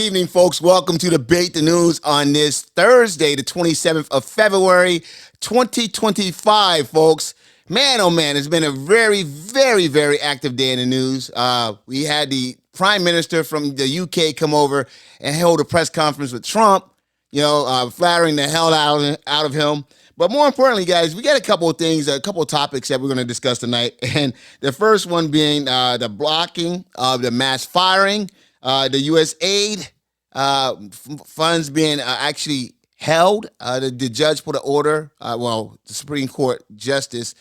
Evening, folks. Welcome to Debate the News on this Thursday, the 27th of February, 2025, folks. Man, oh man, it's been a very, very, very active day in the news. We had the Prime Minister from the UK come over and hold a press conference with Trump, flattering the hell out of him. But more importantly, guys, we got a couple of things, a couple of topics that we're going to discuss tonight. And the first one being the blocking of the mass firing, the U.S. aid funds being actually held. The judge put an order. The Supreme Court Justice,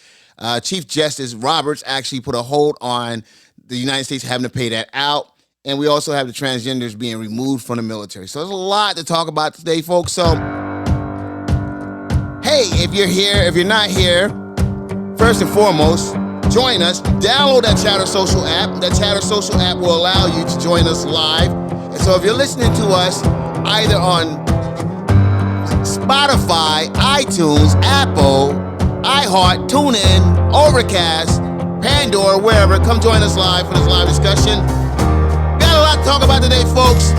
Chief Justice Roberts, actually put a hold on the United States having to pay that out. And we also have the transgenders being removed from the military. So there's a lot to talk about today, folks. So, hey, if you're here, if you're not here, first and foremost, join us. Download that Chatter Social app. That Chatter Social app will allow you to join us live. And so if you're listening to us either on Spotify, iTunes, Apple, iHeart, TuneIn, Overcast, Pandora, wherever, come join us live for this live discussion. Got a lot to talk about today, folks.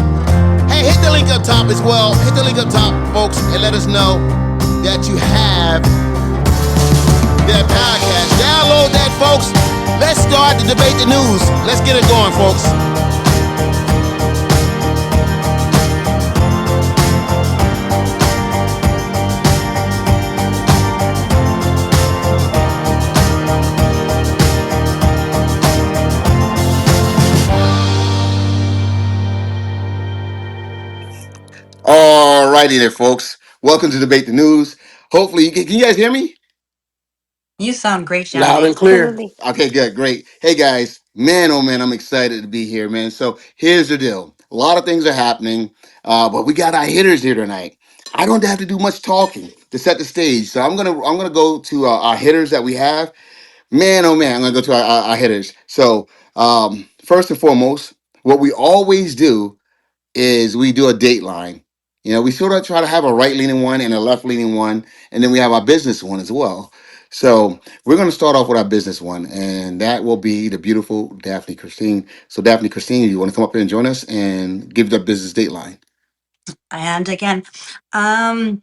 Hey, hit the link up top as well. Hit the link up top, folks, and let us know that you have that podcast. Download that, folks. Let's start to debate the news. Let's get it going, folks. All righty there, folks. Welcome to Debate the News. Hopefully, can you guys hear me? You sound great, Loud and Johnny. clear. Okay, good, great. Hey guys, man, oh man, I'm excited to be here, man. So here's the deal: a lot of things are happening, but we got our hitters here tonight. I don't have to do much talking to set the stage, so I'm gonna go to our hitters that we have. Man, oh man, I'm gonna go to our hitters. So first and foremost, what we always do is we do a dateline. We sort of try to have a right leaning one and a left leaning one, and then we have our business one as well. So we're going to start off with our business one, and that will be the beautiful Daphne Christine. So Daphne Christine, you want to come up here and join us and give the business dateline? And again, um,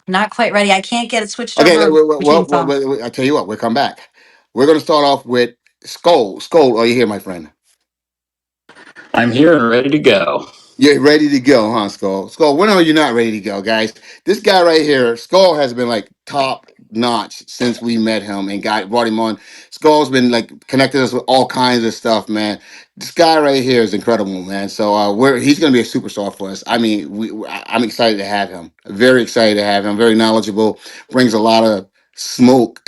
not quite ready. I can't get it switched Okay, over between phone. I'll tell you what. We'll come back. We're going to start off with Skald. Skald, are you here, my friend? I'm here and ready to go. You're ready to go, huh, Skull? Skull, when are you not ready to go, guys? This guy right here, Skull, has been like top notch since we met him and brought him on. Skull's been like connected us with all kinds of stuff, man. This guy right here is incredible, man. So he's gonna be a superstar for us. I mean, I'm excited to have him. Very excited to have him. Very knowledgeable. Brings a lot of smoke.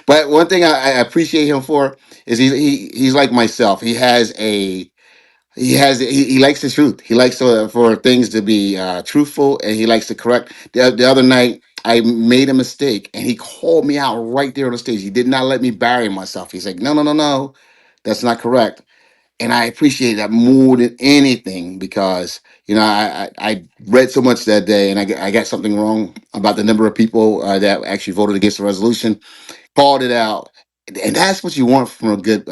But one thing I appreciate him for is he's like myself. He likes the truth. He likes for things to be truthful, and he likes to correct. The other night, I made a mistake, and he called me out right there on the stage. He did not let me bury myself. He's like, "No, no, no, no, that's not correct." And I appreciate that more than anything because I read so much that day, and I got something wrong about the number of people that actually voted against the resolution. Called it out, and that's what you want from a good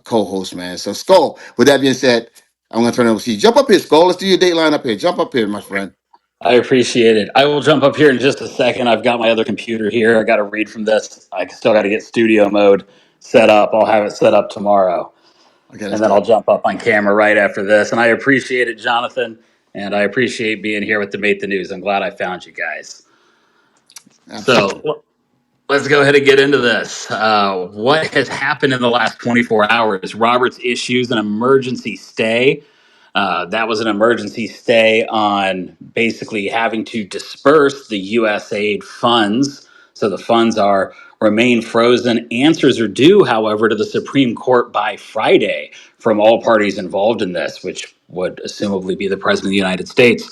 co-host, man. So, Skull. With that being said, I'm gonna turn it over to you. Jump up here, Skull. Let's do your dateline up here. Jump up here, my friend. I appreciate it. I will jump up here in just a second. I've got my other computer here. I got to read from this. I still got to get studio mode set up. I'll have it set up tomorrow. Okay, let's And then go. I'll jump up on camera right after this. And I appreciate it, Jonathan. And I appreciate being here with Debate the News. I'm glad I found you guys. Absolutely. So let's go ahead and get into this. What has happened in the last 24 hours? Roberts issues an emergency stay. That was an emergency stay on basically having to disperse the U.S. aid funds. So the funds are remain frozen. Answers are due, however, to the Supreme Court by Friday from all parties involved in this, which would assumably be the President of the United States.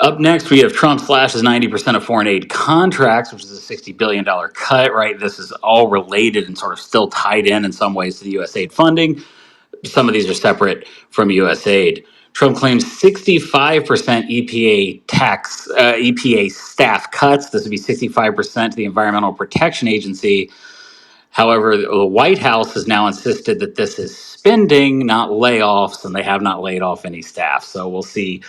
Up next, we have Trump slashes 90% of foreign aid contracts, which is a $60 billion cut, right? This is all related and sort of still tied in some ways to the U.S. aid funding. Some of these are separate from U.S. aid. Trump claims 65% EPA staff cuts. This would be 65% to the Environmental Protection Agency. However, the White House has now insisted that this is spending, not layoffs, and they have not laid off any staff. So we'll see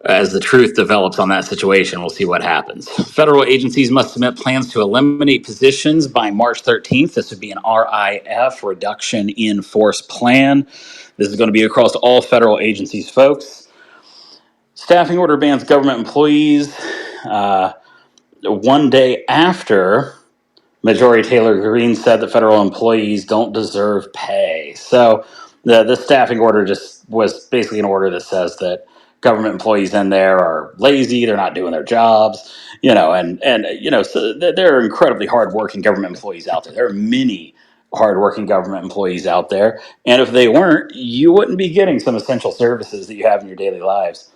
as the truth develops on that situation. We'll see what happens. Federal agencies must submit plans to eliminate positions by March 13th. This would be an RIF, reduction in force plan. This is going to be across all federal agencies, folks. Staffing order bans government employees. One day after Majority Taylor Greene said that federal employees don't deserve pay. So the staffing order just was basically an order that says that government employees in there are lazy, they're not doing their jobs, so there are incredibly hardworking government employees out there. There are many hardworking government employees out there, and if they weren't, you wouldn't be getting some essential services that you have in your daily lives.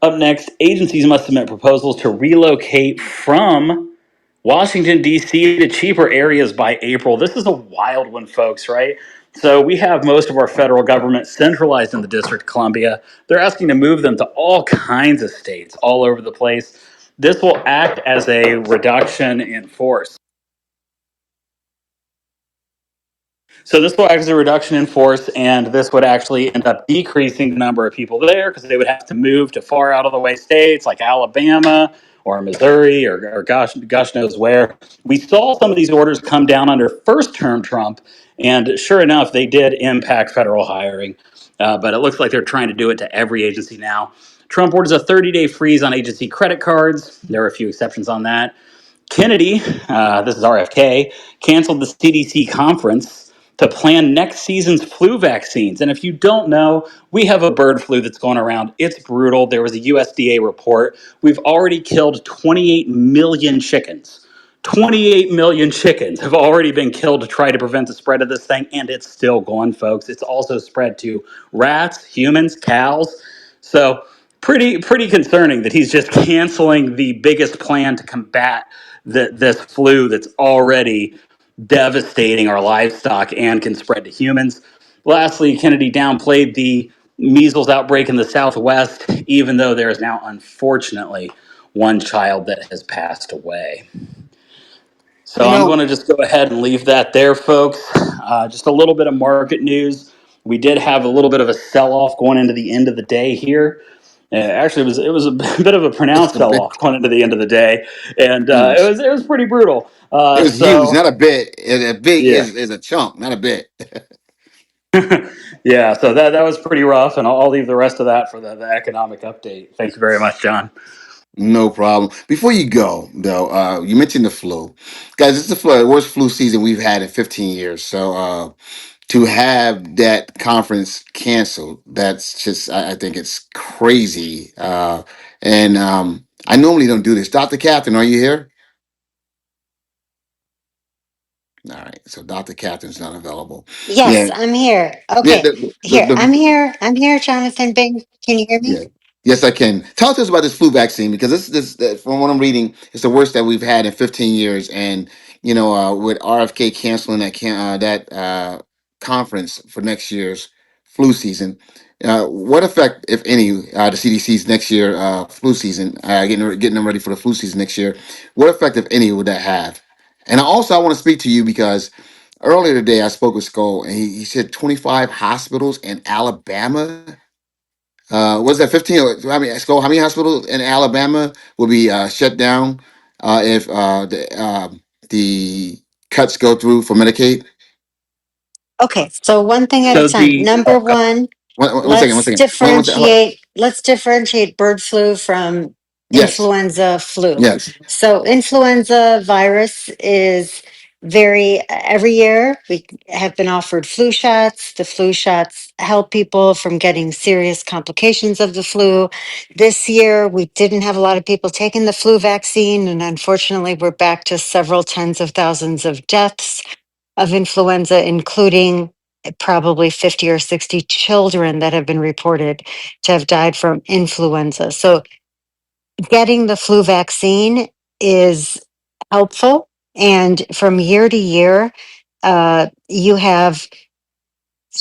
Up next, agencies must submit proposals to relocate from Washington, D.C. to cheaper areas by April. This is a wild one, folks, right? So we have most of our federal government centralized in the District of Columbia. They're asking to move them to all kinds of states all over the place. This will act as a reduction in force. So this will act as a reduction in force, and this would actually end up decreasing the number of people there because they would have to move to far out of the way states like Alabama or Missouri or gosh knows where. We saw some of these orders come down under first term Trump, and sure enough, they did impact federal hiring. But it looks like they're trying to do it to every agency now. Trump orders a 30-day freeze on agency credit cards. There are a few exceptions on that. Kennedy, this is RFK, canceled the CDC conference to plan next season's flu vaccines. And if you don't know, we have a bird flu that's going around. It's brutal. There was a USDA report. We've already killed 28 million chickens. 28 million chickens have already been killed to try to prevent the spread of this thing, and it's still going, folks. It's also spread to rats, humans, cows. So pretty concerning that he's just canceling the biggest plan to combat this flu that's already devastating our livestock and can spread to humans. Lastly, Kennedy downplayed the measles outbreak in the Southwest, even though there is now, unfortunately, one child that has passed away. So You I'm know, going to just go ahead and leave that there, folks. Just a little bit of market news. We did have a little bit of a sell-off going into the end of the day here. Actually, it was a bit of a pronounced a bit sell-off going into the end of the day, and huge. it was pretty brutal. It was huge, So not a bit. A big yeah, is a chunk, not a bit. yeah. So that was pretty rough, and I'll leave the rest of that for the economic update. Thank you very much, John. No problem. Before you go, though, you mentioned the flu, guys. This is the worst flu season we've had in 15 years. So to have that conference canceled, that's just I think it's crazy. And I normally don't do this. Dr. Captain, are you here? All right. So Dr. Captain's not available. Yes, Yeah. I'm here. Yeah. Okay, here. I'm The here. I'm here, Jonathan Bing. Can you hear me? Yeah. Yes, I can. Talk to us about this flu vaccine because from what I'm reading, it's the worst that we've had in 15 years. And with RFK canceling that conference for next year's flu season, what effect, if any, the CDC's next year flu season, getting them ready for the flu season next year, what effect, if any, would that have? And I want to speak to you because earlier today I spoke with Skald and he said 25 hospitals in Alabama was that 15? I mean, Skull, how many hospitals in Alabama will be shut down if the cuts go through for Medicaid? Okay, so one thing at a So time. the Number one, One second, one second. let's differentiate bird flu from Yes, influenza flu. yes. So influenza virus is every year we have been offered flu shots. The flu shots help people from getting serious complications of the flu. This year we didn't have a lot of people taking the flu vaccine, and unfortunately we're back to several tens of thousands of deaths of influenza, including probably 50 or 60 children that have been reported to have died from influenza. So getting the flu vaccine is helpful. And from year to year, you have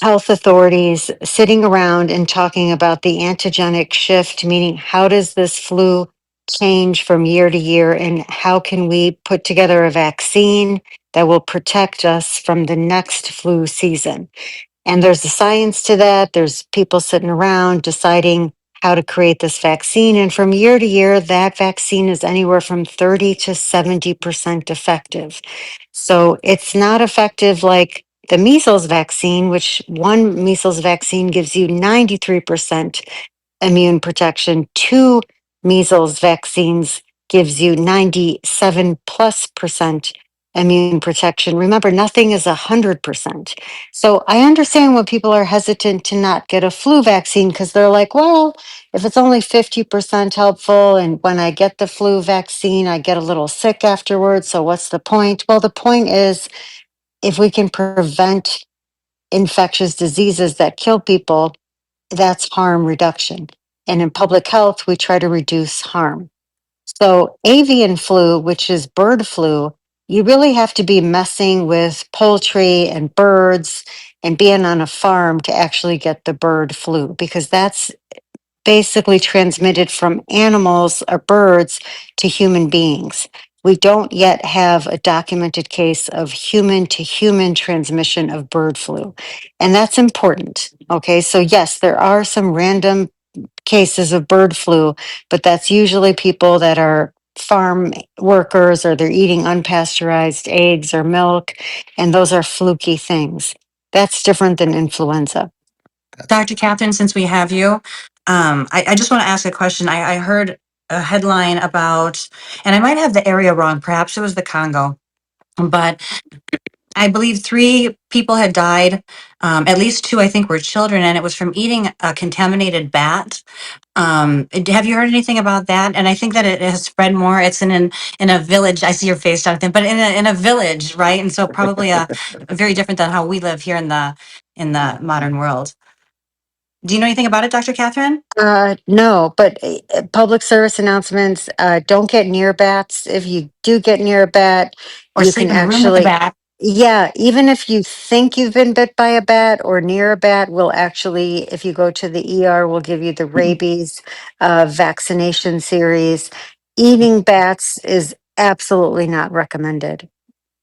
health authorities sitting around and talking about the antigenic shift, meaning how does this flu change from year to year and how can we put together a vaccine that will protect us from the next flu season. And there's a science to that. There's people sitting around deciding how to create this vaccine. And from year to year, that vaccine is anywhere from 30 to 70% effective. So it's not effective like the measles vaccine, which one measles vaccine gives you 93% immune protection. Two measles vaccines gives you 97 plus percent immune protection. Remember, nothing is 100%. So I understand when people are hesitant to not get a flu vaccine because they're like, well, if it's only 50% helpful, and when I get the flu vaccine, I get a little sick afterwards. So what's the point? Well, the point is if we can prevent infectious diseases that kill people, that's harm reduction. And in public health, we try to reduce harm. So, avian flu, which is bird flu, you really have to be messing with poultry and birds and being on a farm to actually get the bird flu, because that's basically transmitted from animals or birds to human beings. We don't yet have a documented case of human to human transmission of bird flu. And that's important. Okay. So, yes, there are some random cases of bird flu, but that's usually people that are farm workers or they're eating unpasteurized eggs or milk. And those are fluky things. That's different than influenza. Dr. Catherine, since we have you, I just want to ask a question. I heard a headline about, and I might have the area wrong, perhaps it was the Congo, but I believe 3 people had died. At least 2, I think, were children, and it was from eating a contaminated bat. Have you heard anything about that? And I think that it has spread more. It's in a village. I see your face, Jonathan, but in a village, right? And so probably very different than how we live here in the modern world. Do you know anything about it, Dr. Catherine? No, but public service announcements, don't get near bats. If you do get near a bat, Or you sleep can in a room with a actually, bat? yeah, even if you think you've been bit by a bat or near a bat, we'll actually, if you go to the ER, we'll give you the rabies vaccination series. Eating bats is absolutely not recommended.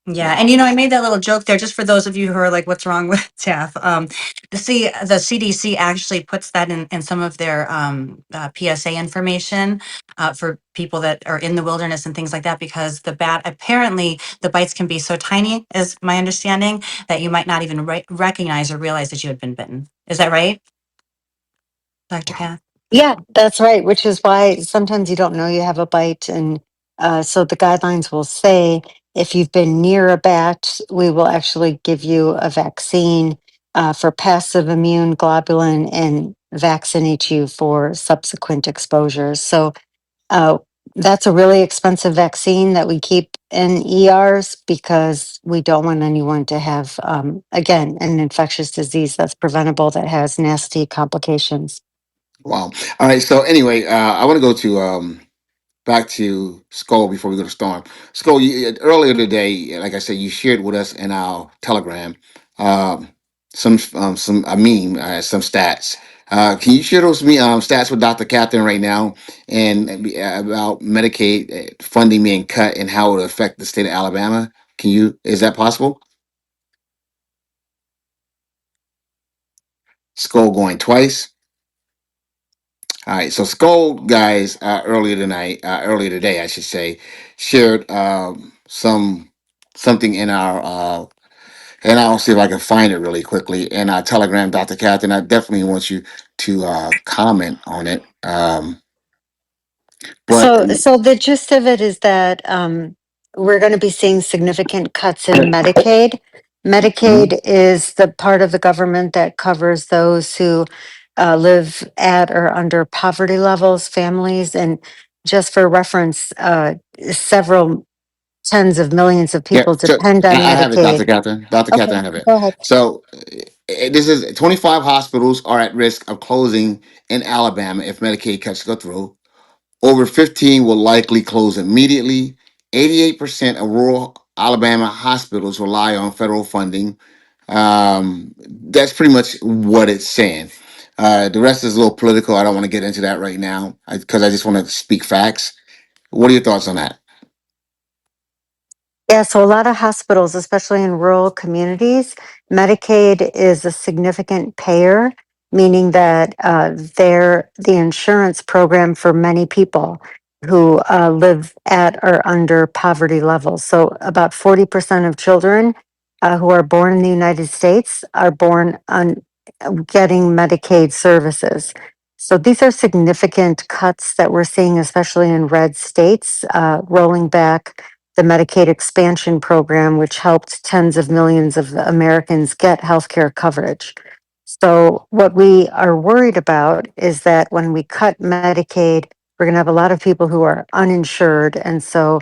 Yeah, and I made that little joke there just for those of you who are like, "What's wrong with Jeff?" The CDC actually puts that in some of their PSA information for people that are in the wilderness and things like that, because apparently the bites can be so tiny, is my understanding, that you might not even recognize or realize that you had been bitten. Is that right, Dr. Kath? Yeah, that's right, which is why sometimes you don't know you have a bite. And so the guidelines will say if you've been near a bat, we will actually give you a vaccine for passive immune globulin and vaccinate you for subsequent exposures. So uh, that's a really expensive vaccine that we keep in ERs because we don't want anyone to have, again, an infectious disease that's preventable that has nasty complications. Wow. All right. So anyway, I want to go to back to Skull before we go to Storm. Skull, earlier today, like I said, you shared with us in our Telegram um, some a meme, some stats. Can you share those stats with Dr. Catherine right now and about Medicaid funding being cut and how it will affect the state of Alabama? Can you? Is that possible? Skull going twice. All right, so Skull guys earlier today, I should say, shared something in our and I'll see if I can find it really quickly in our Telegram, Dr. Catherine. I definitely want you to comment on it. But So the gist of it is that we're going to be seeing significant cuts in Medicaid. Mhm. Medicaid is the part of the government that covers those who live at or under poverty levels, families, and just for reference, several tens of millions of Yeah, people so depend on I have it, Dr. Medicaid. Catherine. Dr. Okay, Catherine, I have it. go ahead. So this is 25 hospitals are at risk of closing in Alabama if Medicaid cuts go through. Over 15 will likely close immediately. 88% of rural Alabama hospitals rely on federal funding. That's pretty much what it's saying. The rest is a little political. I don't want to get into that right now because I just want to speak facts. What are your thoughts on that? Yeah, so a lot of hospitals, especially in rural communities, Medicaid is a significant payer, meaning that they're the insurance program for many people who live at or under poverty levels. So about 40% of children who are born in the United States are born on getting Medicaid services. So these are significant cuts that we're seeing, especially in red states, rolling back the Medicaid expansion program, which helped tens of millions of Americans get healthcare coverage. So, what we are worried about is that when we cut Medicaid, we're going to have a lot of people who are uninsured. And so,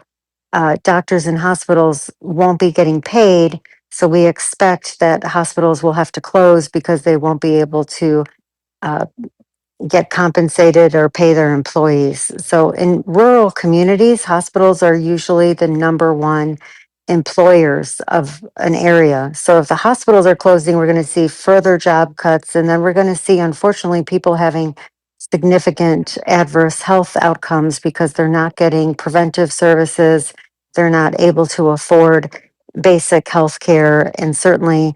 doctors and hospitals won't be getting paid. So, we expect that hospitals will have to close because they won't be able to uh, get compensated or pay their employees. So in rural communities, hospitals are usually the number one employers of an area. So if the hospitals are closing, we're going to see further job cuts. And then we're going to see, unfortunately, people having significant adverse health outcomes because they're not getting preventive services. They're not able to afford basic health care. And certainly,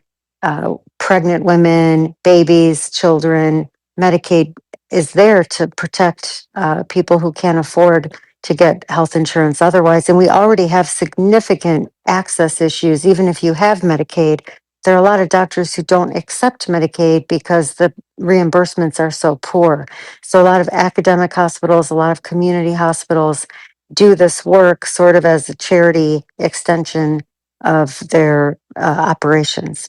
pregnant women, babies, children, Medicaid is there to protect people who can't afford to get health insurance otherwise. And we already have significant access issues. Even if you have Medicaid, there are a lot of doctors who don't accept Medicaid because the reimbursements are so poor. So, a lot of academic hospitals, a lot of community hospitals do this work sort of as a charity extension of their operations.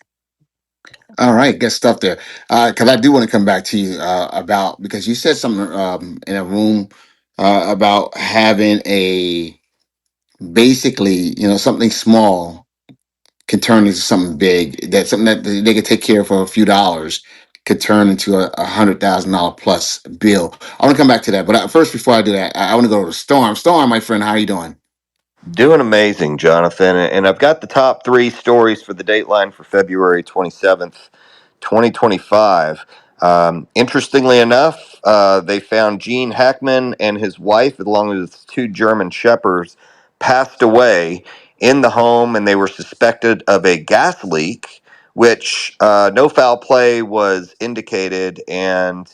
All right, good stuff there. Because I do want to come back to you about, because you said something in a room about having a, basically, something small can turn into something big. That something that they could take care of for a few dollars could turn into a $100,000 plus bill. I want to come back to that, but first, before I do that, I want to go to Storm. Storm, my friend, how are you doing? Doing amazing, Jonathan. And I've got the top three stories for the Dateline for February 27th, 2025. Interestingly enough, they found Gene Hackman and his wife, along with two German shepherds, passed away in the home, and they were suspected of a gas leak, which no foul play was indicated. And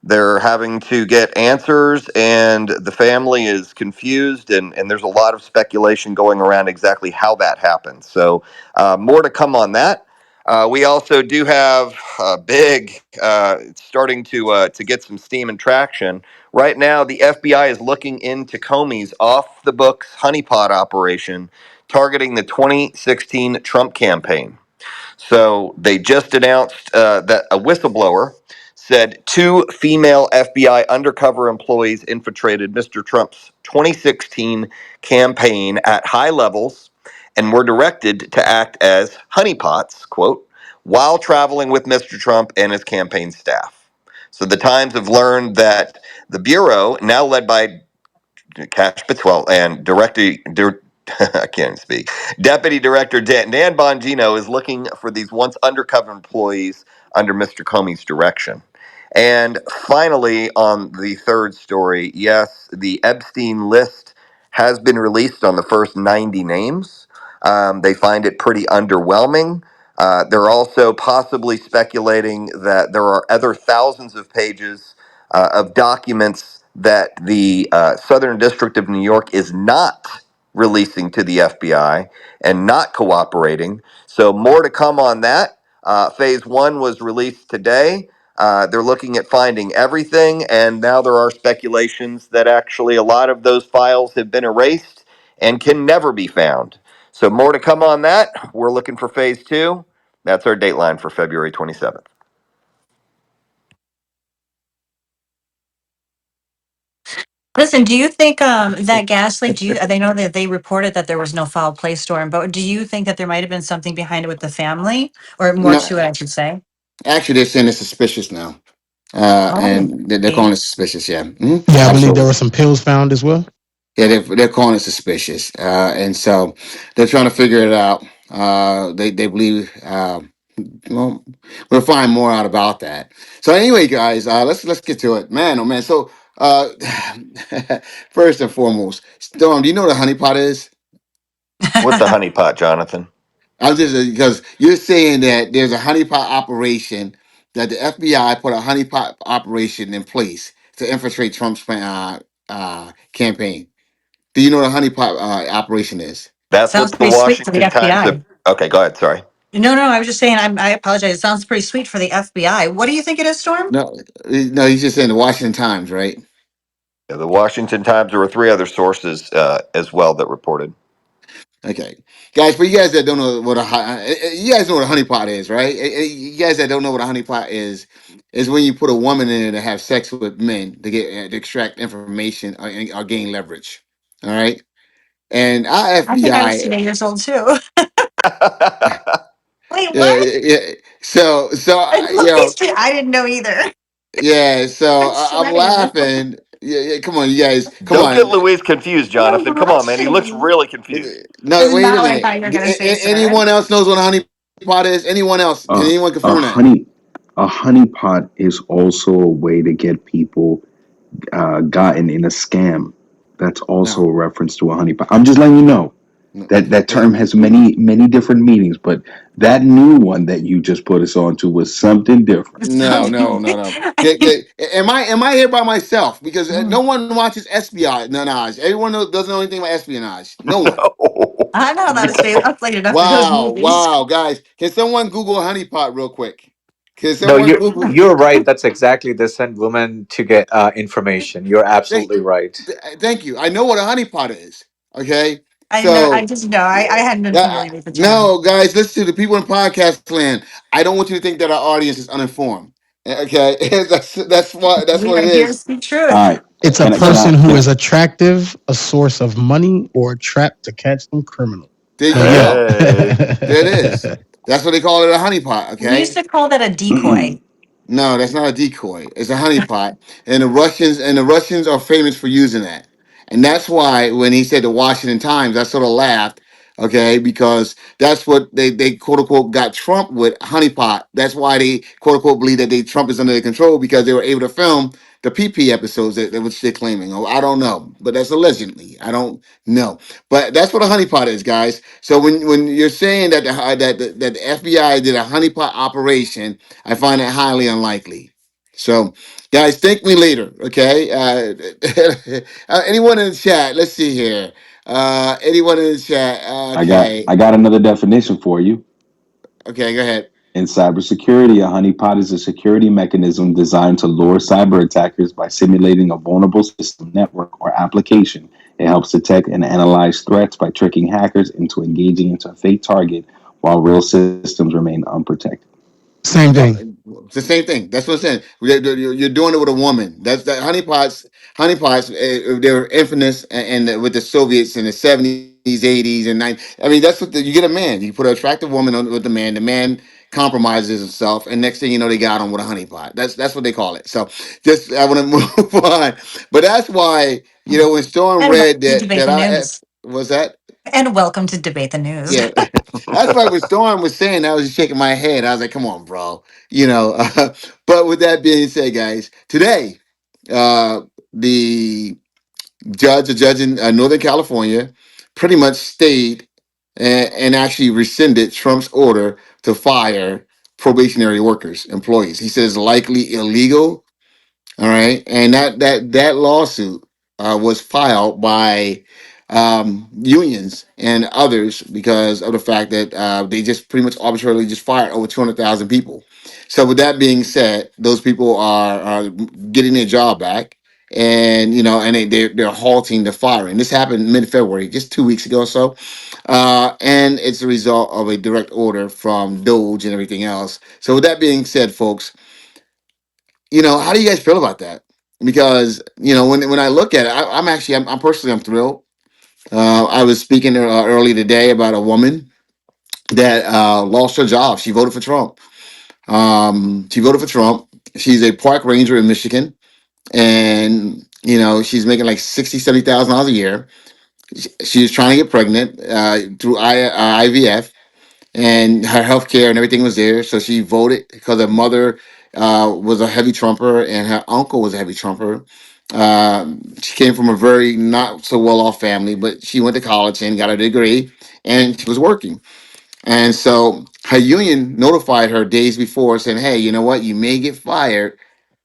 they're having to get answers, and the family is confused, and there's a lot of speculation going around exactly how that happened. So, more to come on that. We also do have big, starting to get some steam and traction. Right now, the FBI is looking into Comey's off the books honeypot operation targeting the 2016 Trump campaign. So they just announced that a whistleblower said two female FBI undercover employees infiltrated Mr. Trump's 2016 campaign at high levels and were directed to act as honeypots, quote, while traveling with Mr. Trump and his campaign staff. So the Times have learned that the Bureau, now led by Cash Patel and I can't speak. Deputy Director Dan Bongino is looking for these once undercover employees under Mr. Comey's direction. And finally, on the third story, yes, the Epstein list has been released on the first 90 names. They find it pretty underwhelming. They're also possibly speculating that there are other thousands of pages of documents that the Southern District of New York is not releasing to the FBI and not cooperating. So, more to come on that. Phase one was released today. They're looking at finding everything, and now there are speculations that actually a lot of those files have been erased and can never be found. So, more to come on that. We're looking for phase two. That's our dateline for February 27th. Listen, do you think that gas leak? Do you? They know that they reported that there was no foul play storm, but do you think that there might have been something behind it with the family, or more No, to it, I should say? actually, they're saying it's suspicious now, Oh, and they're calling okay. it suspicious. Yeah, mhm, Yeah, I believe there were absolutely. some pills found as well. Yeah, they're calling it suspicious, and so they're trying to figure it out. They believe. Well, we'll find more out about that. So anyway, guys, let's get to it, man. Oh man. So first and foremost, Storm, do you know what a honeypot is? What's a honeypot, Jonathan? I'm just because you're saying that there's a honeypot operation that the FBI put a honeypot operation in place to infiltrate Trump's campaign. Do you know what a honeypot operation is? That's Sounds what the pretty sweet for the Washington Times. FBI. Okay, go ahead. Sorry. No, no, I was just saying, I apologize. It sounds pretty sweet for the FBI. What do you think it is, Storm? No, no, he's just saying the Washington Times, right? Yeah, the Washington Times. There were three other sources as well that reported. Okay, guys, for you guys that don't know what you guys know what a honeypot is, right? You guys that don't know what a honeypot is when you put a woman in it to have sex with men to get to extract information or gain leverage. All right, and our I think I was FBI, 8 years old too. Wait, what? yeah. You know, I didn't know either. yeah. So I'm I'm shredded. laughing. Yeah, come on, you guys, come Don't get on. Louise confused, I'm Jonathan. Come on, man. He looks blushing. really confused. No, This is wait not a what I minute. thought you were going to say, sir. Anyone else knows what a honeypot is? Anyone else? Can Uh, anyone a confirm that? honey a honeypot is also a way to get people gotten in a scam. That's also No, a reference to a honeypot. I'm just letting you know no, that that okay. term has many different meanings, but that new one that you just put us on to was something different. No, no, no, no. Am I here by myself? Because no one watches espionage. Everyone doesn't know anything about espionage. No one. No. I know how to stay up late enough for those Wow, movies. wow, guys. Can someone Google honeypot real quick? Can No, someone Google? you're right. That's exactly they send women to get information. You're Thank, absolutely right. thank you. I know what a honeypot is. Okay, I know. I so just know. I hadn't been yeah, familiar with the term. no, guys, listen to the people in podcast land. I don't want you to think that our audience is uninformed. Okay, that's We what are it here to is. speak All truth. right, It's a person who is attractive, a source of money, or a trap to catch them criminal. There But you yeah. go. Hey. There it is. That's what they call it, a honeypot. We used Okay. to call that a decoy. No, that's not a decoy. It's a honeypot, and the Russians are famous for using that. And that's why when he said the Washington Times, I sort of laughed. Okay, because that's what they quote unquote got Trump with honeypot. That's why they quote unquote believe that they Trump is under their control because they were able to film the PP episodes that which they're claiming. Oh, I don't know, but that's allegedly. I don't know, but that's what a honeypot is, guys. So when you're saying that the FBI did a honeypot operation, I find it highly unlikely. So, guys, thank me later, okay? Anyone in the chat? Let's see here. Anyone in the chat? Okay, I got another definition for you. okay, go ahead. In cybersecurity, a honeypot is a security mechanism designed to lure cyber attackers by simulating a vulnerable system, network, or application. It helps detect and analyze threats by tricking hackers into engaging into a fake target while real systems remain unprotected. Same No, thing. it's the same thing. That's what I'm saying. You're doing it with a woman. That's that honeypots. Honeypots. They were infamous, with the Soviets in the '70s, '80s, and '90s. I mean, that's what you get a man. You put an attractive woman on with the man. The man compromises himself, and next thing you know, they got him with a honeypot. That's what they call it. So, just I want to move on. But that's why when Storm And welcome read to that debate the I news. was that. And welcome to debate the news. Yeah, that's why when Storm was saying that, I was just shaking my head. I was like, "Come on, bro," you know. But with that being said, guys, today, the judge in Northern California, pretty much stayed and actually rescinded Trump's order to fire probationary workers, employees. He says likely illegal. All right, and that lawsuit was filed by unions and others because of the fact that they just pretty much arbitrarily just fired over 200,000 people. So with that being said, those people are getting their job back, and they're halting the firing. This happened mid-February, just 2 weeks ago or so, and it's a result of a direct order from Doge and everything else. So with that being said, folks, how do you guys feel about that? Because when I look at it, I'm personally I'm thrilled. I was speaking early today about a woman that lost her job. She voted for Trump. She voted for Trump. She's a park ranger in Michigan, and she's making like 60, 70 thousand dollars a year. She was trying to get pregnant through IVF, and her health care and everything was there. So she voted because her mother was a heavy Trumper and her uncle was a heavy Trumper. She came from a very not so well off family, but she went to college and got a degree, and she was working. And so her union notified her days before, saying, "Hey, you know what? You may get fired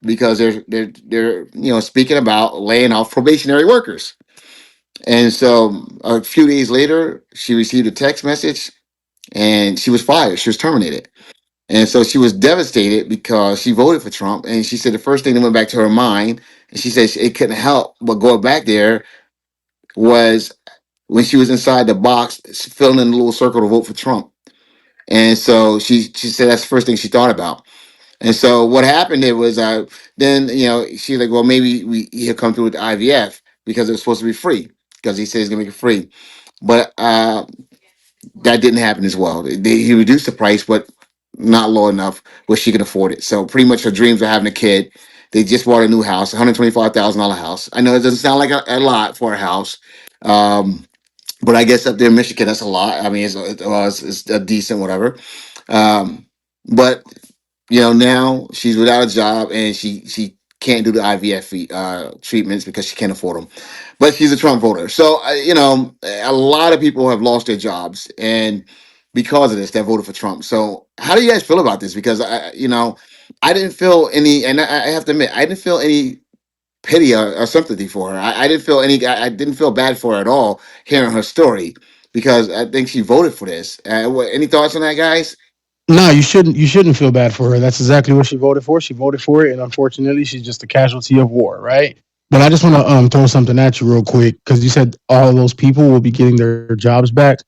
because they're speaking about laying off probationary workers." And so a few days later, she received a text message, and she was fired. She was terminated. And so she was devastated because she voted for Trump. And she said the first thing that went back to her mind, and she said it couldn't help but go back there, was when she was inside the box, filling in the little circle to vote for Trump. And so she said that's the first thing she thought about. And so what happened there was then she's like, well, maybe he'll come through with the IVF because it was supposed to be free, because he said he's gonna make it free. But that didn't happen as well. He reduced the price, but not low enough where she could afford it. So pretty much her dreams of having a kid. They just bought a new house, $125,000 house. I know it doesn't sound like a lot for a house, but I guess up there in Michigan, that's a lot. I mean, it's a decent whatever. But now she's without a job, and she can't do the IVF treatments because she can't afford them. But she's a Trump voter, so a lot of people have lost their jobs, and because of this, they voted for Trump. So how do you guys feel about this? Because I didn't feel any, and I have to admit, I didn't feel any pity or sympathy for her. I didn't feel any. I didn't feel bad for her at all hearing her story, because I think she voted for this. Any thoughts on that, guys? No, you shouldn't. You shouldn't feel bad for her. That's exactly what she voted for. She voted for it, and unfortunately, she's just a casualty of war, right? But I just want to throw something at you real quick, because you said all those people will be getting their jobs back.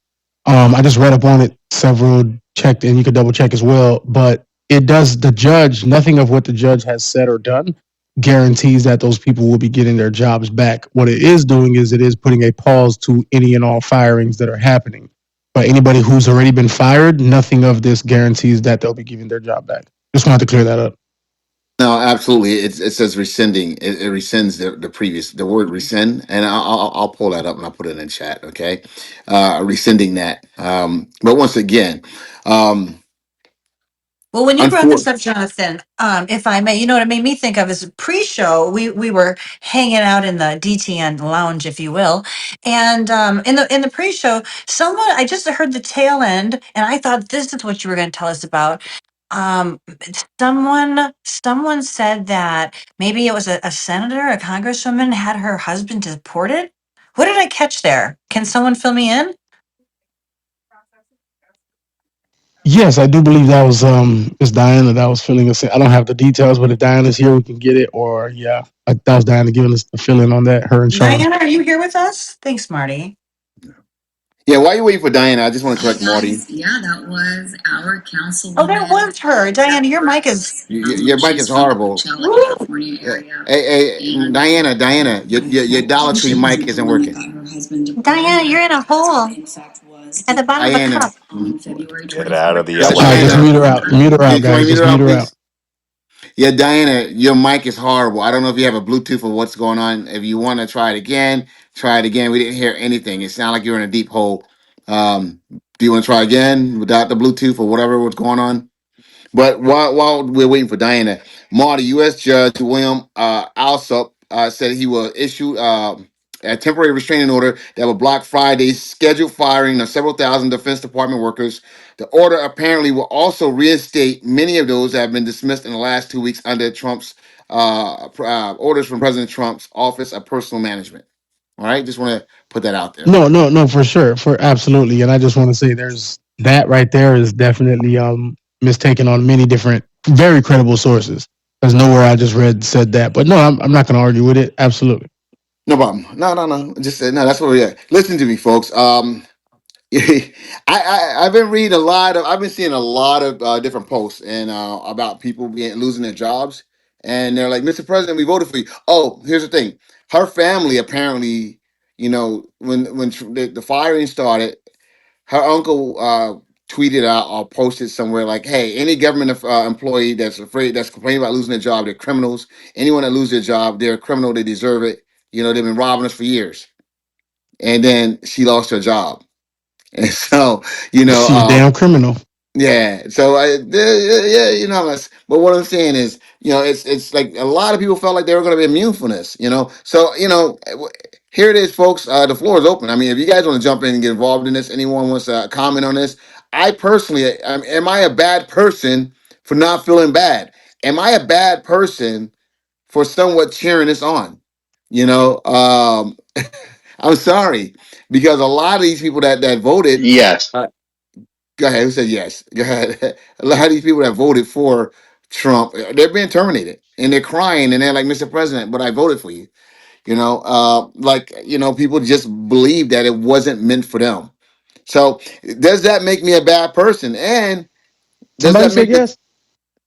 I just read up on it, several checked, and you could double check as well. But it does, the judge, nothing of what the judge has said or done guarantees that those people will be getting their jobs back. What it is doing is it is putting a pause to any and all firings that are happening. But anybody who's already been fired, nothing of this guarantees that they'll be giving their job back. Just wanted to clear that up. No, absolutely. It says rescinding. It rescinds the word rescind, and I'll pull that up and I'll put it in chat. Okay, rescinding that. But once again, um, Well, when you brought this unfortunately, up, Jonathan, if I may, you know what it made me think of is pre-show. We were hanging out in the DTN lounge, if you will, and in the pre-show, someone I just heard the tail end, and I thought this is what you were going to tell us about. Um, someone said that maybe it was a senator, a congresswoman, had her husband deported. What did I catch there? Can someone fill me in? Yes, I do believe that was it's Diana that was filling us in. I don't have the details, but if Diana's here, we can get it. Or yeah, that was Diana giving us the fill in on that. Her and Sean. Diana, are you here with us? Thanks, Marty. yeah. While you waiting for Diana, I just want to Hey correct Marty. guys, yeah, that was our Oh, that councilwoman was her. Diana, that your mic is. works. Your mic is She's from the horrible. Coachella, Woo! California Yeah. area, Hey, and Diana, your I dollar think tree she was mic the isn't one that working. got her husband deported, Diana, but you're in a as it hole in fact was at the bottom of the Diana, cup. on February Get out of 24th. the All right, just Diana, mute her elevator. out. Mute her out, can you guys. mute Just her mute out, her out. please? Yeah, Diana, your mic is horrible. I don't know if you have a Bluetooth or what's going on. If you want to try it again, try it again. We didn't hear anything. It sounded like you're in a deep hole. Do you want to try again without the Bluetooth or whatever was going on? But while we're waiting for Diana, Marty, U.S. Judge William Alsop said he will issue a temporary restraining order that will block Friday's scheduled firing of several thousand Defense Department workers. The order apparently will also reinstate many of those that have been dismissed in the last 2 weeks under Trump's orders from President Trump's Office of Personal Management. All right, just want to put that out there. No, no, no, for sure, for absolutely. And I just want to say, there's that right there is definitely mistaken on many different, very credible sources. There's nowhere I just read said that, but no, I'm not going to argue with it. Absolutely. No problem. No. Just no. That's where we're at. Listen to me, folks. I've been reading a lot of. I've been seeing a lot of different posts and about people being losing their jobs, and they're like, "Mr. President, we voted for you." Oh, here's the thing: her family apparently, when the firing started, her uncle tweeted out or posted somewhere like, "Hey, any government employee that's complaining about losing their job, they're criminals. Anyone that loses their job, they're a criminal. They deserve it. They've been robbing us for years." And then she lost her job. And so, She a damn criminal. Yeah. So yeah, but what I'm saying is, it's like a lot of people felt like they were going to be immune from this. So here it is, folks. The floor is open. I mean, if you guys want to jump in and get involved in this, anyone wants to comment on this. I personally, am I a bad person for not feeling bad? Am I a bad person for somewhat cheering this on? You know, I'm sorry, because a lot of these people that voted. Yes. Go ahead. Who said yes? Go ahead. A lot of these people that voted for Trump, they're being terminated, and they're crying, and they're like, "Mr. President, but I voted for you." People just believe that it wasn't meant for them. So, does that make me a bad person? And does Somebody that said make the yes.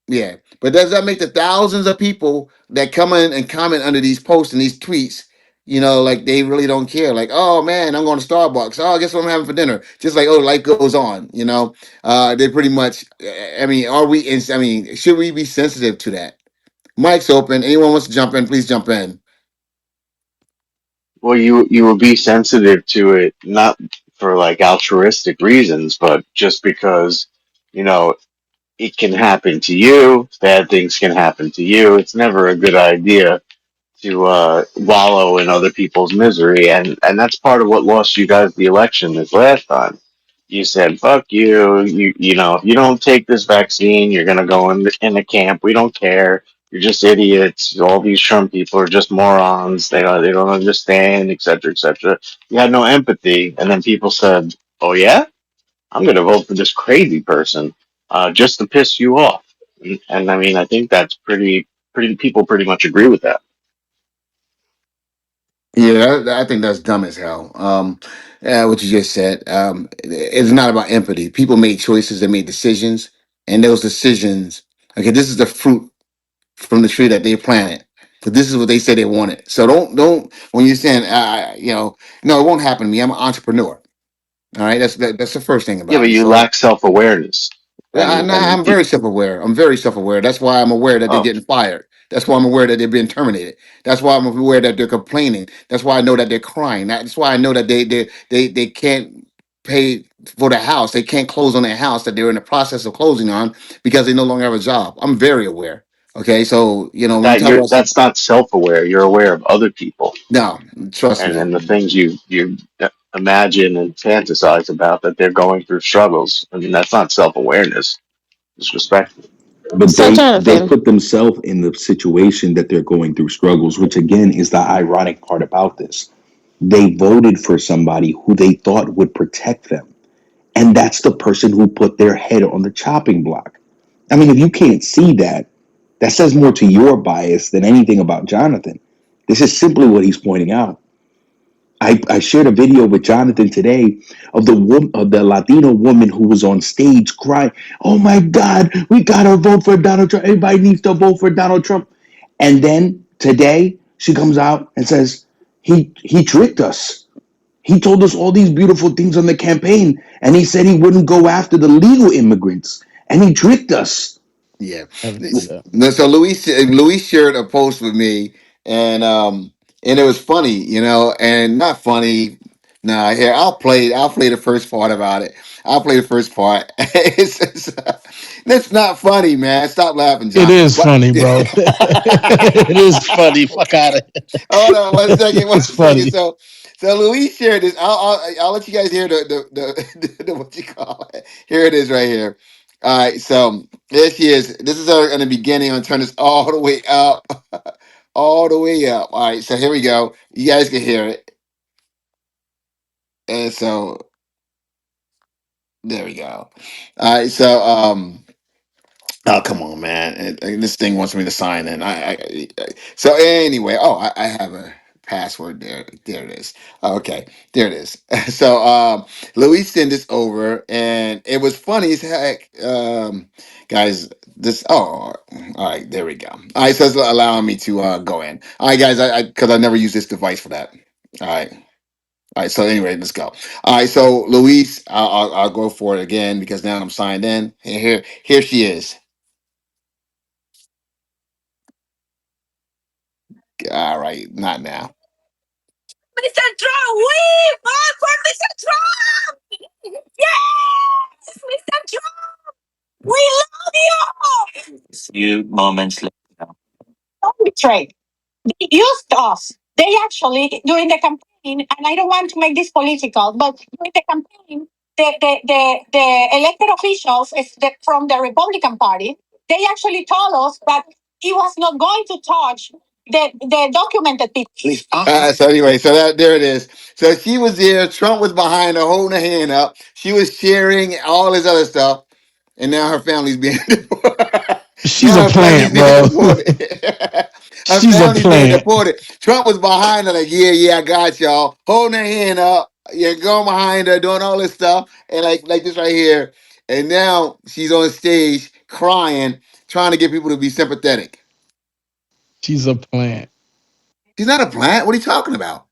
yeah, but does that make the thousands of people that come in and comment under these posts and these tweets, like they really don't care? Like, oh man, I'm going to Starbucks. Oh, guess what I'm having for dinner? Just like, oh, life goes on. They pretty much. I mean, are we? I mean, should we be sensitive to that? Mic's open. Anyone wants to jump in? Please jump in. Well, you will be sensitive to it, not for like altruistic reasons, but just because, you know, it can happen to you. Bad things can happen to you. It's never a good idea to wallow in other people's misery, and that's part of what lost you guys the election this last time. You said, "Fuck you." If you don't take this vaccine, you're gonna go in the camp. We don't care. You're just idiots. All these Trump people are just morons. They don't understand, etc., etc. You had no empathy, and then people said, "Oh yeah, I'm gonna vote for this crazy person just to piss you off." And I mean, I think that's pretty. People pretty much agree with that. Yeah, I think that's dumb as hell. What you just said. It's not about empathy. People made choices, they made decisions, and those decisions. Okay, this is the fruit from the tree that they planted. But this is what they said they wanted. So don't when you're saying no, it won't happen to me. I'm an entrepreneur. All right, that's the first thing Yeah, about but me. you So lack self awareness, I'm and very self-aware. I'm very self-aware. That's why I'm aware that they're oh, getting fired. That's why I'm aware that they're being terminated. That's why I'm aware that they're complaining. That's why I know that they're crying. That's why I know that they can't pay for the house. They can't close on their house that they're in the process of closing on because they no longer have a job. I'm very aware. Okay, so but when you talk about that's not self aware. You're aware of other people no, trust and me. the things you imagine and fantasize about that they're going through struggles. I mean, that's not self awareness. Disrespectful. But So, they Jonathan, put themselves in the situation that they're going through struggles, which again is the ironic part about this. They voted for somebody who they thought would protect them. And that's the person who put their head on the chopping block. I mean, if you can't see that, that says more to your bias than anything about Jonathan. This is simply what he's pointing out. I shared a video with Jonathan today of the Latino woman who was on stage crying, "Oh my God, we gotta vote for Donald Trump. Everybody needs to vote for Donald Trump." And then today she comes out and says, he tricked us. He told us all these beautiful things on the campaign, and he said he wouldn't go after the legal immigrants, and he tricked us. Yeah. Never said that. So Luis shared a post with me, and it was funny, and not funny. Nah, here I'll play the first part about it. I'll play the first part. That's not funny, man. Stop laughing, It John. is What? funny, bro. It is funny. Fuck out of it. Hold on one second. One It's second. funny. So Luis shared this. I'll let you guys hear the what you call it. Here it is right here. All right. So there she is. This is her in the beginning. I'm gonna turn this all the way up, all the way up. All right. So here we go. You guys can hear it. And so there we go. All right. So oh come on, man! This thing wants me to sign in. So anyway, I have a password there. There it is. Okay, there it is. So Luis sent this over, and it was funny as heck. Guys, this. Oh, all right. There we go. All right, so it's allowing me to go in. All right, guys. I because I never use this device for that. All right. All right. So anyway, let's go. All right. So Luis, I'll go for it again because now I'm signed in. And here she is. All right, not now. Mr. Trump, we vote for Mr. Trump! Yes! Mr. Trump! Few moments later. Don't betray. They used us. They actually, during the campaign, and I don't want to make this political, but during the campaign, the elected officials from the Republican Party, they actually told us that he was not going to touch the documented people. So anyway, so there it is. So she was there. Trump was behind her, holding her hand up. She was cheering, all this other stuff, and now her family's being deported. She's a Now her family's plant, being bro. deported. Her She's a family's being plant. deported. Trump was behind her, like, yeah, yeah, I got y'all, holding her hand up. Yeah, going behind her, doing all this stuff, and like this right here. And now she's on stage crying, trying to get people to be sympathetic. She's a plant. She's not a plant. What are you talking about?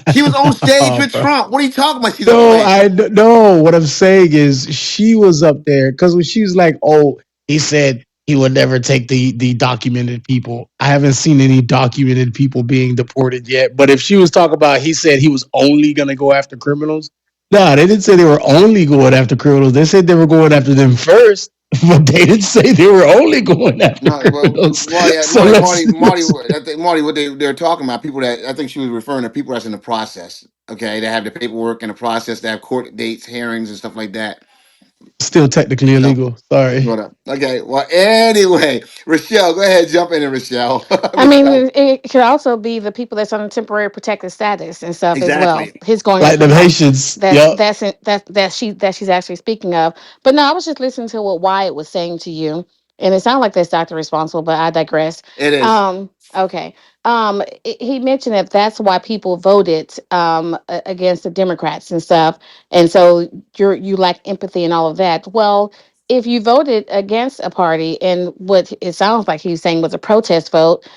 She was on stage Oh, with bro. Trump. What are you talking about? She's a No, plant. no. What I'm saying is she was up there because when she was like, "Oh, he said he would never take the documented people." I haven't seen any documented people being deported yet. But if she was talking about, he said he was only gonna go after criminals. No, they didn't say they were only going after criminals. They said they were going after them first, but they didn't say they were only going after No, well, criminals. Marty, So let's I think Marty, what they're talking about, people that I think she was referring to people that's in the process. Okay, they have the paperwork in the process, they have court dates, hearings, and stuff like that. still technically So, illegal. Sorry. what up? Okay, well, anyway, Rochelle, go ahead, jump in, Rochelle. I mean, Rochelle, it could also be the people that's on a temporary protected status and stuff as well. exactly. His going Like after them Trump. Haitians. That's Yep. that's it- that she's actually speaking of. But no, I was just listening to what Wyatt was saying to you, and it sounded like that's Doctor Responsible. But I digress. It is. Okay. He mentioned that that's why people voted against the Democrats and stuff, and so you lack empathy and all of that. Well, if you voted against a party and what it sounds like he was saying was a protest vote,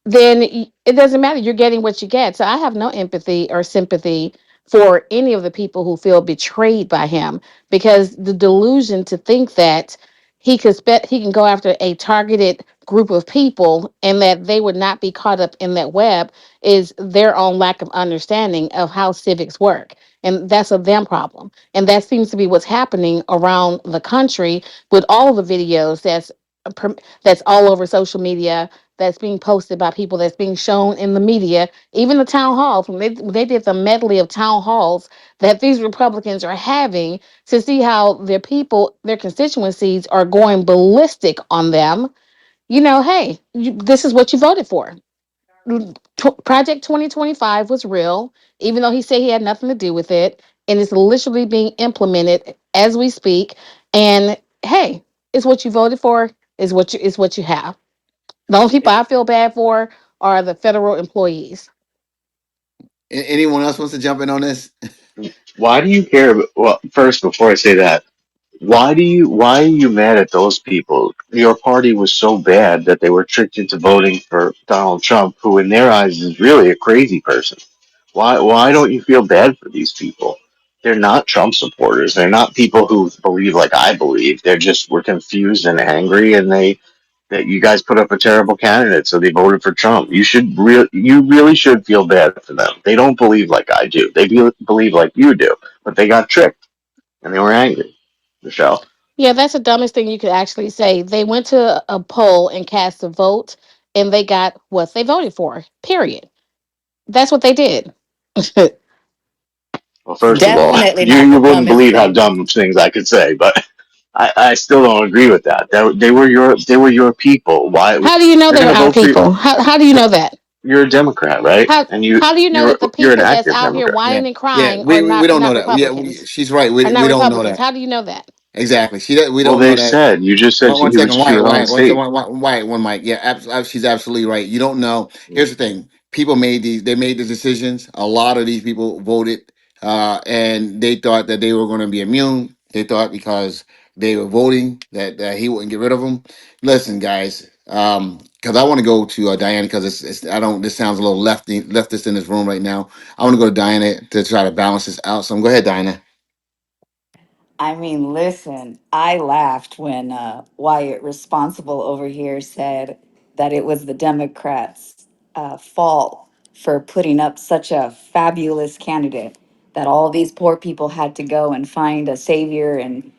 then it doesn't matter. You're getting what you get. So I have no empathy or sympathy for any of the people who feel betrayed by him, because the delusion to think that he can go after a targeted group of people and that they would not be caught up in that web is their own lack of understanding of how civics work. And that's a them problem. And that seems to be what's happening around the country with all the videos that's all over social media, that's being posted by people, that's being shown in the media, even the town halls. When they did the medley of town halls that these Republicans are having to see how their people, their constituencies are going ballistic on them, hey, this is what you voted for. Project 2025 was real, even though he said he had nothing to do with it. And it's literally being implemented as we speak. And hey, it's what you voted for, is what you have. The only people I feel bad for are the federal employees. Anyone else wants to jump in on this? Why do you care? Well, first, before I say that, why are you mad at those people? Your party was so bad that they were tricked into voting for Donald Trump, who in their eyes is really a crazy person. Why don't you feel bad for these people? They're not Trump supporters. They're not people who believe like I believe. They're just were confused and angry, and they that you guys put up a terrible candidate, so they voted for Trump. You really should feel bad for them. They don't believe like I do. They believe like you do, but they got tricked and they were angry. Michelle. Yeah, that's the dumbest thing you could actually say. They went to a poll and cast a vote, and they got what they voted for. Period. That's what they did. Well, first of all, Definitely you not the you wouldn't dumbest believe how thing. dumb things I could say, but I still don't agree with that. They were your people. Why How do you know they're they were gonna our vote for you? people? How do you know that? You're a Democrat, right? How And you how do you know you're that the you're an people that's active out here Democrat. Yeah, whining and yeah, crying are we don't know not that. Yeah, Republicans? she's right. Are We not don't know Republicans? that How do you know that? exactly. We Well, don't know they that. said you just said One he second, she Wyatt, was on Wyatt, one second, stage. Wyatt, one mic. Yeah, she's absolutely right. You don't know. Here's Mm. the thing: people made these. They made the decisions. A lot of these people voted, and they thought that they were going to be immune. They thought because they were voting that he wouldn't get rid of them. Listen, guys, because I want to go to Diana because it's I don't. This sounds a little leftist in this room right now. I want to go to Diana to try to balance this out. So go ahead, Diana. I mean, listen, I laughed when Wyatt Responsible over here said that it was the Democrats' fault for putting up such a fabulous candidate, that all these poor people had to go and find a savior and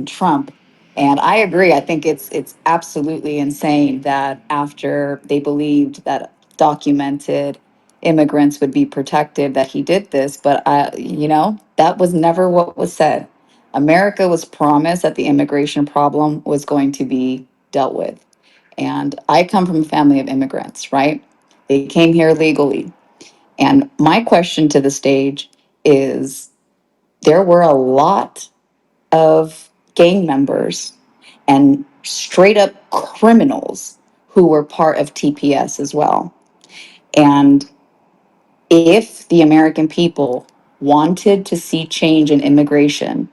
Trump. And I agree. I think it's absolutely insane that after they believed that documented immigrants would be protected, that he did this. But that was never what was said. America was promised that the immigration problem was going to be dealt with. And I come from a family of immigrants, right? They came here legally. And my question to the stage is, there were a lot of gang members and straight up criminals who were part of TPS as well. And if the American people wanted to see change in immigration,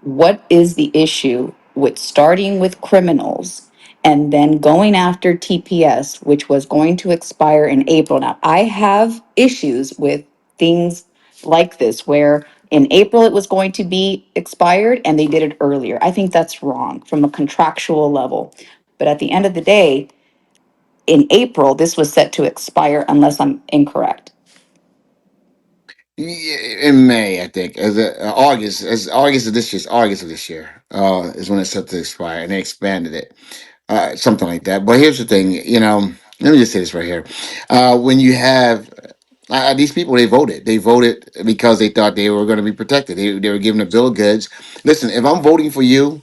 what is the issue with starting with criminals and then going after TPS, which was going to expire in April? Now, I have issues with things like this where in April it was going to be expired and they did it earlier. I think that's wrong from a contractual level. But at the end of the day, in April, this was set to expire unless I'm incorrect. In May, I think, August of this year, is when it's set to expire, and they expanded it, something like that. But here's the thing, let me just say this right here: when you have these people, they voted because they thought they were going to be protected. They were given a bill of goods. Listen, if I'm voting for you,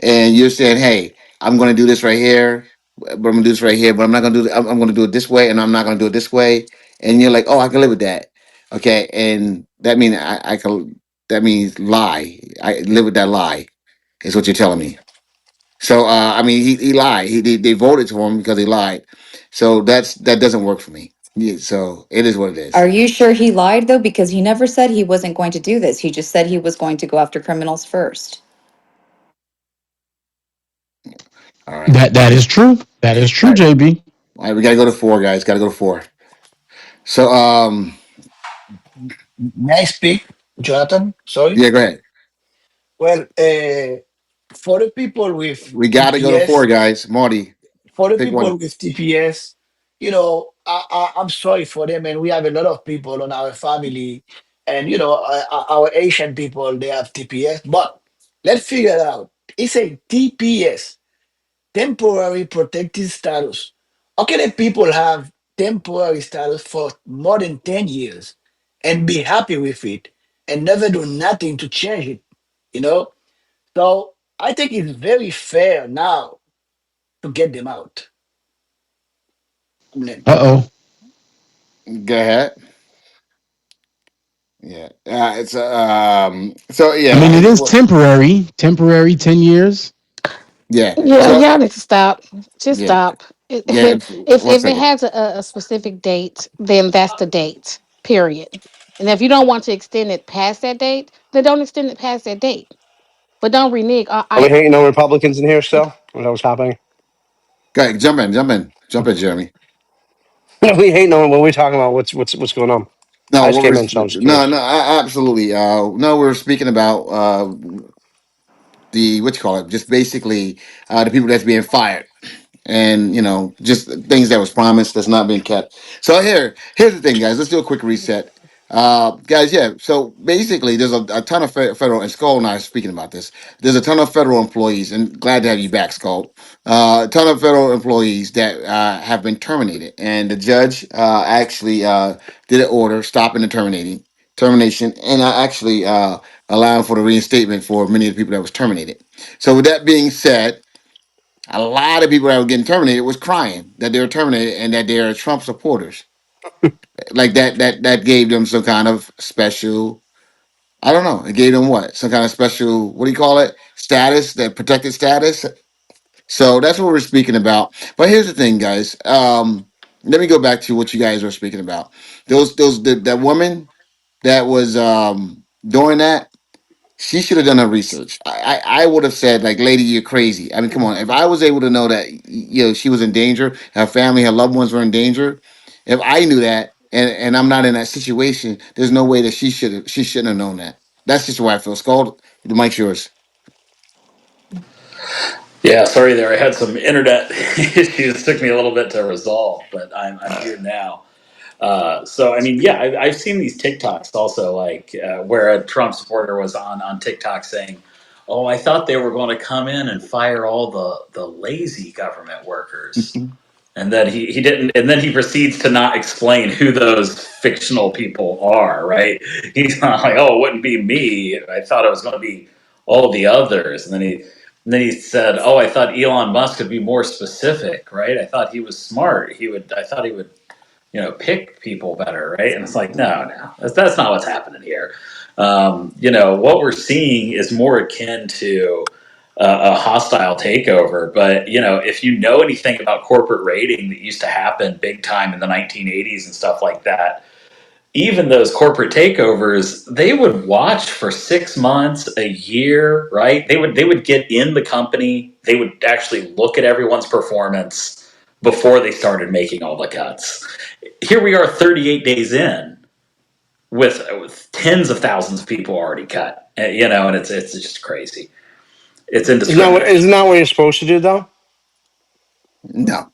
and you're saying, "Hey, I'm going to do this right here, but I'm going to do this right here, but I'm not going to do. I'm going to do it this way, and I'm not going to do it this way." And you're like, "Oh, I can live with that." Okay, and that means I can. That means lie. I live with that lie. Is what you're telling me. So I mean, he lied. They voted for him because he lied. So that doesn't work for me. Yeah, so it is what it is. Are you sure he lied though? Because he never said he wasn't going to do this. He just said he was going to go after criminals first. All right. That is true. That is All true, right. JB. All right. We gotta go to four, guys. Gotta go to four. So May I speak, Jonathan? Sorry. yeah, go ahead. Well, for the people with We gotta go to four, TPS, guys. Marty, for the pick one. people with TPS, I'm sorry for them, and we have a lot of people on our family, and our Asian people, they have TPS. But let's figure it out. It's a TPS, temporary protected status. How can the people have temporary status for more than 10 years and be happy with it and never do nothing to change it? You know? So I think it's very fair now to get them out. I mean, Uh oh. Go ahead. Yeah. It's So I yeah. mean, it is temporary. Temporary, 10 years. Yeah. Yeah, So y'all need to stop. Just yeah. stop. Yeah. If One if it second. has a specific date, then that's the date. Period. And if you don't want to extend it past that date, then don't extend it past that date. But don't renege. Are we hating on Republicans in here still? Is that what's happening? Go ahead. Jump in, Jeremy. We hating on when we're talking about what's going on. I No, just what came we're in, so I'm just no, curious. no, absolutely. No, we're speaking about the what you call it, just basically the people that's being fired, and just things that was promised that's not being kept. So here's the thing, guys. Let's do a quick reset, guys. Yeah. So basically, there's a ton of federal, and Skull and I are speaking about this. There's a ton of federal employees, and glad to have you back, Skull. A ton of federal employees that have been terminated, and the judge actually did an order stopping the termination, and actually allowing for the reinstatement for many of the people that was terminated. So with that being said, a lot of people that were getting terminated was crying that they were terminated and that they're Trump supporters. Like that gave them some kind of special, I don't know, it gave them what? Some kind of special, what do you call it? Status, that protected status. So that's what we're speaking about. But here's the thing, guys. Let me go back to what you guys were speaking about. That woman that was doing that, she should have done her research. I would have said, like, lady, you're crazy. I mean, come on. If I was able to know that, she was in danger, her family, her loved ones were in danger, if I knew that, and I'm not in that situation, there's no way that she shouldn't have known that. That's just why I feel. Scald, the mic's yours. Yeah, sorry there. I had some internet issues. Took me a little bit to resolve, but I'm here now. So I mean, yeah, I've seen these TikToks also, like where a Trump supporter was on TikTok saying, "Oh, I thought they were going to come in and fire all the lazy government workers." And then he didn't, and then he proceeds to not explain who those fictional people are, right? He's not like, "Oh, it wouldn't be me. I thought it was going to be all the others." And then he said, "Oh, I thought Elon Musk would be more specific, right? I thought he was smart. I thought he would, pick people better, right?" And it's like, no, that's not what's happening here. What we're seeing is more akin to a hostile takeover. But if you know anything about corporate raiding that used to happen big time in the 1980s and stuff like that, even those corporate takeovers, they would watch for 6 months, a year, right? They would get in the company, they would actually look at everyone's performance before they started making all the cuts. Here we are 38 days in with tens of thousands of people already cut. And it's just crazy. It's indiscriminate. Isn't that what you're supposed to do though? No.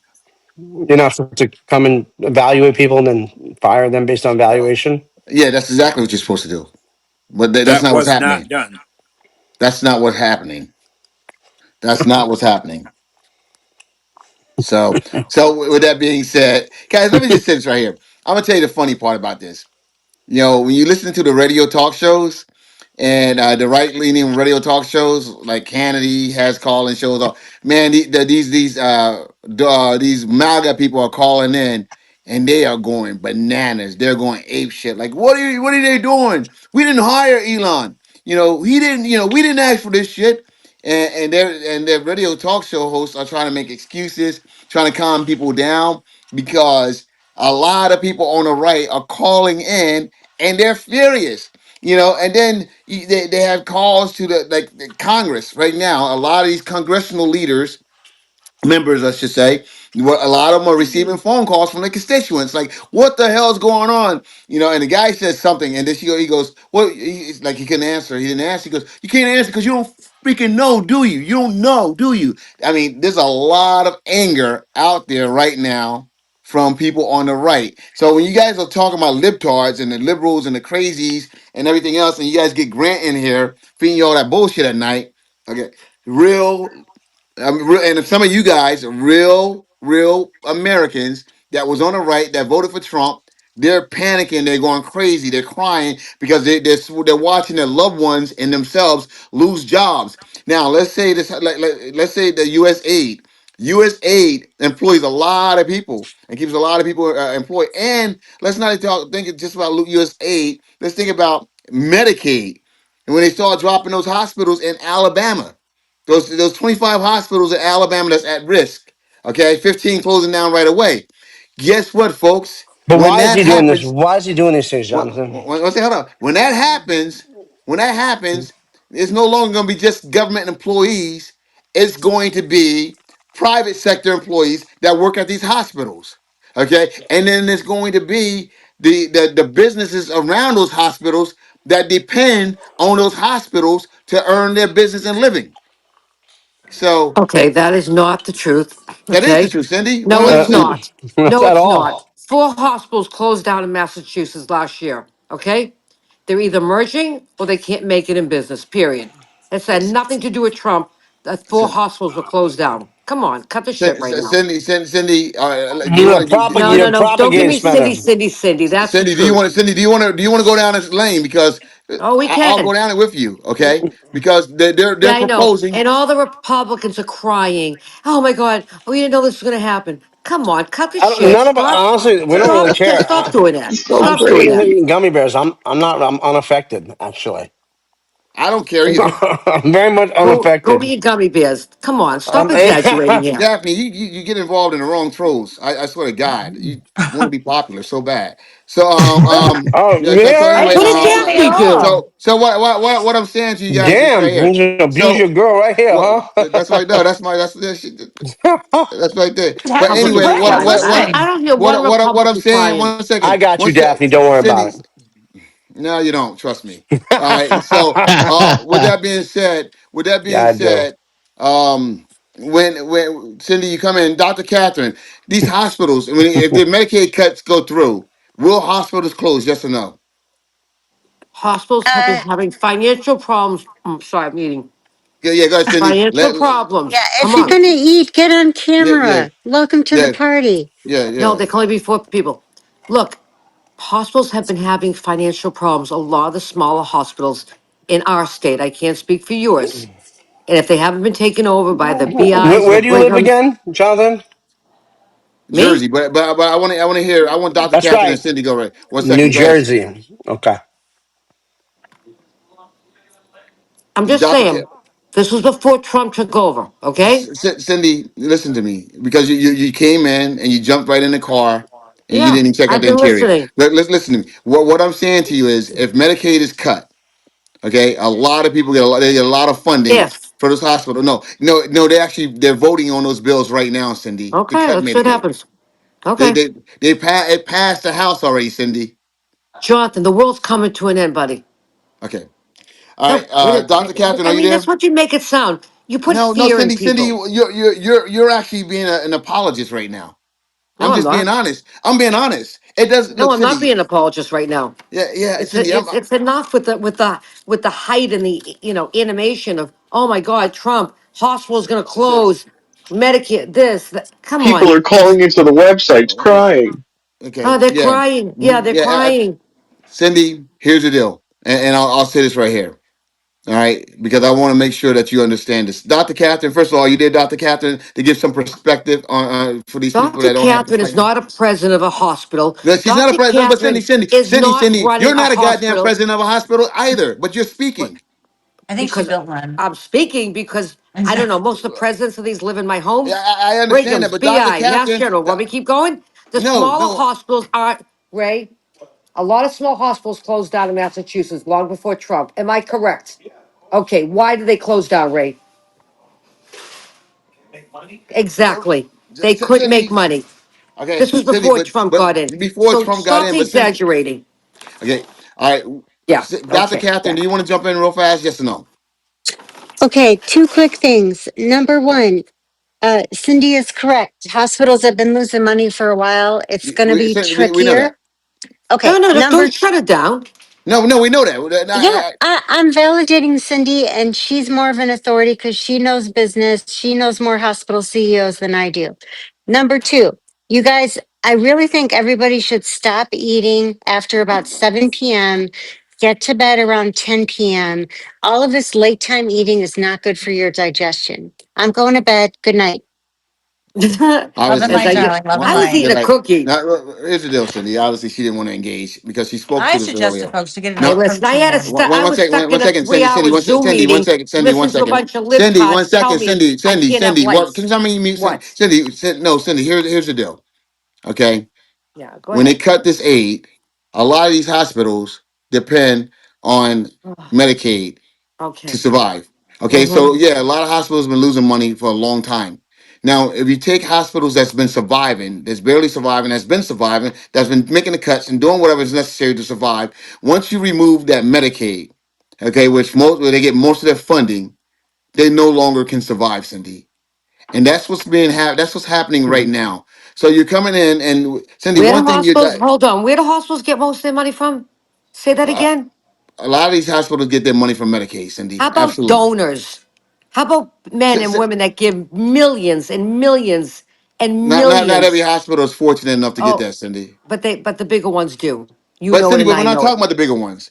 You're not supposed to come and evaluate people and then fire them based on valuation. Yeah, that's exactly what you're supposed to do. But that's That not what's was not happening. done. That's not what's happening. That's not what's happening. So with that being said, guys, let me just say this right here. I'm gonna tell you the funny part about this. When you listen to the radio talk shows and the right leaning radio talk shows like Hannity has calling shows, man, these MAGA people are calling in and they are going bananas. They're going ape shit. Like, what are they doing? We didn't hire Elon. He didn't. We didn't ask for this shit. And their radio talk show hosts are trying to make excuses, trying to calm people down because a lot of people on the right are calling in and they're furious. And then they have calls to the Congress right now. A lot of these congressional leaders, members, I should say, a lot of them are receiving phone calls from the constituents. Like, what the hell is going on? And the guy says something, and then he goes, "Well," he's like, he couldn't answer. He didn't answer. He goes, "You can't answer because you don't freaking know, do you? You don't know, do you?" I mean, there's a lot of anger out there right now from people on the right. So when you guys are talking about libtards and the liberals and the crazies and everything else, and you guys get Grant in here feeding you all that bullshit at night, okay, real and some of you guys, real Americans that was on the right that voted for Trump, they're panicking, they're going crazy, they're crying because they're watching their loved ones and themselves lose jobs. Now, let's say this, let's say the U.S. aid employs a lot of people and keeps a lot of people employed. And let's not think just about U.S. aid. Let's think about Medicaid. And when they start dropping those hospitals in Alabama, those 25 hospitals in Alabama that's at risk. Okay, 15 closing down right away. Guess what, folks? But When why is that he doing this? happens, Why is he doing these things, Jonathan? hold on. When that happens, it's no longer going to be just government employees. It's going to be private sector employees that work at these hospitals. Okay, and then there's going to be the businesses around those hospitals that depend on those hospitals to earn their business and living. So Okay, that is not the truth. that is the Okay. truth, Cindy. No, it's 100%. not. Not No, at it's not. all. 4 hospitals closed down in Massachusetts last year. Okay. They're either merging or they can't make it in business, period. It's had nothing to do with Trump. The 4 hospitals were closed down. Come on, cut the shit right now. Cindy, do you want to? No, no, You're no. Don't give propagating me Cindy, Smetana. Cindy, Cindy. That's the Cindy, do you truth. want Cindy? Do you want to go down this lane because Oh, we I'll go can. down it with you, okay? Because they're Yeah, I know. proposing. And all the Republicans are crying. Oh my God. We didn't know this was gonna happen. Come on, cut the I don't, shit. none of Stop. honestly, we don't really Stop. care. Stop doing that. Go I'm Stop doing sitting crazy. that. here eating gummy bears. I'm unaffected actually. I don't care either. I'm very much Go unaffected. eat gummy bears. Come on. Stop exaggerating here. Daphne, you get involved in the wrong trolls. I swear to God, you want to be popular so bad. So Oh yeah. So I anyway keep What did saying they Daphne are. do? so what I'm saying to you guys is damn! right here. You just abuse your So girl right here, what? huh? That's right. No, that's right there. But Daphne anyway, Bryd, I listen. don't hear one what I'm Republican saying. crying. One second. I got One you, sec. Daphne. Don't worry Cindy. about No, you don't. Trust me. All right. So, with yeah, that being said, Yeah, I do. um, when Cindy, you come in, Dr. Catherine, these hospitals, if the Medicaid cuts go through, will hospitals close? Yes or no? Hospitals have been having financial problems. I'm sorry, I'm eating. Yeah, yeah, go ahead, Cindy. Financial problems. Yeah, Come if you're on. gonna eat, get on Yeah, yeah, camera. Welcome to the yeah, party. yeah, No, yeah. they can only be four people. Look, hospitals have been having financial problems. A lot of the smaller hospitals in our state. I can't speak for yours. And if they haven't been taken over by the BIs, the Where do you live Brighams, again, Jonathan? me, Jersey, but I want to hear. I want Dr. That's Catherine and right. Cindy go right. One New second, go ahead, Jersey. Okay. I'm just Dr. saying, this was before Trump took over, okay? Cindy. Listen to me because you came in and you jumped right in the car and you Yeah, didn't even check out I've the been interior. listening. Listen to me. What I'm saying to you is, if Medicaid is cut, okay, a lot of people they get a lot of funding If. for this hospital. No, they're voting on those bills right now, Cindy, to Okay, cut let's see what Medicaid. happens. They Okay. they it passed the House already, Cindy. Jonathan, the world's coming to an end, buddy. Okay. All right, No, Dr. Catherine, I are you mean, there? that's what you make it sound. You put No, fear in Cindy, people. you're actually being an apologist right now. I'm No, I'm just being not. honest. I'm being honest. It doesn't No, look, I'm not Cindy. being an apologist right now. Yeah, Cindy. It's enough with the height and the animation of, oh my God, Trump hospital's going to close, Medicare this that. Come People on. are calling into the websites Okay, crying. Oh, okay, they're yeah, crying. Yeah, mhm, they're yeah. crying. Cindy, here's the deal, and I'll say this right here. All right, because I want to make sure that you understand this, Dr. Catherine. First of all, you did, Dr. Catherine, to give some perspective on for these people Dr. that don't have this Catherine is type of. not a president of a hospital. No, she's not a Dr. president, but Catherine is not Cindy, running you're a not a goddamn hospital. president of a hospital either. But you're speaking. I think she Because built one. I'm speaking because I don't know, most of the presidents of these live in my Yeah, home. I understand that, Brighams, but Dr. BI, Mass Catherine, General. Want me to keep going? The no, smaller no. hospitals aren't, Ray, a lot of small hospitals closed down in Massachusetts long before Trump. Am I correct? Okay, why did they close down, Ray? Exactly. They couldn't make Cindy, money. okay, This was Cindy, before Trump but got in. before So Trump got stop in, but Cindy, exaggerating. okay, all right, Yeah, Dr. okay. Catherine, Yeah. do you want to jump in real fast? Yes or no? Okay, two quick things. Number one, Cindy is correct. Hospitals have been losing money for a while. It's going to be We know that. trickier. Okay, No, number don't shut it down. No, we know that. yeah, I'm validating Cindy, and she's more of an authority because she knows business. She knows more hospital CEOs than I do. Number two, you guys, I really think everybody should stop eating after about 7 p.m., get to bed around 10 p.m. All of this late time eating is not good for your digestion. I'm going to bed. Good night. Love and As Obviously, light, I, darling. Love and I was light. eating you're a like, cookie. now, here's the deal, Cindy. Obviously, she didn't want to engage because she spoke I to this suggest to earlier. folks to get Hey, enough No, listen, protein in. I was stuck one in a second, 3 hour Zoom Cindy, meeting Cindy, one listening to a second. bunch of Cindy, one libtards tell second, me I Cindy, can't have What? lights. Can somebody mute What? No, Cindy. Here's the deal. Okay, Yeah, go when they ahead. cut this aid, a lot of these hospitals depend on Medicaid to Okay. survive. Okay, Mm-hmm. so yeah, a lot of hospitals have been losing money for a long time. Now, if you take hospitals that's been surviving, that's barely surviving, that's been surviving, that's been making the cuts and doing whatever is necessary to survive, once you remove that Medicaid, okay, where they get most of their funding, they no longer can survive, Cindy. And that's what's happening right now. So you're coming in and Cindy, Where do one thing you hospitals, got hold on, where do hospitals get most of their money from? Say that uh, again. a lot of these hospitals get their money from Medicaid, How Cindy. about Absolutely. donors? How about men and women that give millions and millions and Not every millions? hospital is fortunate enough to get Oh, that, Cindy. but the bigger ones do. You But know it Cindy, and but we're I not know talking it. about the bigger ones.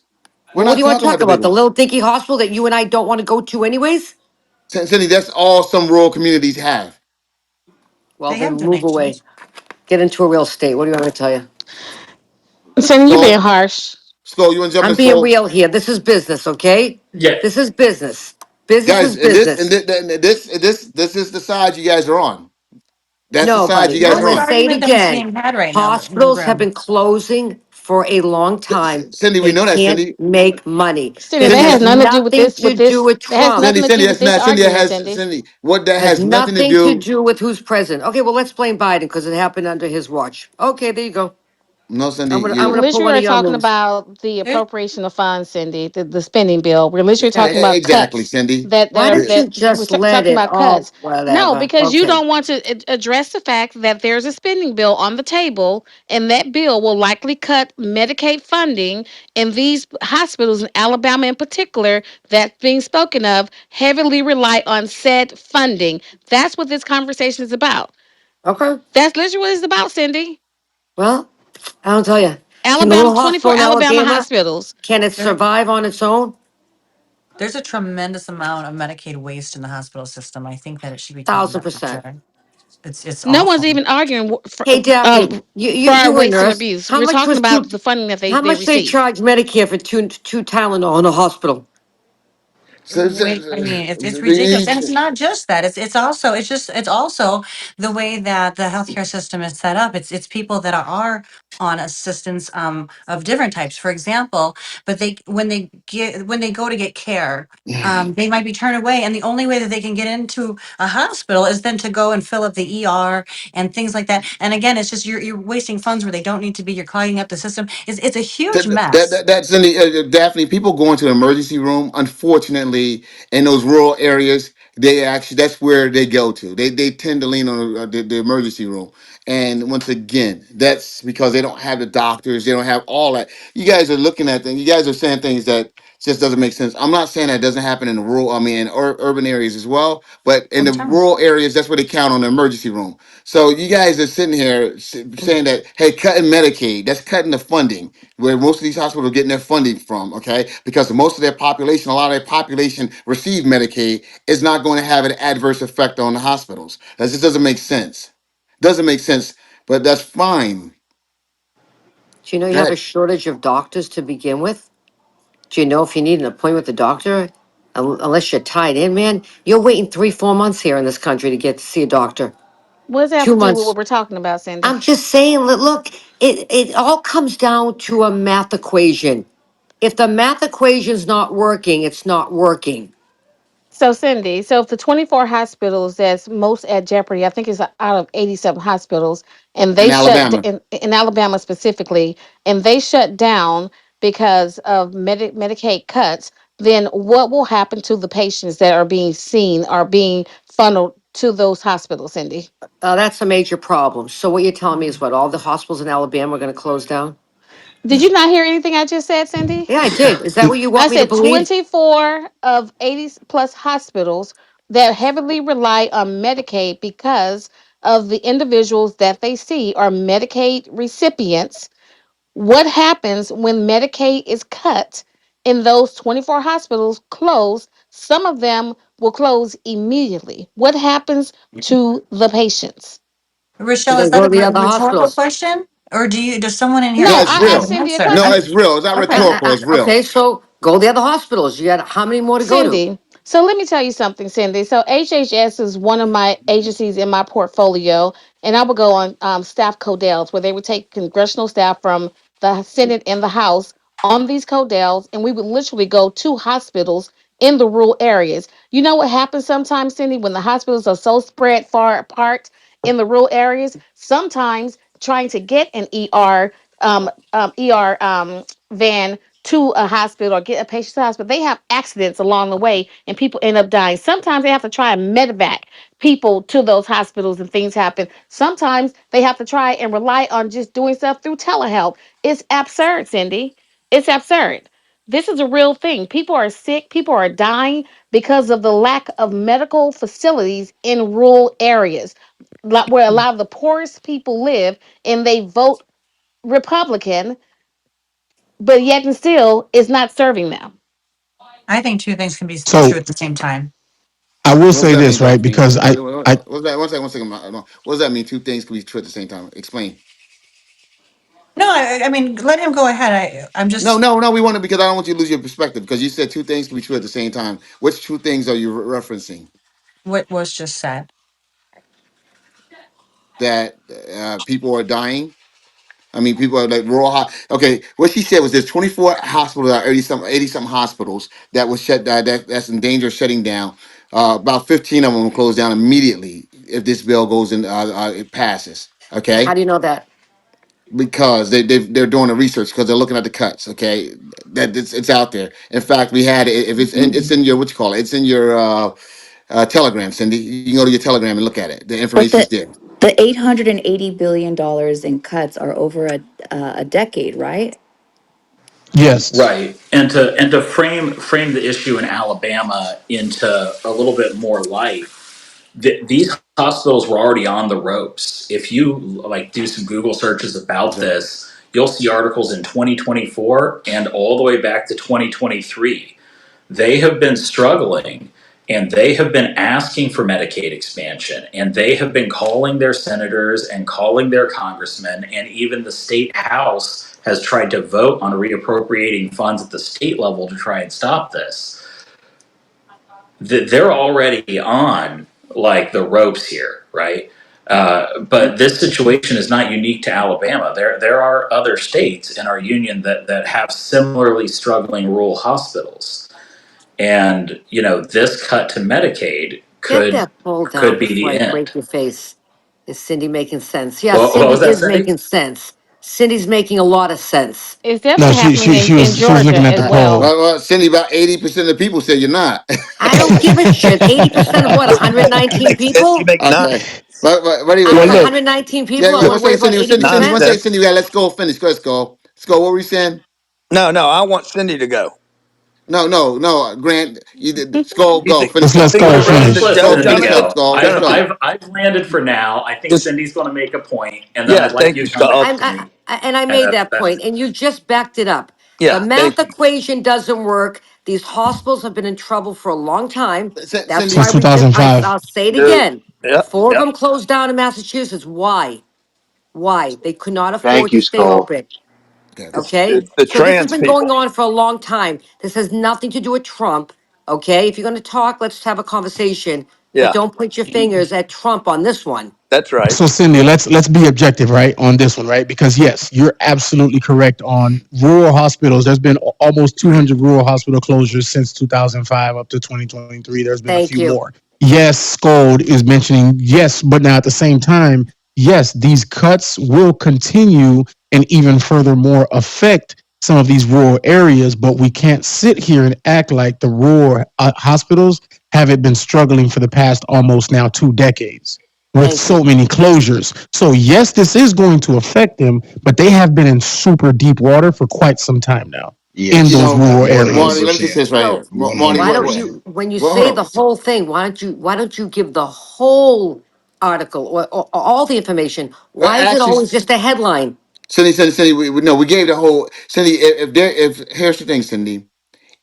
We're Well, what do not you want to talking about talk the big about? The ones. little dinky hospital that you and I don't want to go to anyways? Cindy, that's all some rural communities have. Well, They have then move away. donations. Get into a real estate. What do you want me to tell you? Cindy, you being Skull, harsh. Skull, you want to jump I'm in, being Skull? real here. This is business, okay? Yeah. This is business. Business Guys, is and business. this is the side you guys are on. That's the No, side you buddy. guys I'm That's are the going to on. say it argument that was again. being had right now in the Hospitals have room. been closing for a long time. Cindy, we They know that, can't Cindy. make money. Cindy, This that Cindy, has has nothing to do with nothing this, to do with that has Trump. nothing to do with this Cindy, argument, Cindy. what that Has has nothing to nothing to do. do with who's president. Okay, well, let's blame Biden because it happened under his watch. Okay, there you go. No, Cindy, I'm you gonna pull Literally, one we're of your talking moves. about the There- appropriation of funds, Cindy, the spending bill. We're literally talking about exactly, cuts Cindy. Why don't you we're just let talking it? about Oh, cuts. No, whatever. because you Okay. don't want to address the fact that there's a spending bill on the table, and that bill will likely cut Medicaid funding, and these hospitals in Alabama, in particular, that's being spoken of, heavily rely on said funding. That's what this conversation is about. Okay. That's literally what it's about, Cindy. Well, I'll tell you. Can the Alabama, little 24 hospital in Alabama Alabama hospitals. can it there- survive on its own? there's a tremendous amount of Medicaid waste in the hospital system. I think that it should be taken Thousand back to percent. check. It's No one's awful. even arguing Hey, Daphne, for our you were a waste and nurse. abuse. How We're much talking was about the funding that How they much they receive. charge Medicare for two Tylenol in a hospital? So, Wait, I mean, it's ridiculous, and it's not just that. It's also the way that the healthcare system is set up. It's people that are on assistance of different types. For example, but they when they go to get care, they might be turned away, and the only way that they can get into a hospital is then to go and fill up the ER and things like that. And again, it's just you're wasting funds where they don't need to be. You're clogging up the system. It's a huge mess. that's in the Daphne. People going to the emergency room. Unfortunately, in those rural areas, they actually that's where they go to. They tend to lean on the emergency room. And once again, that's because they don't have the doctors. They don't have all that. You guys are looking at things. You guys are saying things that just doesn't make sense. I'm not saying that doesn't happen in the rural. I mean, in urban areas as well. But in All the the time. rural areas, that's where they count on the emergency room. So you guys are sitting here saying that, hey, cutting Medicaid, that's cutting the funding where most of these hospitals are getting their funding from, okay? Because most of their population, a lot of their population receive Medicaid, is not going to have an adverse effect on the hospitals. That just doesn't make sense. Doesn't make sense, but that's fine. Do you know you have a That shortage of doctors to begin with? Do you know if you need an appointment with the doctor? Unless you're tied in, man, you're waiting 3, 4 months here in this country to get to see a doctor. What does that have to Two do with months. what we're talking about, Cindy? I'm just saying, look, it all comes down to a math equation. If the math equation's not working, it's not working. So, Cindy, so if the 24 hospitals that's most at jeopardy, I think it's out of 87 hospitals, and in they Alabama. in Alabama specifically, and they shut down because of Medicaid cuts, then what will happen to the patients that are being seen, are being funneled to those hospitals, Cindy? That's a major problem. So what you're telling me is what all the hospitals in Alabama are going to close down? Did you not hear anything I just said, Cindy? Yeah, I did. Is that what you I want me to said believe? 24 of 80 plus hospitals that heavily rely on Medicaid because of the individuals that they see are Medicaid recipients. What happens when Medicaid is cut and those 24 hospitals close? Some of them will close immediately. What happens to the patients? They're Rochelle, going is to go that a to the other rhetorical hoskills. question, or does someone in here No, No, it's I actually have asked real. an Cindy a answer? No, question. it's real. It's not Okay. rhetorical. It's real. Okay, so go to the other hospitals. You got how many more to go to? Cindy, so let me tell you something, Cindy. So HHS is one of my agencies in my portfolio, and I would go on staff codels where they would take congressional staff from the Senate and the House on these codels, and we would literally go to hospitals in the rural areas. You know what happens sometimes, Cindy, when the hospitals are so spread far apart in the rural areas? Sometimes trying to get an ER van to a hospital or get a patient to the hospital, they have accidents along the way and people end up dying. Sometimes they have to try and medevac people to those hospitals and things happen. Sometimes they have to try and rely on just doing stuff through telehealth. It's absurd, Cindy. It's absurd. This is a real thing. People are sick, people are dying because of the lack of medical facilities in rural areas where a lot of the poorest people live, and they vote Republican, but yet and still is not serving them. I think two things can be true So at the same time. I will What does say that mean, this, right? Daphne? Because I What's that? One second. One second. What does that mean? Two things can be true at the same time. Explain. No, I mean, let him go ahead. I'm No, just no, no. We want to because I don't want you to lose your perspective because you said two things can be true at the same time. Which two things are you referencing? what was just said. That people are dying. I mean, people are like rural. Okay, what she said was there's 24 hospitals, 80 some hospitals that was shut down. That's in danger of shutting down. About 15 of them will close down immediately if this bill goes in. It passes. How Okay, do you know that? because they're doing the research because they're looking at the cuts. Okay, that it's out there. In fact, we had it. If it's in your what you call it, it's in your Telegram, Cindy. You can go to your Telegram and look at it. The But information's there. the $880 billion in cuts are over a decade, right? Yes. Right, and to frame the issue in Alabama into a little bit more light, these hospitals were already on the ropes. If you like do some Google searches about Exactly. this, you'll see articles in 2024 and all the way back to 2023. They have been struggling, and they have been asking for Medicaid expansion, and they have been calling their senators and calling their congressmen, and even the state house has tried to vote on reappropriating funds at the state level to try and stop this. They're already on like the ropes here, right? But this situation is not unique to Alabama. There are other states in our union that have similarly struggling rural hospitals, and this cut to Medicaid Get could that pulled down could be before the I end. break your face. Is Cindy making sense? Yeah, What Cindy was that, is Cindy? making sense. Cindy's making a lot of sense. It's No, definitely she happening she she in was she was Georgia looking at as the well. poll. Well, Cindy, about 80% of the people said you're not. I don't give a shit. 80% of what? You 119 make sense. You people? make Okay, nonsense. but anyway, Well, Out of look, 119 yeah. people, I'm One going to worry second, about Cindy. 80%? One second, Nonsense. Cindy. Yeah, let's go finish. Let's go. Let's go. What were we saying? No, no, I want Cindy to go. No. Grant, you did. Skull, You go. think Finish let's you let up. think we're Skull running Let's the finish. let show, Go. Cindy Finish Jonathan? up, go. Skull. I've Skull. Jonathan, I've I've landed for now. I think just Cindy's going to make a point, and then yeah, I'd like thank you you, to come Scott. back I'm, to me. I And made that that's point, and you just backed it up. The Yeah, math thank you. equation doesn't work. These hospitals have been in trouble for a long time. That's Cindy. why Since we just, 2005. I'll say it No, again. yep, Four of yep. them closed down in Massachusetts. Why? Why? They could not Thank afford to you, stay Skull. open. Okay. Okay? It's the So this has trans been going people. on for a long time. This has nothing to do with Trump. Okay? If you're going to talk, let's have a conversation, but Yeah, don't point your fingers at Trump on this one. that's right. So Cindy, let's be objective, right, on this one, right? Because yes, you're absolutely correct on rural hospitals. There's been almost 200 rural hospital closures since 2005 up to 2023. There's been a Thank few you. more. Yes, Scold is mentioning yes, but now at the same time, yes, these cuts will continue and even furthermore affect some of these rural areas. But we can't sit here and act like the rural hospitals haven't been struggling for the past almost now 2 decades with Thank you. so many closures. So yes, this is going to affect them, but they have been in super deep water for quite some time now in You Yeah. those know, rural Marty. Let me areas. just 100%. say this right here, So Marty. 100%. why don't What? you, when you Well, hold say the on. whole thing, why don't you give the whole article or all the information? Why is it Actually, always just a headline? Cindy. We gave the whole Cindy. If here's the thing, Cindy.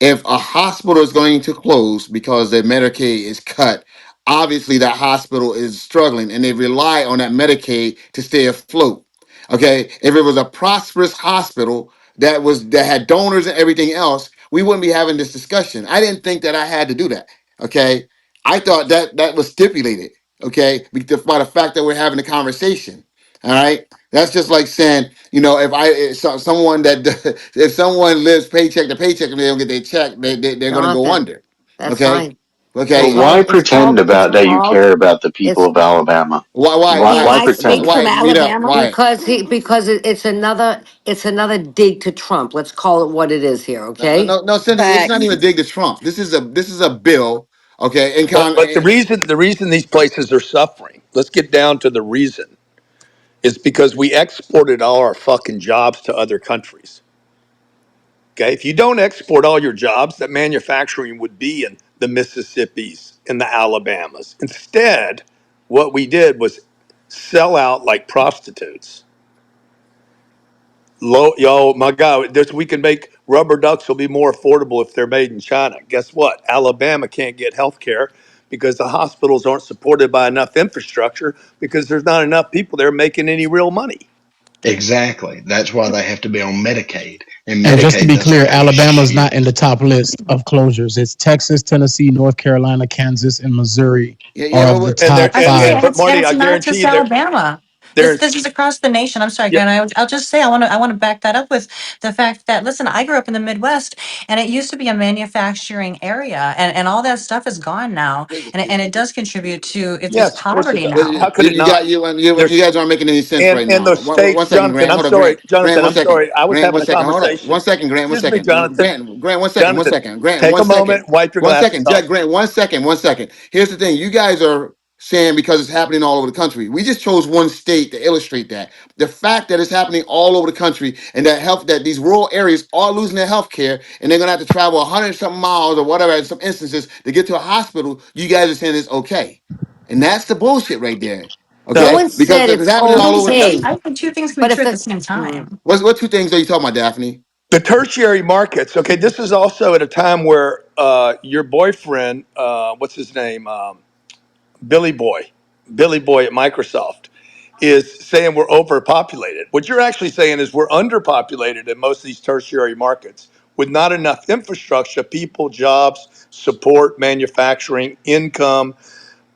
If a hospital is going to close because their Medicaid is cut, obviously that hospital is struggling and they rely on that Medicaid to stay afloat. Okay. If it was a prosperous hospital that had donors and everything else, we wouldn't be having this discussion. I didn't think that I had to do that. Okay. I thought that was stipulated. Okay. By the fact that we're having a conversation. All right. That's just like saying, someone that if someone lives paycheck to paycheck and they don't get their check, they're going to go Jonathan, under. that's Okay. fine. But It's Okay. why called, it's pretend called, it's about that you called, care about the people it's of Alabama? He, Why I pretend speak it? from Mute up. Alabama Why? because it's another dig to Trump. Let's call it what it is here, okay? No, Cindy. It's not even a Facts. dig to Trump. This is a bill. Okay. In But Congress. the reason these places are suffering, let's get down to the reason, is because we exported all our fucking jobs to other countries. Okay, if you don't export all your jobs, that manufacturing would be in the Mississippis and the Alabamas. Instead, what we did was sell out like prostitutes. Low, yo, my God, this we can make rubber ducks will be more affordable if they're made in China. Guess what? Alabama can't get health care because the hospitals aren't supported by enough infrastructure because there's not enough people there making any real money. Exactly. That's why they have to be on Medicaid. And And just to Medicaid be doesn't clear, pay Alabama's not shit. in the top list of closures. It's Texas, Tennessee, North Carolina, Kansas, and Missouri Yeah. are But of the And they're top I was gonna say and five. but it's Marty, I not guarantee just you, they're Alabama. This There's is across the nation. I'm sorry, yeah, Grant. I'll just say I want to back that up with the fact that listen, I grew up in the Midwest, and it used to be a manufacturing area, and all that stuff is gone now, and it does contribute to it's yes, of course it poverty does. now. How could it You got not? you There's guys aren't making any sense right and now. those One states, second, Jonathan. Grant. I'm Hold on, sorry, Grant. Grant, Jonathan. one I'm second. sorry. I was Grant, having one a second. Hold on. conversation. 1 second, Grant. One Excuse me, second. Jonathan. Grant, 1 second. One Jonathan, second. Grant, take one a second. moment. Wipe your One glasses second. off. Jack Grant, 1 second. 1 second. Here's the thing. You guys are saying because it's happening all over the country. We just chose one state to illustrate that. The fact that it's happening all over the country and that these rural areas are losing their health care and they're gonna have to travel 100 something miles or whatever in some instances to get to a hospital, you guys are saying it's okay. And that's the bullshit right there. No Okay? No, one Because said it's it's happening all over the okay, country. I think two things can be but true if at the the same time. What two things are you talking about, Daphne? the tertiary markets. Okay, this is also at a time where your boyfriend, what's his name, Billy Boy, Billy Boy at Microsoft, is saying we're overpopulated. What you're actually saying is we're underpopulated in most of these tertiary markets with not enough infrastructure, people, jobs, support, manufacturing, income,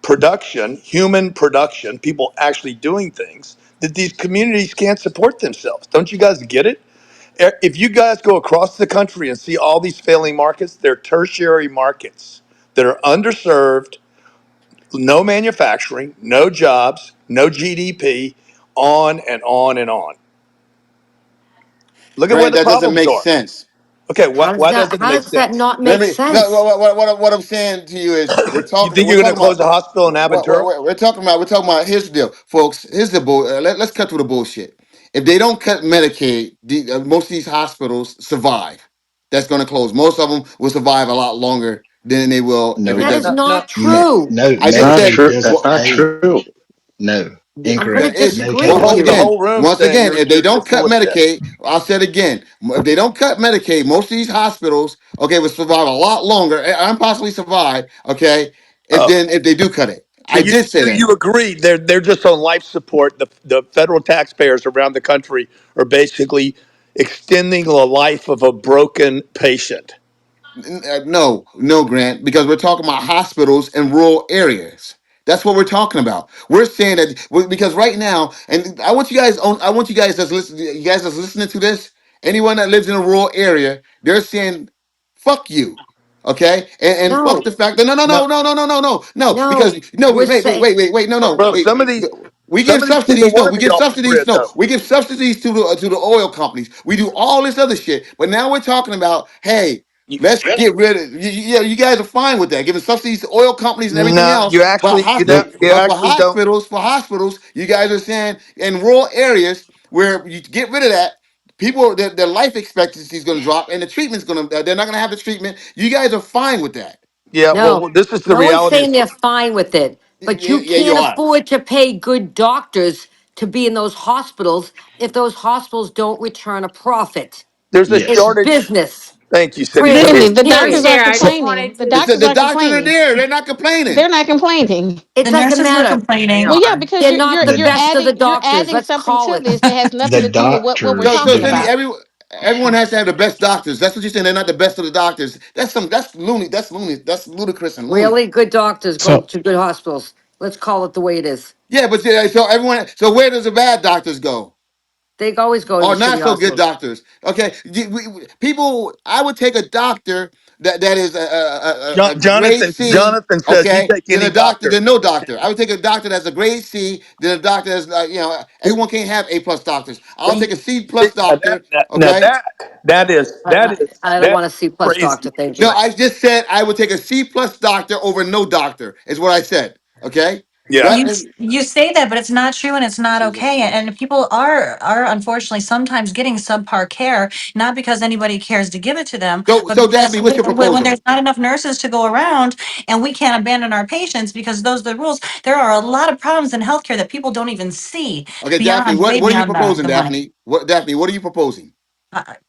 production, human production, people actually doing things that these communities can't support themselves. Don't you guys get it? If you guys go across the country and see all these failing markets, they're tertiary markets that are underserved, no manufacturing, no jobs, no GDP, on and on and on. Look at where Grant, the that doesn't problems make are. sense. Okay, how why does doesn't that it how make does that sense? not Let make me no. sense? What I'm saying to you is You think we're you're going to talking close about a hospital in Aventura? we're talking about. Here's the deal, folks. Here's the bull. Let's cut through the bullshit. If they don't cut Medicaid, most of these hospitals survive. That's going to close. Most of them will survive a lot longer than they will if it Nope. That is No, doesn't. no. not true. No, I It's just not said true. Medicaid That's doesn't not pay. true. No, I'm going to That incorrect. is disagree The with Medicaid. whole once the you. again, whole room's once saying again, if they you're don't full cut of shit. Medicaid, I'll say it again. If they don't cut Medicaid, most of these hospitals, okay, will survive a lot longer and possibly survive, okay, Oh, if they do cut it. so I did say that. you agree they're just on life support. The federal taxpayers around the country are basically extending the life of a broken patient. No, no, Grant, because we're talking about hospitals in rural areas. That's what we're talking about. We're saying that because right now, and I want you guys you guys that's listening to this, anyone that lives in a rural area, they're saying, "Fuck you." Okay, and fuck No, the fact that No, because no. no, We're saying wait, bro. wait. We Some give of these people subsidies. No, want to we be give off the subsidies. grid No, though. we give subsidies to the oil companies. We do all this other shit. But now we're talking about, hey, You, let's get rid of. Yeah, you guys are fine with that, giving subsidies to oil companies and everything no, else. you But actually Nope. you for actually don't. hospitals, you guys are saying in rural areas where you get rid of that. People, their life expectancy is going to drop, and the treatment's going to. They're not going to have the treatment. You guys are fine with that. Yeah, no. well, this is the No one's reality. saying they're fine with it, but Yeah, you yeah, you can't are. afford to pay good doctors to be in those hospitals if those hospitals don't return a profit. There's a It's Yes. shortage. business. Thank you, Cindy. There's Literally, Business, the Dr. doctors period. are Sarah, I So just complaining. wanted The to doctors the are doctors are complaining. there. They're not They're complaining. not complaining. It The doesn't nurses are matter. hang Well, complaining. yeah, on. because They're not the The best of the you're doctors. adding Let's something call to it. this that has the nothing to do with what we're doctors So talking do Cindy, about. not. everyone has to have the best doctors. That's what you're saying. They're not the best of the doctors. That's loony. That's loony. That's ludicrous and loony. Really good doctors go So to good hospitals. Let's call it the way it is. Yeah, but so everyone. So where does the bad doctors go? They always go to the Or shitty not so good hospitals. doctors? Okay, people. I would take a doctor that is a grade C. Jonathan says you Okay, take than any a doctor doctor. than no doctor. I would take a doctor that's a grade C than a doctor that's everyone can't have A plus doctors. I'll take a C See, plus doctor. now Okay. I don't that want to is see plus crazy. doctor. Thank No, you. I just said I would take a C plus doctor over no doctor, is what I said. Okay? Yeah. That You is you say that, but it's not true, and it's not Jesus okay. Christ. And people are unfortunately sometimes getting subpar care, not because anybody cares to give it to them, So but because Daphne, what's your when proposal? there's not enough nurses to go around, and we can't abandon our patients because those are the rules. There are a lot of problems in healthcare that people don't even see Okay, Daphne, beyond, way what are you beyond proposing, the money. Daphne? What are you proposing?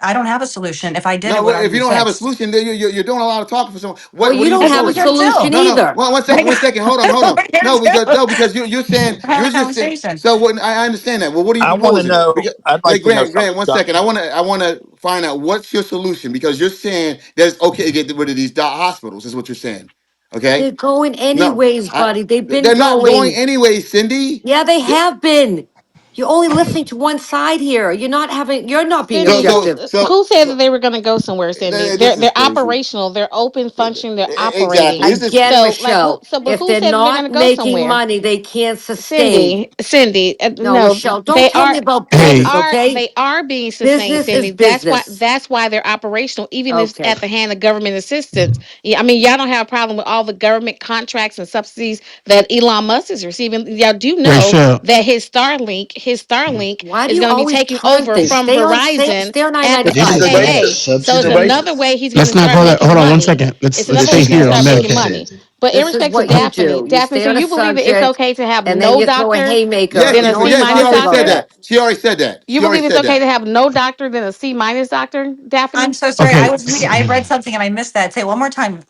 I don't have a solution. If I did, No, it would if already you be don't have a fixed. solution, then you're doing a lot of talking for someone. Well, What you are you don't That's have what a we're proposing? here to solution do. No. either. One second. Hold on. We're here No, to do. because you're saying Have a conversation. so. What I understand that. Well, what are you I want to proposing? know. Because I'd like like to know Grant, something, 1 second. Jonathan. I want to find out what's your solution because you're saying that's okay to get rid of these hospitals. Is what you're saying. Okay. They're going No, anyways, I, buddy. They've been they're not going going. anyway, Cindy. Yeah, they have been. You're only listening to one side here. You're not being So Cindy, so objective. so, who said that so they were going to go somewhere? Cindy, this is they're crazy. operational, they're open, functioning, they're Exactly. operating. This is Again, So, like, who? Rochelle, So, but if who they're said that they're going not to go making somewhere? money, they can't sustain. Cindy, No, no, Rochelle, don't tell me about Hey, business, okay? they are being sustained, Business is Cindy. business. That's why they're operational, even if Okay. at the hand of government assistance. Yeah, I mean, y'all don't have a problem with all the government contracts and subsidies that Elon Musk is receiving. Y'all do know Rachelle. that his Starlink Why do is you going to be always taking turn over things? from Verizon Stay on at the It's This a I-95. is it's a FAA. So it's subsidy. another way he's going let's to not start go that. making Hold on one money. second. It's Let's another This way stay is he's going to here not a on start making medicine. money. subsidy. But in This is respect to what you Daphne, do. You Daphne, stay so on a you believe that it's subject okay to have and then no you throw a doctor haymaker. yes, than You a know what C I'm yes. She minus talking already about, said doctor? right? that. She already said that. You She already believe it's said okay to that. have no doctor than a C minus doctor, I'm Daphne? so sorry. Okay. I read something and I missed that. Say it one more time.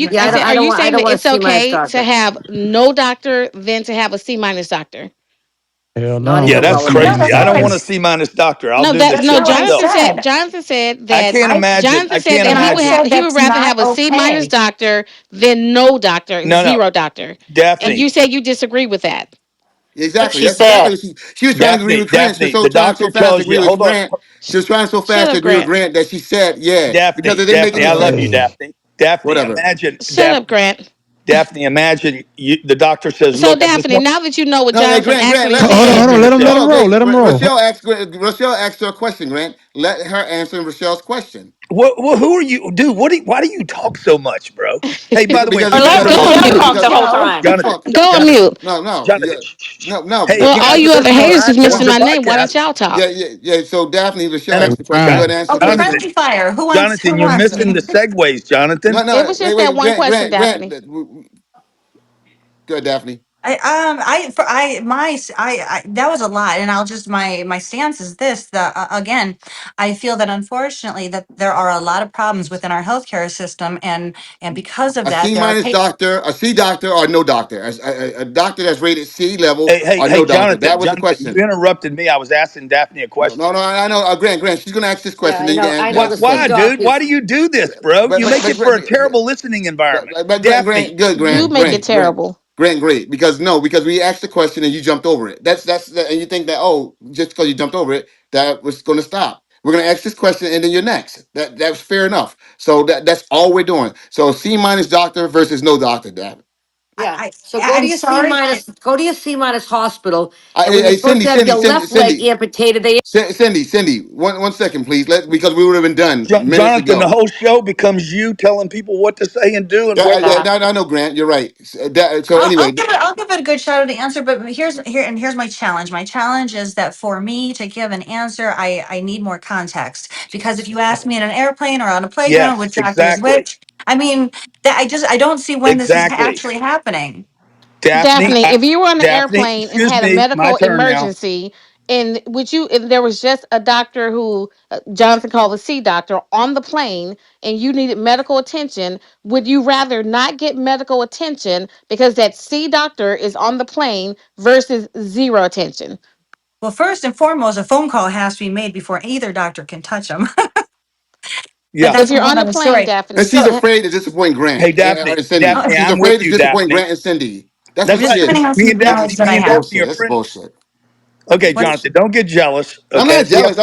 Yeah, I say, are you I saying don't that want to it's see my okay to doctor. have no doctor than to have a C minus doctor? Hell Not no. Yeah, even that's no, relevant. crazy. that's I not what don't I. want to see minus doctor. I'll No, do this that That's no. shit not what I myself. said. Jonathan said I that can't imagine. Jonathan I said can't that I imagine. said he would that's rather not have a C minus okay. doctor than no doctor, No, no, zero doctor. And Daphne, you said you disagree with that. What Exactly. she That's exactly said. what she was trying to agree Daphne, with Grant. She was Daphne. so The trying so doctor fast to tells agree you. with Hold on, Grant. She was trying so Shut fast to up, agree with Grant. Grant that she said, yeah, because Daphne. it didn't make Daphne, any I love you, sense. Daphne. Daphne, Whatever. imagine. Shut up, Daphne, Grant. Daphne. Imagine you. The doctor says, So "Look, I just Daphne, want." now that you know what No, hey, Jonathan Grant, actually let Hold on, said, hold on. Excuse Let him hold yourself. on, roll. Grant. Let him roll. Rochelle asked her a question, Grant. Let her answer Rochelle's question. Who are you, dude? Why do you talk so much, bro? Hey, by the way, Because Or it's go let better go on Rochelle for mute. talk the because whole time. Jonathan, fuck Go on Jonathan, mute. no, Jonathan. no. Hey, Well, you all guys you are other listening on haters is What? missing iTunes or my name. Why don't podcast. y'all talk? Yeah. So Daphne, No, Rochelle no, asked the question. Go ahead Brian. and answer the Okay, Jonathan, question. friendly fire. Who Jonathan, you're wants missing it? the segues, Jonathan. It was just that one question, Grant. Daphne. Go ahead, Daphne. That was a lot, and I'll just my stance is this: that again, I feel that unfortunately that there are a lot of problems within our healthcare system, and because of A that, C there are minus doctor, a C doctor, or no doctor. A doctor that's rated C level or Hey, no doctor. That Jonathan, was the Jonathan, you question. interrupted me. I was asking Daphne a question. No. I know. Grant. She's gonna ask this Yeah, question. I Then you know. can I know Why, the ask the C why, question. dude? Why doctors. do you do this, bro? You make it for a terrible listening environment. But Daphne, Grant, good, You make it terrible. Great. Because we asked the question and you jumped over it. And you think that just because you jumped over it, that was going to stop. We're going to ask this question and then you're next. That's fair enough. So that's all we're doing. So C minus doctor versus no doctor. That Yeah. So go to I'm your C sorry. minus. Go to your C minus hospital, and when you're supposed Cindy, to have your left leg amputated, they. Cindy. One second, please. Because we would have been done minutes Jonathan, the ago. whole show becomes you telling people what to say and do and where to. I know, Grant. You're right. So I'll anyway, give it. I'll give it a good shot at the answer. But here's my challenge. My challenge is that for me to give an answer, I need more context. Because if you ask me in an airplane or on a playground, Yes, which doctor is exactly. which, I mean, that I don't see when this is Exactly. actually happening. Daphne, Daphne, if you were on an Daphne, airplane and excuse had a me, my medical turn now. emergency, and if there was just a doctor who Jonathan called the C doctor on the plane, and you needed medical attention, would you rather not get medical attention because that C doctor is on the plane versus zero attention? Well, first and foremost, a phone call has to be made before either doctor can touch them. But Yeah. If that's a you're whole on the nother plane, story. and Daphne, she's So afraid to disappoint Hey, Grant Daphne, and Cindy. Daphne, She's I'm afraid with to you, disappoint Daphne. Grant and Cindy. That's I'm what That's she just right. pointing is. out Me some and knowledge Daphne, that me I and That's have. Daphne bullshit. are That's friends. bullshit. Okay, What? Jonathan, don't get jealous. I'm Okay, not jealous.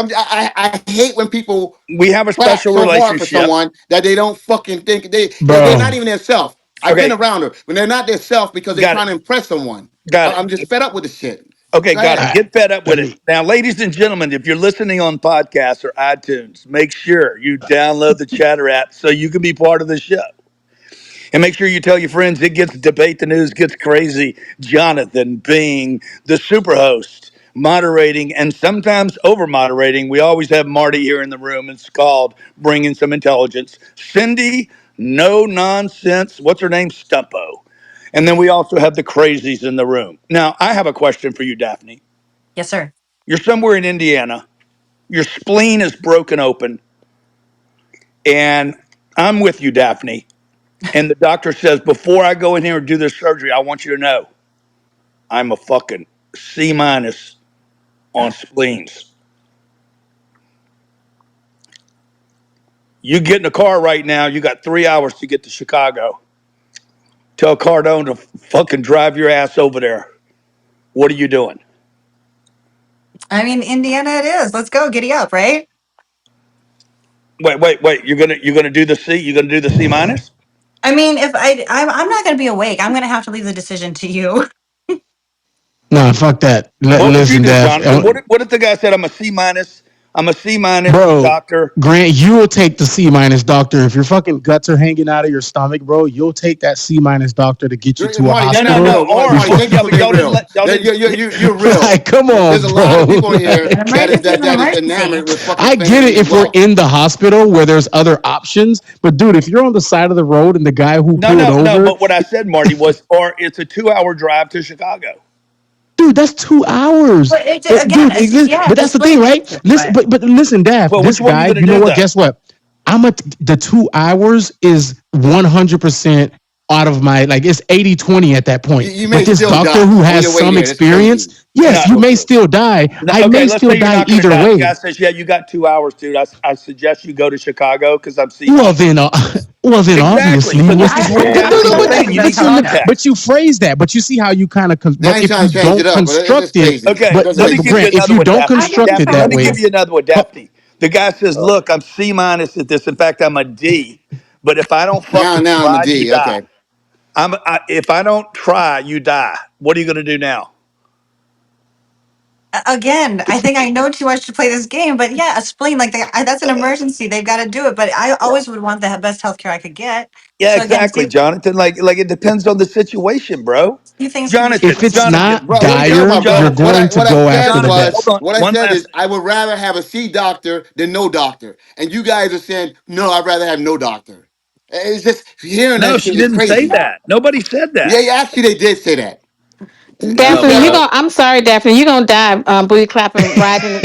I hate when people we have a clap special so hard for relationship. someone that they don't fucking think they're Bro. not even their self. I've been Okay, around her when they're not their self because they're got it, trying to impress someone. got it. I'm just fed up with the shit. Okay, Go got ahead. it. I, Get fed up with let it. me Now, ladies and gentlemen, if you're listening on podcasts or iTunes, make sure you download the Chatter app so you can be part of the show. And make sure you tell your friends. It gets debate the news gets crazy. Jonathan being the superhost, moderating and sometimes over moderating. We always have Marty here in the room and Skald bringing some intelligence. Cindy, no nonsense. What's her name? Stumpo. And then we also have the crazies in the room. Now, I have a question for you, Daphne. Yes, sir. You're somewhere in Indiana. Your spleen is broken open. And I'm with you, Daphne. And the doctor says, before I go in here and do this surgery, I want you to know I'm a fucking C minus on spleens. You get in a car right now, you got 3 hours to get to Chicago. Tell Cardone to fucking drive your ass over there. What are you doing? I mean, Indiana it is. Let's go. Giddy up, right? Wait. You're gonna do the C. You're gonna do the C minus. I mean, if I'm not going to be awake. I'm going to have to leave the decision to you. Nah, fuck that. What would you Listen, do, Daph. Jonathan? What if the guy said I'm a C minus? I'm a C minus Bro, doctor. Grant, you will take the C minus doctor. If your fucking guts are hanging out of your stomach, bro, you'll take that C minus doctor to get you to a Marty, No, they're not hospital real. no. Or Marty, before. thank you yeah, for but being y'all didn't real. let y'all didn't. You're real. Like, come There's on, a lot of bro. people in here An emergency is an that is emergency. enamored with fucking I get fancy it if we're wealth. in the hospital where there's other options, but dude, if you're on the side of the road and the guy who pulled No. over, But what I said, Marty, was, or it's a 2 hour drive to Chicago. dude, that's 2 hours. But it, again, Dude, yeah, but that's the thing, explain right? it. Listen, But but listen, Daff, Well, this which one are you guy, gonna you know do what? though? Guess what? The 2 hours is 100% out of my, like, it's 80-20 at that point. You But may this still doctor die who on has your way some there. That's crazy. experience, yes, No, you Go may through. still die. no. I Okay, may let's still say you're die not gonna either die. The guy way. says, "Yeah, you got 2 hours, dude. I suggest you go to Chicago because I'm C Well minus." then, well then, Exactly. obviously, So yeah, this what? is I where But think no, Daphne's no, that's but saying you need that's how I know. but context. you phrase that. But you see how you kind of, Now but he's if trying you to change it don't up, but it's construct it, crazy. It Okay, doesn't let but me make give you Grant, sense. if another you one, don't I Daphne. think construct you it Daphne, let that me probably give way, you another one, Daphne. The guy says, oh, "Look, I'm C minus at this. In fact, I'm a D. But if I don't fucking Now I'm a try, you D. die. Okay. If I don't try, you die. What are you gonna do now?" again. I think I know too much to play this game. But yeah, explain. Like that's an emergency. They've got to do it. But I always would want the best healthcare I could get. Yeah, So again, exactly, Jonathan. Like it depends on the situation, bro. two things can be if true. it's Jonathan, not Bro, what are you talking dire, about, you're bro? Jonathan, going to What I go said after the Jonathan. was, Hold best. on, one last thing. I would rather have a C doctor than no doctor. And you guys are saying, no, I'd rather have no doctor. It's just hearing No, that she shit is didn't say crazy. that. Nobody said Yeah, that. yeah, actually they did say that. She Oh Daphne, said, you fuck. gonna I'm sorry, Daphne, you're gonna die booty clapping,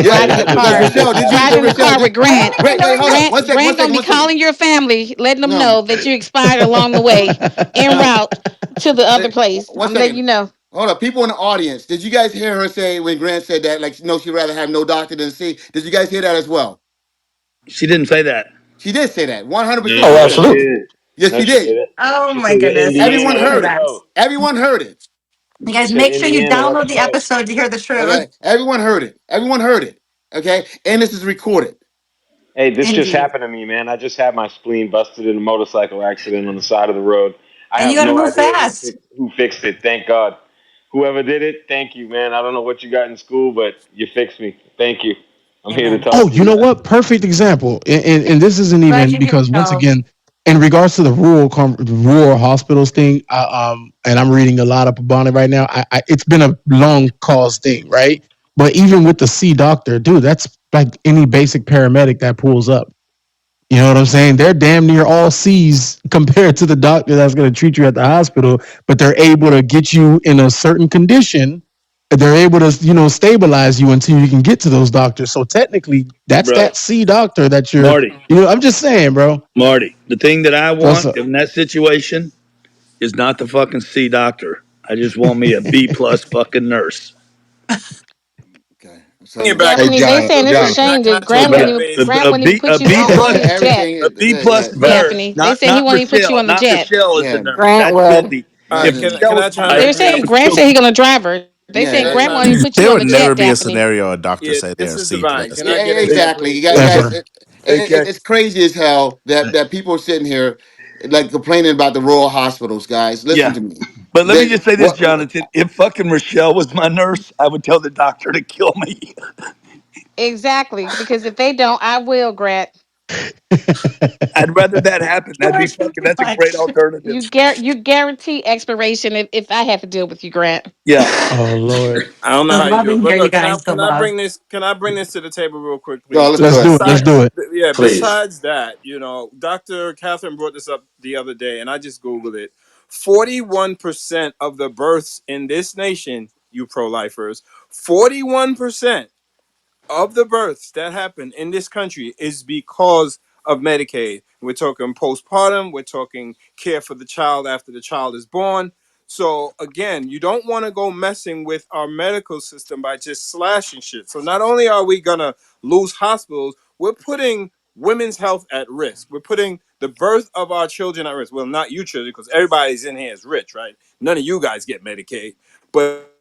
yeah, riding in the because car. Rachelle, Riding in the Rachelle, car with I Grant. don't even know wait, what hold you're. on. Grant gonna be One second. calling your family, letting them No, know that you expired along the way, en no, route to the other place. one I'm letting second. you know. Hold up, people in the audience. Did you guys hear her say when Grant said that, like, no, she'd rather have no doctor than C? Did you guys hear that as well? She didn't say that. She ddid say that. 100% Oh, she No, said she that. absolutely. didn't. Yes, No, she she did. didn't. Oh She my said with goodness! You Indiana, Everyone can't say heard it. that. let's go. Everyone heard it. You She guys, said make sure you Indiana, let's download the go. episode to hear the truth. Okay, everyone heard it. Everyone heard it. Okay, and this is recorded. Hey, this just Indeed. happened to me, man. I just had my spleen busted in a motorcycle accident on the side of the road. I And you have got to no move idea fast. who fixed it. Thank God. Whoever did it, thank you, man. I don't know what you got in school, but you fixed me. Thank you. I'm here to Amen. talk Oh, to you you know guys. what? Perfect example. And this isn't Glad even you're here, because once Charles. again, in regards to the rural hospitals thing, and I'm reading a lot up about it right now. It's been a long cause thing, right? But even with the C doctor, dude, that's like any basic paramedic that pulls up. You know what I'm saying? They're damn near all C's compared to the doctor that's going to treat you at the hospital, but they're able to get you in a certain condition. They're able to, stabilize you until you can get to those doctors. So technically, that's Bro, that C doctor that you're, Marty, I'm just saying, bro. Marty. The thing that I What's want up? in that situation is not the fucking C doctor. I just want me a B plus fucking nurse. Okay, Bring it so back. Hey, Daphne, they saying it's a Can I shame can I that chime Grant in, won't Yeah, even please? A put you B on plus his jet. everything a is B plus But nurse, Daphne, they not said he not won't even put you Rochelle, on the not jet. Rochelle is the yeah, nurse. Grant That's would. Cindy. all If right, mm, can Rochelle I was my chime in, They're nurse, I saying would please? Grant still said he do it. gonna drive her. They yeah, said Can I Grant chime won't even in? put you there on would the never jet, be a Daphne. scenario a doctor Yeah, say they're this a is C divine. plus. Can I get in there, exactly. please? You guys, Ever. Okay. it's crazy as hell that people are sitting here like complaining about the rural hospitals. Guys, listen Yeah. to me. But let me That just say this, what Jonathan. If fucking Rochelle was my nurse, I would tell the doctor to kill me. Exactly, because if they don't, I will, Grant. I'd rather that happen. That'd be George, thank fucking, you that's a great much. alternative. You guarantee expiration if I have to deal with you, Grant. Yeah. Oh, Lord. I don't know The how you love do it, in but here, you look, guys. The can I love. bring this? Can I bring this to the table real quick, no, please? let's go Let's do ahead. it. Let's Besides, do it. yeah, Please. besides that, Dr. Catherine brought this up the other day, and I just googled it. 41% of the births in this nation, you pro-lifers, 41% of the births that happen in this country is because of Medicaid. We're talking postpartum, we're talking care for the child after the child is born. So again, you don't want to go messing with our medical system by just slashing shit. So not only are we gonna lose hospitals, we're putting women's health at risk. We're putting the birth of our children at risk. Well, not you children, because everybody's in here is rich, right? None of you guys get Medicaid, but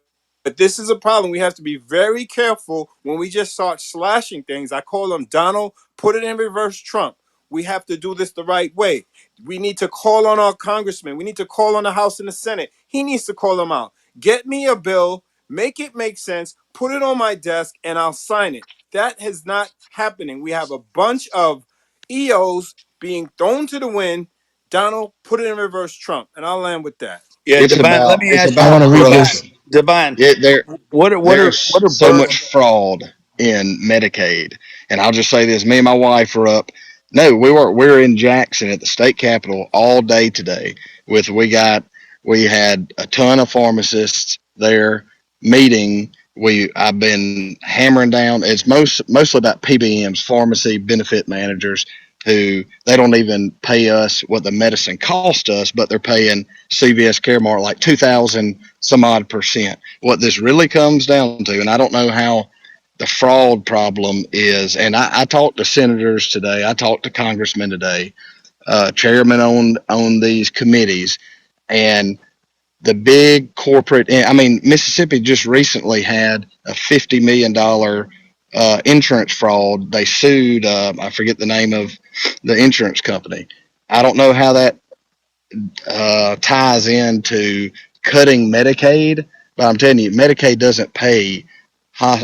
But this is a problem. We have to be very careful when we just start slashing things. I call them Donald, put it in reverse Trump. We have to do this the right way. We need to call on our congressman. We need to call on the House and the Senate. He needs to call them out. Get me a bill, make it make sense, put it on my desk, and I'll sign it. That is not happening. We have a bunch of EOs being thrown to the wind. Donald, put it in reverse Trump. And I'll land with that. Yeah, Divine. Let me It's ask you, I want about to read Divine. this. corruption. Divine. There What there's are so birth? much fraud in Medicaid. And I'll just say this, me and my wife were up. No, we're in Jackson at the state capitol all day today with we had a ton of pharmacists there meeting. I've been hammering down. It's mostly about PBMs, pharmacy benefit managers, who they don't even pay us what the medicine cost us, but they're paying CVS Caremark like 2,000 some odd percent. What this really comes down to, and I don't know how the fraud problem is, and I talked to senators today, I talked to congressmen today, chairmen on these committees, and the big corporate. I mean, Mississippi just recently had a $50 million insurance fraud. They sued. I forget the name of the insurance company. I don't know how that ties into cutting Medicaid, but I'm telling you, Medicaid doesn't pay.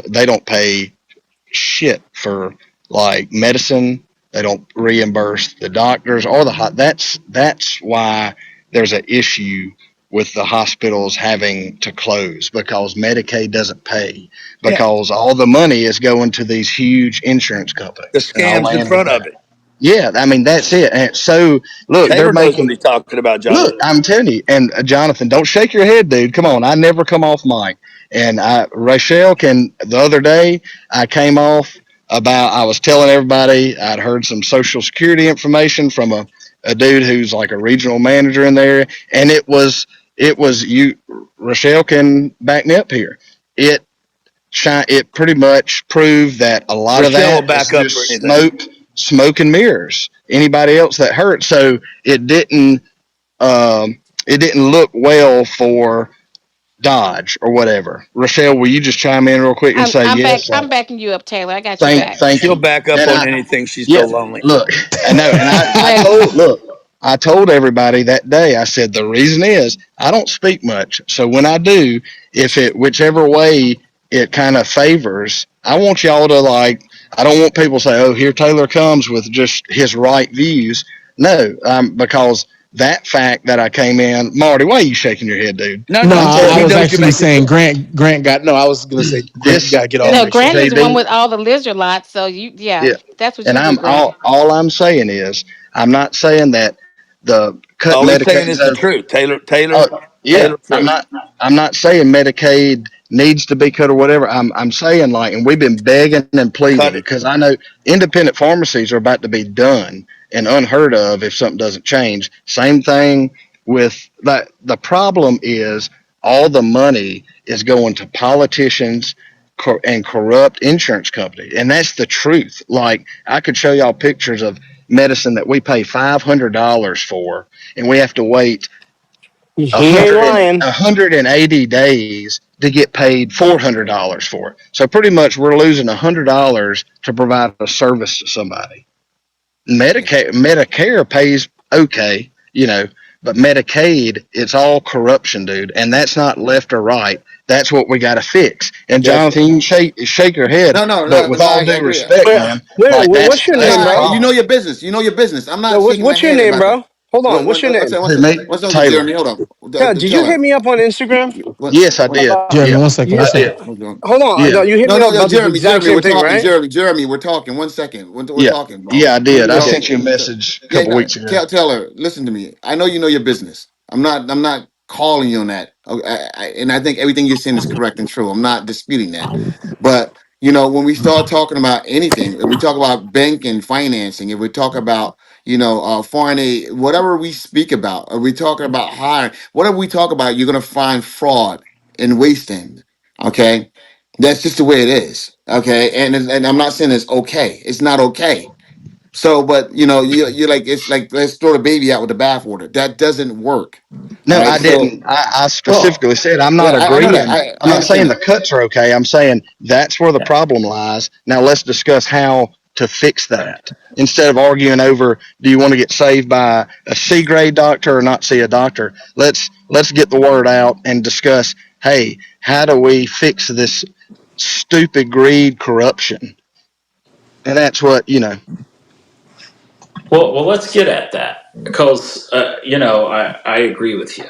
They don't pay shit for like medicine. They don't reimburse the doctors or that's why there's an issue with the hospitals having to close because Medicaid doesn't pay Yeah, because all the money is going to these huge insurance the companies. And I'll scams in land with front of that. it. Yeah, I mean that's it. And so look, they're Taylor knows what making. he's talking about, Look, Jonathan. I'm telling you, and Jonathan, don't shake your head, dude. Come on, I never come off mic. And Rachelle can. The other day, I came off about. I was telling everybody I'd heard some Social Security information from a dude who's like a regional manager in there, and it was you. Rachelle can back me up here. It it pretty much proved that a lot of Rochelle will that is back up for just anything. smoke and mirrors. Anybody else that hurt, so it didn't look well for Dodge or whatever. Rochelle, will you just chime in real quick and say yes? I'm backing you up, Taylor. I got your back. Thank She'll you. back up And on anything. She's so yeah, lonely. look, I know, and Listen, I told everybody that day. I said the reason is I don't speak much, so when I do, if it whichever way it kind of favors, I want y'all to like. I don't want people to say, "Oh, here Taylor comes with just his right views." No, because that fact that I came in, Marty, why are you shaking your head, dude? No, No, no, I'm no. telling I He you, was knows you're actually making saying sense. Grant got. No, I was gonna say Grant. You this gotta get off and no, Rachel. Grant is the one JB. with all the lizard lots. So Yeah, that's what and you do, I'm Grant. all I'm saying is I'm not saying that the cut All he's saying Medicaid is the does. truth. Oh yeah, Taylor, truth. I'm not saying Medicaid needs to be cut or whatever. I'm saying like, and we've been begging and pleading Cut it. because I know independent pharmacies are about to be done and unheard of if something doesn't change. Same thing with that. The problem is all the money is going to politicians and corrupt insurance companies, and that's the truth. Like I could show y'all pictures of medicine that we pay $500 for, and we have to wait He ain't lying. 180 days to get paid $400 for it. So pretty much we're losing $100 to provide a service to somebody. Medicare pays okay, but Medicaid, it's all corruption, dude, and that's not left or right. That's what we got to fix. And That's Jonathan, you can shake your head, No, no, but no, with no. I all due agree. respect, Wait, man, wait, like what's your that's name, the No, bro? you know problem. your business. You know your business. I'm No, not shaking my what's your head name, about that. bro? Hold on, what's your name? Who me? One second, Taylor. Jeremy. Hold on. Yeah, did Tell you hit her. me up on Instagram Yes, I did. about Jeremy, Yeah, one second. you? One second. Hold on. Hold on, yeah. no, you hit No, me no, up no, about the Jeremy, exact Jeremy, same we're thing, talking. right? Jeremy, we're talking. 1 second. We're Yeah, talking, bro. yeah, I What did. you I doing? sent you a message a Yeah, couple no, weeks ago. tell her. Listen to me. I know you know your business. I'm not calling you on that. And I think everything you're saying is correct and true. I'm not disputing that. But when we start talking about anything, if we talk about banking, financing, if we talk about foreign aid, whatever we speak about, if we talking about hiring, whatever we talk about, you're gonna find fraud and wasting. Okay, that's just the way it is. Okay, and I'm not saying it's okay. It's not okay. So, but you're like, it's like, let's throw the baby out with the bathwater. That doesn't work. All No, right. I So, didn't. I well, specifically said I'm yeah, not I know that. agreeing. I'm I not saying understand the that. cuts are okay. I'm saying that's where the Yeah. problem lies. Now let's discuss how to fix that instead of arguing over do you want to get saved by a C grade doctor or not see a doctor. Let's get the word out and discuss. Hey, how do we fix this stupid greed, corruption? And that's what Well, let's get at that because I agree with you.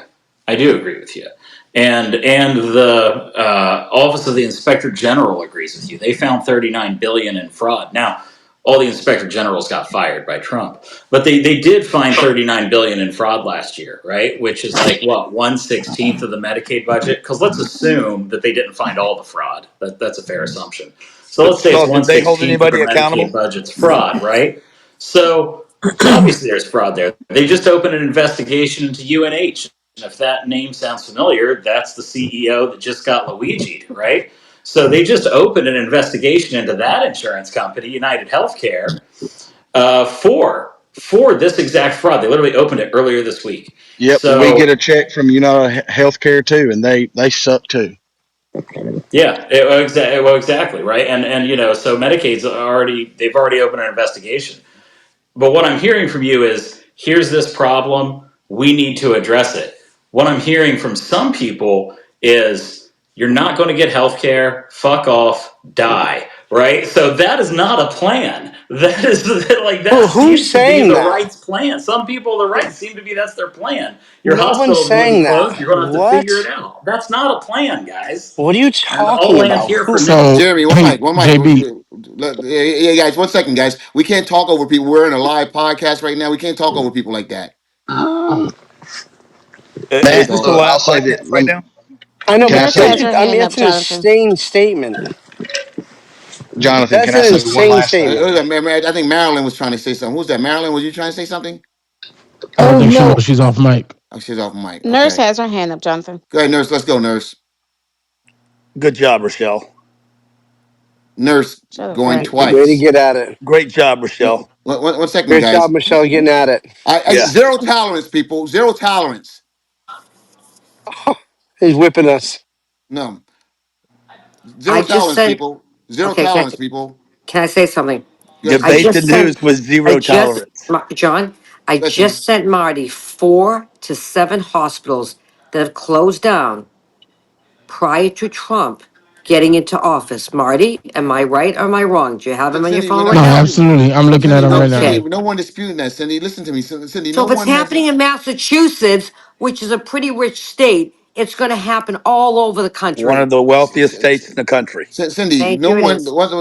I do agree with you, and the Office of the Inspector General agrees with you. They found 39 billion in fraud. Now, all the Inspector Generals got fired by Trump, but they did find 39 billion in fraud last year, right? Which is like what 1/16 of the Medicaid budget. Because let's assume that they didn't find all the fraud. That's a fair assumption. So let's say it's Well, one did they hold sixteenth of the anybody Medicaid accountable? budget's fraud, right? So obviously there's fraud there. They just opened an investigation into UNH. And if that name sounds familiar, that's the CEO that just got Luigi'd, right? So they just opened an investigation into that insurance company, United Healthcare, for this exact fraud. They literally opened it earlier this week. yep, we get So a check from Healthcare too, and they suck too. yeah, well, exactly, right. And so Medicaid's they've already opened an investigation. But what I'm hearing from you is here's this problem, we need to address it. What I'm hearing from some people is you're not going to get health care, fuck off, die, right? So that is not a plan. That is like that Who's seems to be saying the that? right's plan. Some people, the right, seem to be that's their plan. Your No one's hospital is going to be saying closed, that. you're going to have to figure it What? out. That's not a plan, guys. What are you And I'll talking land about? here for Who? now. So, Jeremy, hey, one mic. JB, Yeah, guys, 1 second, guys. We can't talk over people. We're in a live podcast right now. We can't talk over people like that. Is That this a So, I'll live say that. podcast right now? I know, Can I but Nurse say, has her I mean, hand up, that's an Jonathan. insane statement. Jonathan? That's Can I an say one insane last thing? statement. I think Marilyn was trying to say something. Who's that? Marilyn, was you trying to say something? I don't Oh think she knows no, she's off mic. Oh, she's off mic. Nurse Okay. has her hand up, Jonathan. Go ahead, nurse. Let's go, nurse. Good job, Rochelle. Nurse Shut up, going Bryd. Way to twice. get at it. Great job, Rochelle. 1 second, Great job, guys. Michelle, getting at it. Yeah. Zero tolerance, people. Zero tolerance. He's whipping us. No. Zero I just tolerance, sent. people. Zero Okay, tolerance, people. can I say something? Good. I Debate the just sent. news with I zero just, tolerance. John. I Listen. just sent Marty 4 to 7 hospitals that have closed down prior to Trump getting into office. Marty, am I right or am I wrong? Do you have him on your Cindy, we're phone not No, right now? disputing. absolutely. I'm looking at Cindy, them no, right now. Cindy, Okay. no one disputing that. Cindy, listen to me. Cindy, So no if it's one has. happening in Massachusetts, which is a pretty rich state, it's going to happen all over the One of country. the wealthiest states in the country. Thank you. It is. What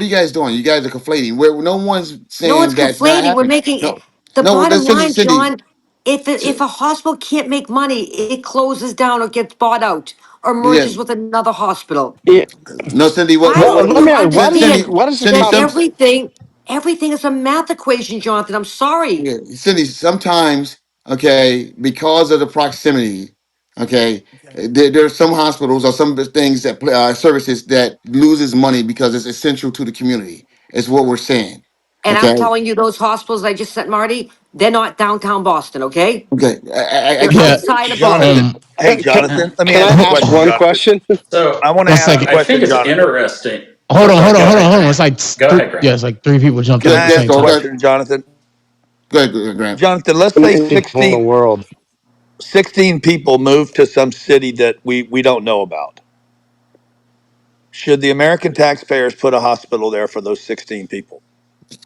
are you guys doing? You guys are conflating. No one's No one's saying that's not complaining. We're happening. making No, the no, bottom line, Cindy. John. If a hospital can't make money, it closes down or gets bought out or Yeah, merges with another hospital. Yeah. no, Cindy. Why Well, don't let you me ask, understand why does this Cindy, that cost? everything is a math equation, Jonathan? I'm sorry. yeah, Cindy. Sometimes, okay, because of the proximity, okay, there are some hospitals or some things that services that loses money because it's essential to the community. Is what we're saying. And I'm Okay. telling you, those hospitals I just sent Marty, they're not downtown Boston, okay? Okay. I They're get Yeah. it. outside of Jonathan. Boston. Um. Hey, Can, Jonathan. Let me can I ask you a ask question, one Jonathan. question? So I want to One ask a second. I think question, it's Jonathan. interesting. Hold Oh, on. sorry. Hold on. Go Hold on. ahead, Hold on. Grant. It's like Go three. ahead, Grant. Yeah, it's like three people jumped in Can Good. at I the Let's same ask a go. time. Good. question, Jonathan? Good. Jonathan, let's In say the 16, world. 16 people move to some city that we don't know about. Should the American taxpayers put a hospital there for those 16 people?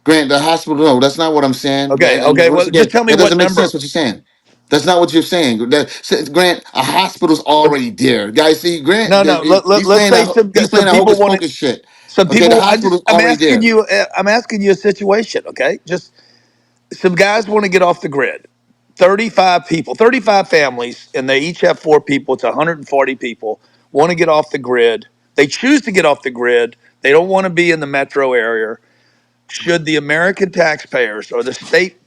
Grant, the hospital. No, that's not what I'm saying. Okay, And okay. once Well, just again, tell me that what doesn't make number. sense what you're saying. That's not what you're saying. Grant, a hospital's already there. Guys, see, No, Grant, no. Let's say he's some playing a people hocus want to. pocus shit. Some Okay, the people. hospital's I'm already asking there. you. I'm asking you a situation. Okay, just some guys want to get off the grid. 35 people, 35 families, and they each have 4 people. It's 140 people want to get off the grid. They choose to get off the grid. They don't want to be in the metro area. Should the American taxpayers or the state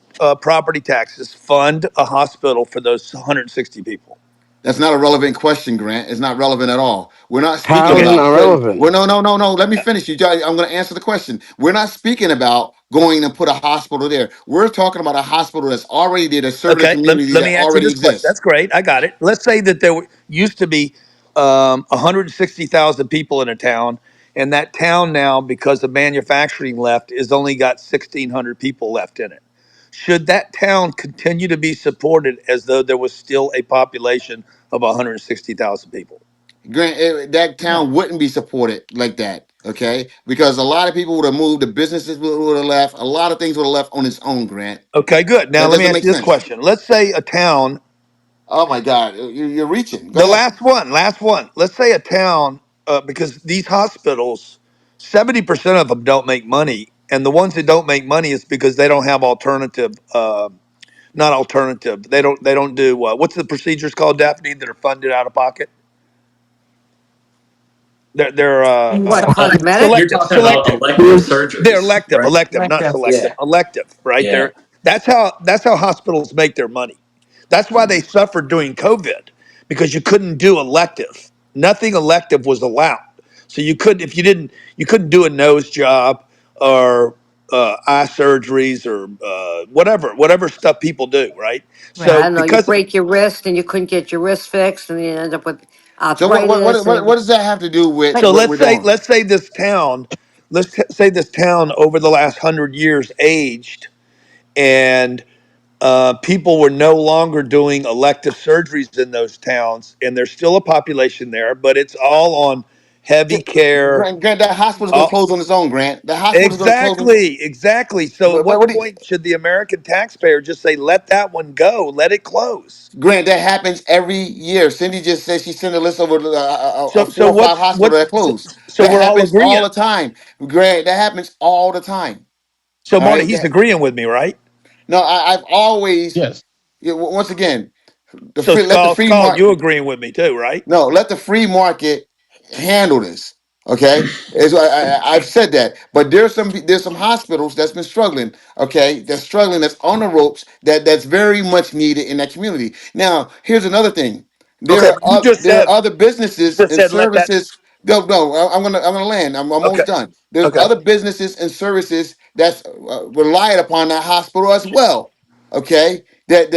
property taxes fund a hospital for those 160 people? That's not a relevant question, Grant. It's not relevant at all. We're not speaking How is it Okay. about not putting. relevant? Well, no. Let me finish. I'm going to answer the question. We're not speaking about going and put a hospital there. We're talking about a hospital that's already there to serve the Okay. Let, community let that me ask you already this question. exists. That's great. I got it. Let's say that used to be 160,000 people in a town, and that town now, because the manufacturing left, is only got 1,600 people left in it. Should that town continue to be supported as though there was still a population of 160,000 people? Grant, that Yeah. town wouldn't be supported like that, okay? Because a lot of people would have moved, the businesses would have left, a lot of things would have left on its own, Grant. Okay, good. Now That let me doesn't ask make you this sense. question. Let's say a town, Oh my God, you're reaching. Go the ahead. last one. Let's say a town, because these hospitals, 70% of them don't make money, and the ones that don't make money is because they don't have alternative. Not alternative. They don't do what's the procedures called, Daphne, that are funded out of pocket. They're What, cosmetic? You're selective. talking about Selective. elective They're surgeries, elective, right? elective, not Elective. selective, Yeah. elective, right? Yeah. That's how hospitals make their money. That's why they suffered during COVID, because you couldn't do elective. Nothing elective was allowed. So you couldn't if you didn't you couldn't do a nose job or eye surgeries or whatever stuff people do, right? I So don't know. You because break your wrist and you couldn't get your wrist fixed, and you end up with So arthritis. what does that have to do with Like, so what let's we're say doing? let's say this town say this town over the last 100 years aged, and people were no longer doing elective surgeries in those towns, and there's still a population there, but it's all on heavy care. Grant, that hospital's going to All, close on its own, Grant. The hospital's going to close on. exactly. So, at what What do you, point should the American taxpayer just say, "Let that one go, let it close"? Grant, that happens every year. Cindy just said she sent a list over So, four or five hospitals what's that closed. so That we're all happens all agreeing. the time. Grant, that happens all the time. So, All Marty, right. he's agreeing with me, right? No, I've always, Yes. once again, So, let the free Skull, market. you agreeing with me too, right? No, let the free market handle this. Okay, I've said that, but there's some hospitals that's been struggling. Okay, that's struggling. That's on the ropes. That's very much needed in that community. Now, here's another thing. Okay, but There are other businesses and let that. services. No. I'm gonna land. I'm Okay, almost done. There's okay. other businesses and services that's relied upon that hospital as well. Okay, that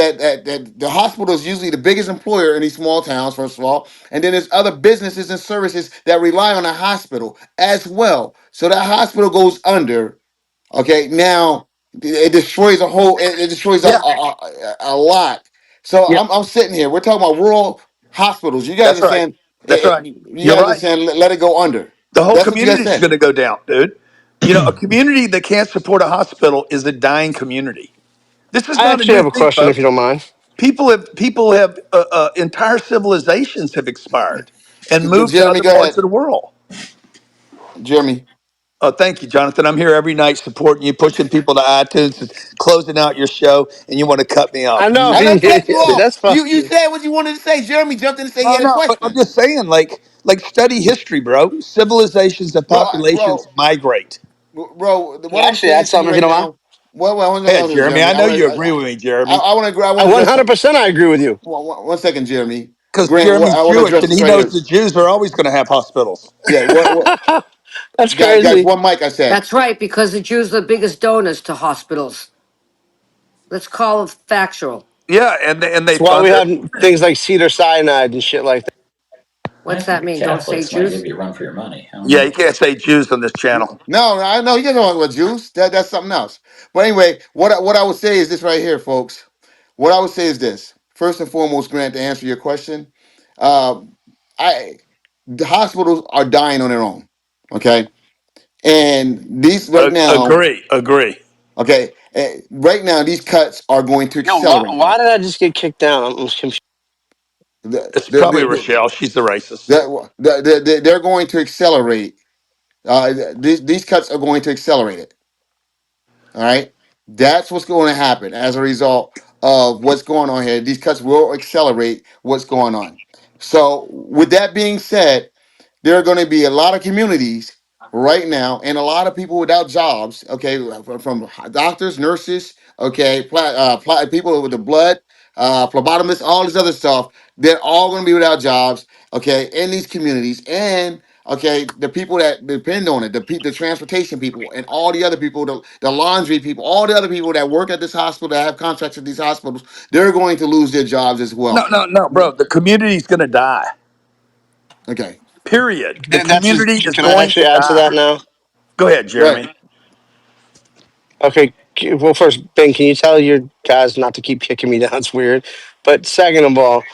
the hospital is usually the biggest employer in these small towns, first of all, and then there's other businesses and services that rely on a hospital as well. So that hospital goes under. Okay, now it destroys a whole. It destroys Yeah, a lot. So yeah. I'm sitting here. We're talking about rural hospitals. You guys That's are right. saying That's right. you You're guys are right. saying let it go under. The whole That's what you guys community is said. going to go down, dude. A community that can't support a hospital is a dying community. This is I not a actually new have a thing, question, if you folks. don't mind. People have entire civilizations have expired and moved to Jeremy, other go parts ahead. of the world. Jeremy. Oh, thank you, Jonathan. I'm here every night supporting you, pushing people to iTunes, and closing out your show, and you want to cut me I off. know I You, didn't cut you off. that's fine. You said what you wanted to say. Jeremy jumped in and said he oh had a no, but I'm question. just saying, like study history, bro. Civilizations and Bro, populations migrate. what Can I I'm actually saying add to you something, if you right don't mind? now. Well, hold Yeah, on here, Jeremy. Jeremy. I know you agree with me, Jeremy. I want to. I I want to address something. 100% I agree with you. One second, Jeremy. Because Grant, Jeremy's I want to Jewish address and this he right knows here. the Jews are always going to have hospitals. Yeah, That's guys, crazy. one mic. I said. that's right, because the Jews are the biggest donors to hospitals. Let's call it factual. Yeah, and they That's why fund we their have community. things like cedar cyanide and shit like that. I What's that think the mean? Don't say Catholics might Jews? give you a run for your money. I don't Yeah, you know. can't say Jews on this channel. No, I know you guys know what Jews. That's something else. But anyway, what I would say is this right here, folks. What I would say is this. First and foremost, Grant, to answer your question, um, I the hospitals are dying on their own. Okay, and these right now. Agree. Okay, right now these cuts are going to Yo, accelerate why that. did I just get kicked down? I'm confused. The, It's the, probably the, the, Rachelle. She's the racist. they're going to accelerate. These cuts are going to accelerate it. All right, that's what's going to happen as a result of what's going on here. These cuts will accelerate what's going on. So, with that being said, there are going to be a lot of communities right now and a lot of people without jobs. Okay, from doctors, nurses. Okay, people with the blood. phlebotomists, all this other stuff. They're all going to be without jobs, okay, in these communities. And okay, the people that depend on it, the transportation people, and all the other people, the laundry people, all the other people that work at this hospital that have contracts at these hospitals, they're going to lose their jobs as No, well. no, no, bro. The community's going to die. Okay, Period. The That's community is can I going actually to add to die. that now? Go ahead, go ahead. Jeremy. Okay. Well, first, Ben, can you tell your guys not to keep kicking me down? It's weird. But second of all,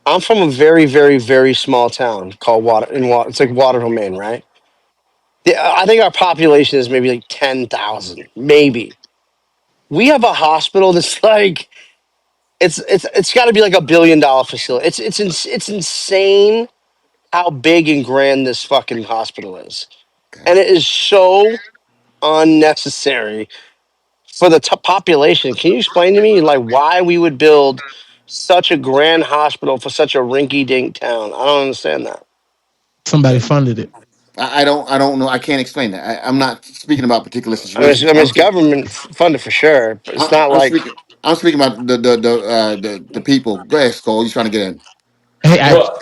I'm from a very, very, very small town called Water. It's like Waterville, Maine, right? I think our population is maybe like 10,000, maybe. We have a hospital that's like it's got to be like $1 billion facility. It's insane how big and grand this fucking hospital is, Okay. and it is so unnecessary for the population. Can you explain to me like why we would build such a grand hospital for such a rinky-dink town? I don't understand that. Somebody funded it. I don't know. I can't explain that. I'm not speaking about particular I situations. mean, it's government funded for sure, but it's not I'm like speaking. I'm speaking about the people. Go ahead, Skull. You trying to get in? Hey, Well,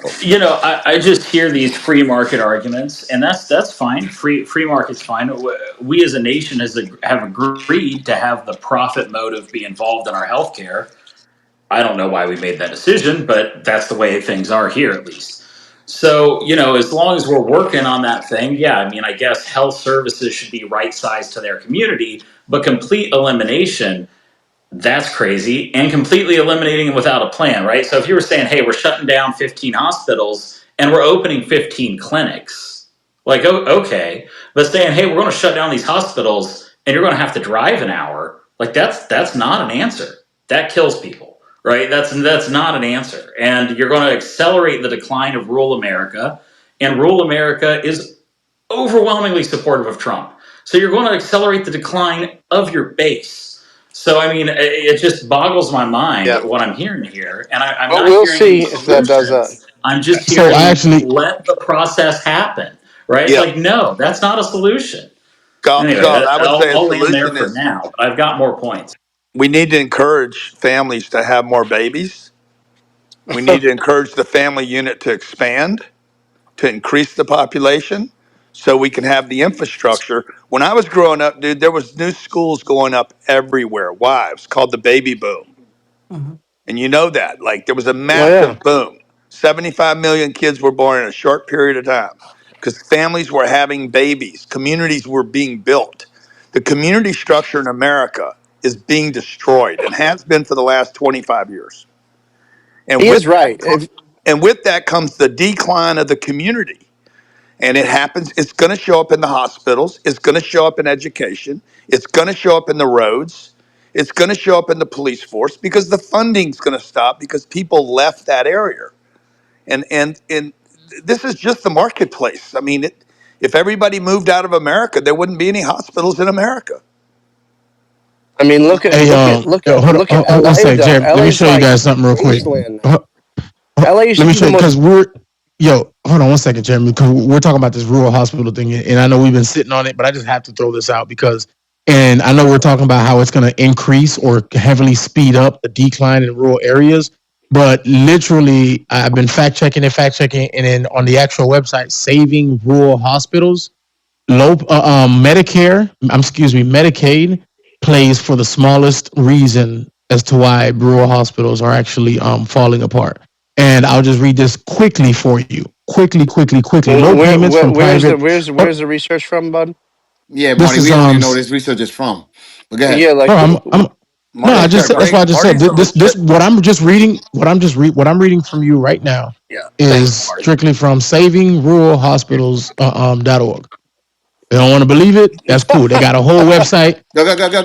I just hear these free market arguments, and that's fine. Free market's fine. We as a nation have agreed to have the profit motive be involved in our healthcare. I don't know why we made that decision, but that's the way things are here, at least. So, as long as we're working on that thing, yeah, I mean, I guess health services should be right sized to their community, but complete elimination, that's crazy. And completely eliminating it without a plan, right? So if you were saying, hey, we're shutting down 15 hospitals and we're opening 15 clinics, like, okay. But saying, hey, we're going to shut down these hospitals and you're going to have to drive an hour, like that's not an answer. That kills people, right? That's not an answer. And you're going to accelerate the decline of rural America. And rural America is overwhelmingly supportive of Trump. So you're going to accelerate the decline of your base. So, I mean, it just boggles my mind yeah. what I'm hearing here. And I'm But not we'll hearing any see if that does that. solutions. I'm just so I hearing actually, let the process happen, right? It's Yeah. like, no, that's not a solution. Anyway, Scott, I would say a I'll land there solution for is now, but I've got more points. we need to encourage families to have more babies. We need to encourage the family unit to expand, to increase the population so we can have the infrastructure. When I was growing up, dude, there was new schools going up everywhere. Why? It was called the baby boom. Mhm. And you know that. Like there was a Well, yeah. massive boom. 75 million kids were born in a short period of time because families were having babies, communities were being built. The community structure in America is being destroyed and has been for the last 25 years. And He is with right. that and with that comes the decline of the community. And it happens, it's going to show up in the hospitals, it's going to show up in education, it's going to show up in the roads, it's going to show up in the police force because the funding's going to stop because people left that area. And this is just the marketplace. I mean, if everybody moved out of America, there wouldn't be any hospitals in America. I mean, look at hey, look at look at hold on, look at one LA sec, though. Jeremy. Let me LA's show you like guys something real quick. wasteland now. Ho- LA used Let to me be show the you most. because hold on one second, Jeremy, because we're talking about this rural hospital thing, and I know we've been sitting on it, but I just have to throw this out because, and I know we're talking about how it's going to increase or heavily speed up the decline in rural areas, but literally, I've been fact checking, and then on the actual website, Saving Rural Hospitals, Medicaid plays for the smallest reason as to why rural hospitals are actually falling apart. And I'll just read this quickly for you. Quickly. Low payments from private. Oh, Where's the research from, bud? Yeah, this Marty. is We don't even know where this research is from. But go ahead. Yeah, like bro. I'm no. I Marty's just got that's great, why I just said Marty's a this. legit, What I'm just reading. What I'm reading from you right now yeah. is Thank you, Marty. strictly from SavingRuralHospitals.org. They don't want to believe it. That's cool. They got a whole website,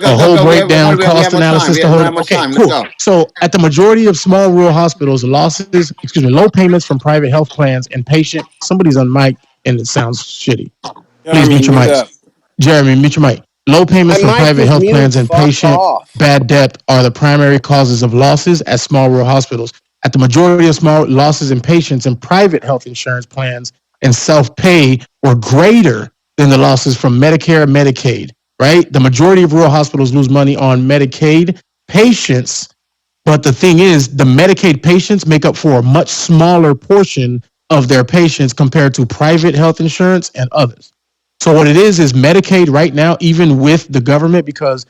a whole breakdown, We have cost more time. analysis, We the don't whole. have much Okay, time. Let's cool. go. So, at the majority of small rural hospitals, low payments from private health plans and patient. Somebody's on mic and it sounds shitty. Please Jeremy, mute your mute mics. up. Jeremy, mute your mic. Low my payments from mic private was health mute. plans and Fuck patient off. bad debt are the primary causes of losses at small rural hospitals. At the majority of small losses in patients in private health insurance plans and self pay were greater than the losses from Medicare and Medicaid, right? The majority of rural hospitals lose money on Medicaid patients But the thing is, the Medicaid patients make up for a much smaller portion of their patients compared to private health insurance and others. So what it is Medicaid right now, even with the government, because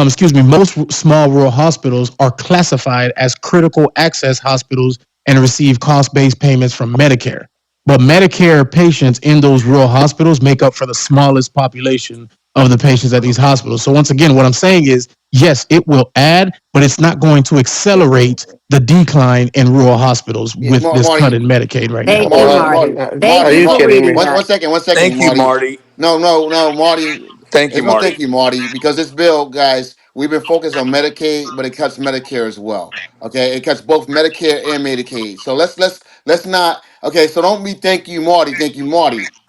excuse me, most small rural hospitals are classified as critical access hospitals and receive cost-based payments from Medicare. But Medicare patients in those rural hospitals make up for the smallest population of the patients at these hospitals. So once again, what I'm saying is, yes, it will add, but it's not going to accelerate the decline in rural hospitals Yeah, with this cut Marty, in Medicaid right now. Thank you, Marty, Marty. Thank Are you you for kidding reading me? that. one second, Thank you, Marty. Marty. No, Marty. Thank you, There's no Marty. thank you, Marty, because this bill, guys, we've been focused on Medicaid, but it cuts Medicare as well. Okay, it cuts both Medicare and Medicaid. So let's not. Okay, so don't be thank you, Marty.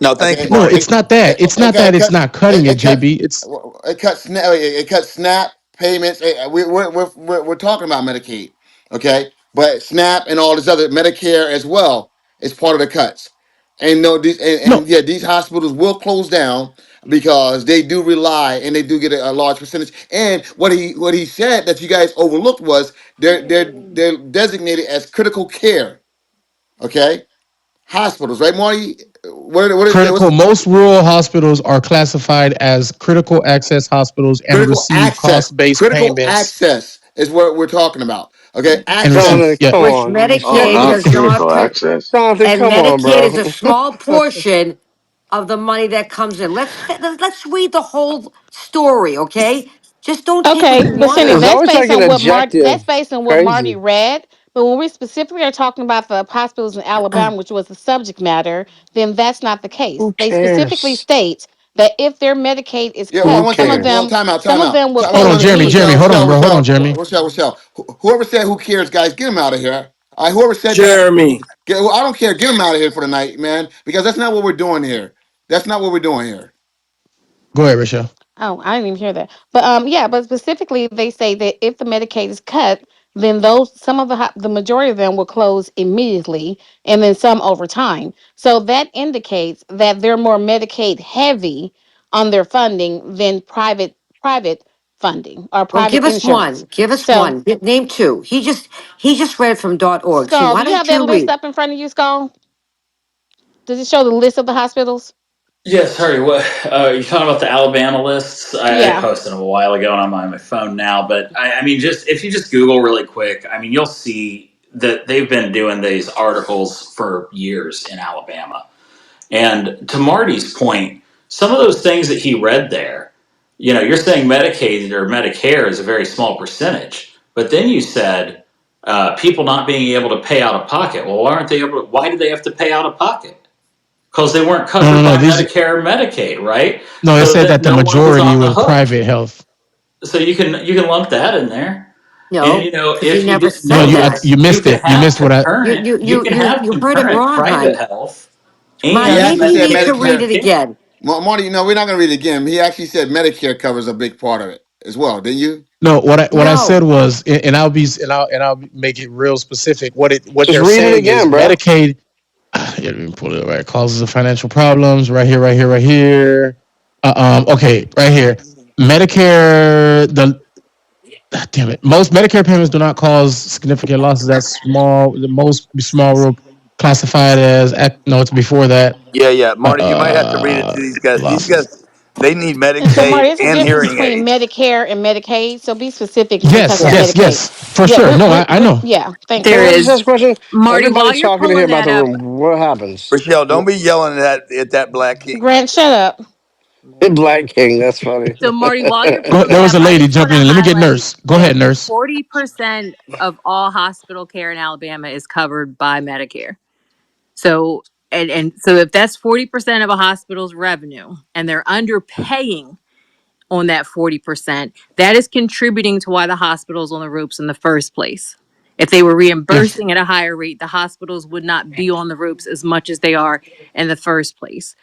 No, thank you, Okay, No, Marty. it's not that. It's not okay, that it's not cutting it, it cuts JB. It's it cuts SNAP payments. We're talking about Medicaid, okay, but SNAP and all this other Medicare as well is part of the cuts. And no, no. yeah, these hospitals will close down because they do rely and they do get a large percentage. And what he said that you guys overlooked was they're designated as critical care. Okay, hospitals, right, Marty? What is that? What's Critical. Most rural hospitals are classified as critical access hospitals and receive cost-based Critical payments access is what we're talking about. Okay, and receive. Jonathan, access. Yeah, come Which on. Oh, Medicaid not does not critical pay. access. Jonathan, And come on, Medicaid is bro. a small portion of the money that comes in. Let's read the whole story, okay? Just don't take what Okay, you but want Cindy, There's out of that's always it. like based an on objective. that's based on what Marty Crazy. read. But when we specifically are talking about the hospitals in Alabama, which was the subject matter, then that's not the case. Who They specifically cares? state that if their Medicaid is Yeah, cut, Who one second. Well, cares? time some of out. them will hold pay on, Jeremy. Jeremy, immediately. hold on, bro. Hold on, Jeremy. Rochelle. Whoever said who cares, guys, get him out of here. All right, whoever said that, Jeremy. I don't care. Get him out of here for the night, man, because that's not what we're doing here. That's not what we're doing here. Go ahead, Rachelle. Oh, I didn't even hear that. But yeah, but specifically they say that if the Medicaid is cut, then those some of the majority of them will close immediately, and then some over time. So that indicates that they're more Medicaid heavy on their funding than private funding or Well, private give us insurance. one. Give us So, one. Name two. He just read from .org. So Skull, why do you have don't that you list read? up in front of you, Skull? Does it show the list of the hospitals? Yeah, sorry. What you talking about the Alabama lists? I Yeah. posted them a while ago, and I'm on my phone now. But I mean, just if you just Google really quick, I mean, you'll see that they've been doing these articles for years in Alabama. And to Marty's point, some of those things that he read there, you're saying Medicaid or Medicare is a very small percentage, but then you said people not being able to pay out of pocket. Well, why aren't they able? Why do they have to pay out of pocket? Because they weren't No, no, covered no. by These Medicare or Medicaid, right? no. It So said that that the no one was majority on the was hook. private health. So you can lump that in there. And No, because he if you never didn't No, said know that. this, you you missed can it. You have missed what I. concurrent. You can have You heard him concurrent wrong, private hon. health He Marty, and maybe actually you said need Medicaid to at the read Medicare. it same time. again. Marty, no, we're not going to read it again. He actually said Medicare covers a big part of it as well, didn't you? No, what I said No. was, and I'll make it real specific. What Just they're read it saying is again, bro. Medicaid. Yeah, let me pull it right. Causes of financial problems. Right here. Right here. Right here. Okay. Right here. Medicare. Damn it. Most Medicare payments do not cause significant losses. That's small. The most small group classified as. No, it's before that. Yeah, Marty, you might have to read it to these guys. These Losses. guys, they need And so, Medicaid Marty, there's a and difference hearing between aids. Medicare and Medicaid. So be specific when we talk Yes. about Yeah. Yes. Medicaid. Yes. For Yeah, sure. No, I know. yeah. Thank Can you. There I just ask is a question? Marty. While Everybody's you're talking in here pulling about that the up, room. What happens? Rochelle, don't be yelling at that black king, man. Grant, shut up. Black King, that's funny. so Marty, while you're Go, pulling there it was up, a I lady just want jumping to in. Let me get highlight nurse. Go that ahead, nurse. 40% of all hospital care in Alabama is covered by Medicare. So and so if that's 40% of a hospital's revenue and they're underpaying on that 40%, that is contributing to why the hospital's on the ropes in the first place. If they were If reimbursing at a higher rate, the hospitals would not be on the ropes as much as they are in the first place.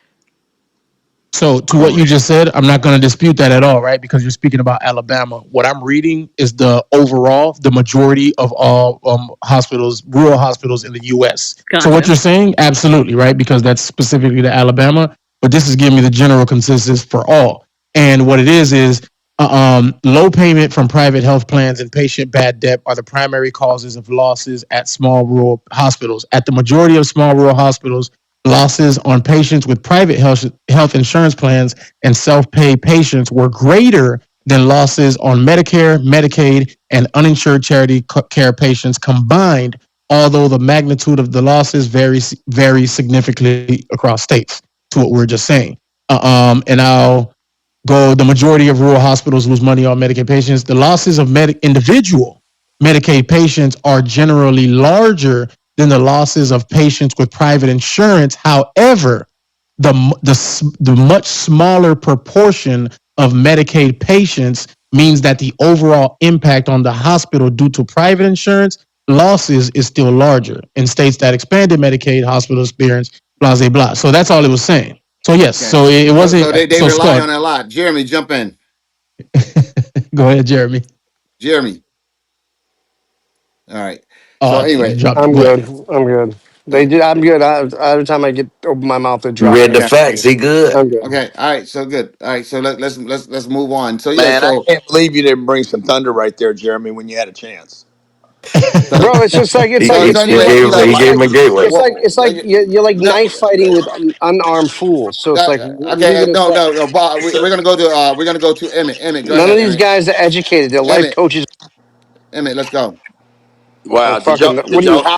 So, to what you just said, I'm not going to dispute that at all, right? Because you're speaking about Alabama. What I'm reading is the overall, the majority of all hospitals, rural hospitals in the U.S. So, what Gotcha. you're saying, absolutely, right? Because that's specifically to Alabama. But this is giving me the general consensus for all. And what it is Low payment from private health plans and patient bad debt are the primary causes of losses at small rural hospitals. At the majority of small rural hospitals, losses on patients with private health insurance plans and self-pay patients were greater than losses on Medicare, Medicaid, and uninsured charity care patients combined, although the magnitude of the losses varies significantly across states, to what we're just saying. And I'll the majority of rural hospitals lose money on Medicaid patients. The losses of individual Medicaid patients are generally larger than the losses of patients with private insurance. However, the much smaller proportion of Medicaid patients means that the overall impact on the hospital due to private insurance losses is still larger in states that expanded Medicaid hospital experience, blah, blah, blah. So that's all it was saying. So yes, Okay. so it So wasn't they so rely Scott. on that a lot. Jeremy, jump in. Go ahead, Jeremy. Jeremy. All right. So Oh, anyway, I'm go good. ahead. I'm good. They did. I'm good. Every time I get open my mouth, they You drop read me. the okay. facts. He good. I'm good. Okay. All right. So good. All right. So let's move on. So yeah. Man, I So can't believe you didn't bring some thunder right there, Jeremy, when you had a chance. so Bro, it's just like He, he, so he anyway, you gave know, he gave him a gateway. it's like you're like no, knife fighting with unarmed fools. So it's like, what are you gonna no, say? no, no, Bob, we're gonna go to we're gonna go to Emmett. Emmett, go None of ahead, these Emmett. guys are educated. They're life Emmett, coaches. Emmett, let's go. Like Wow, fucking. What did do you? y'all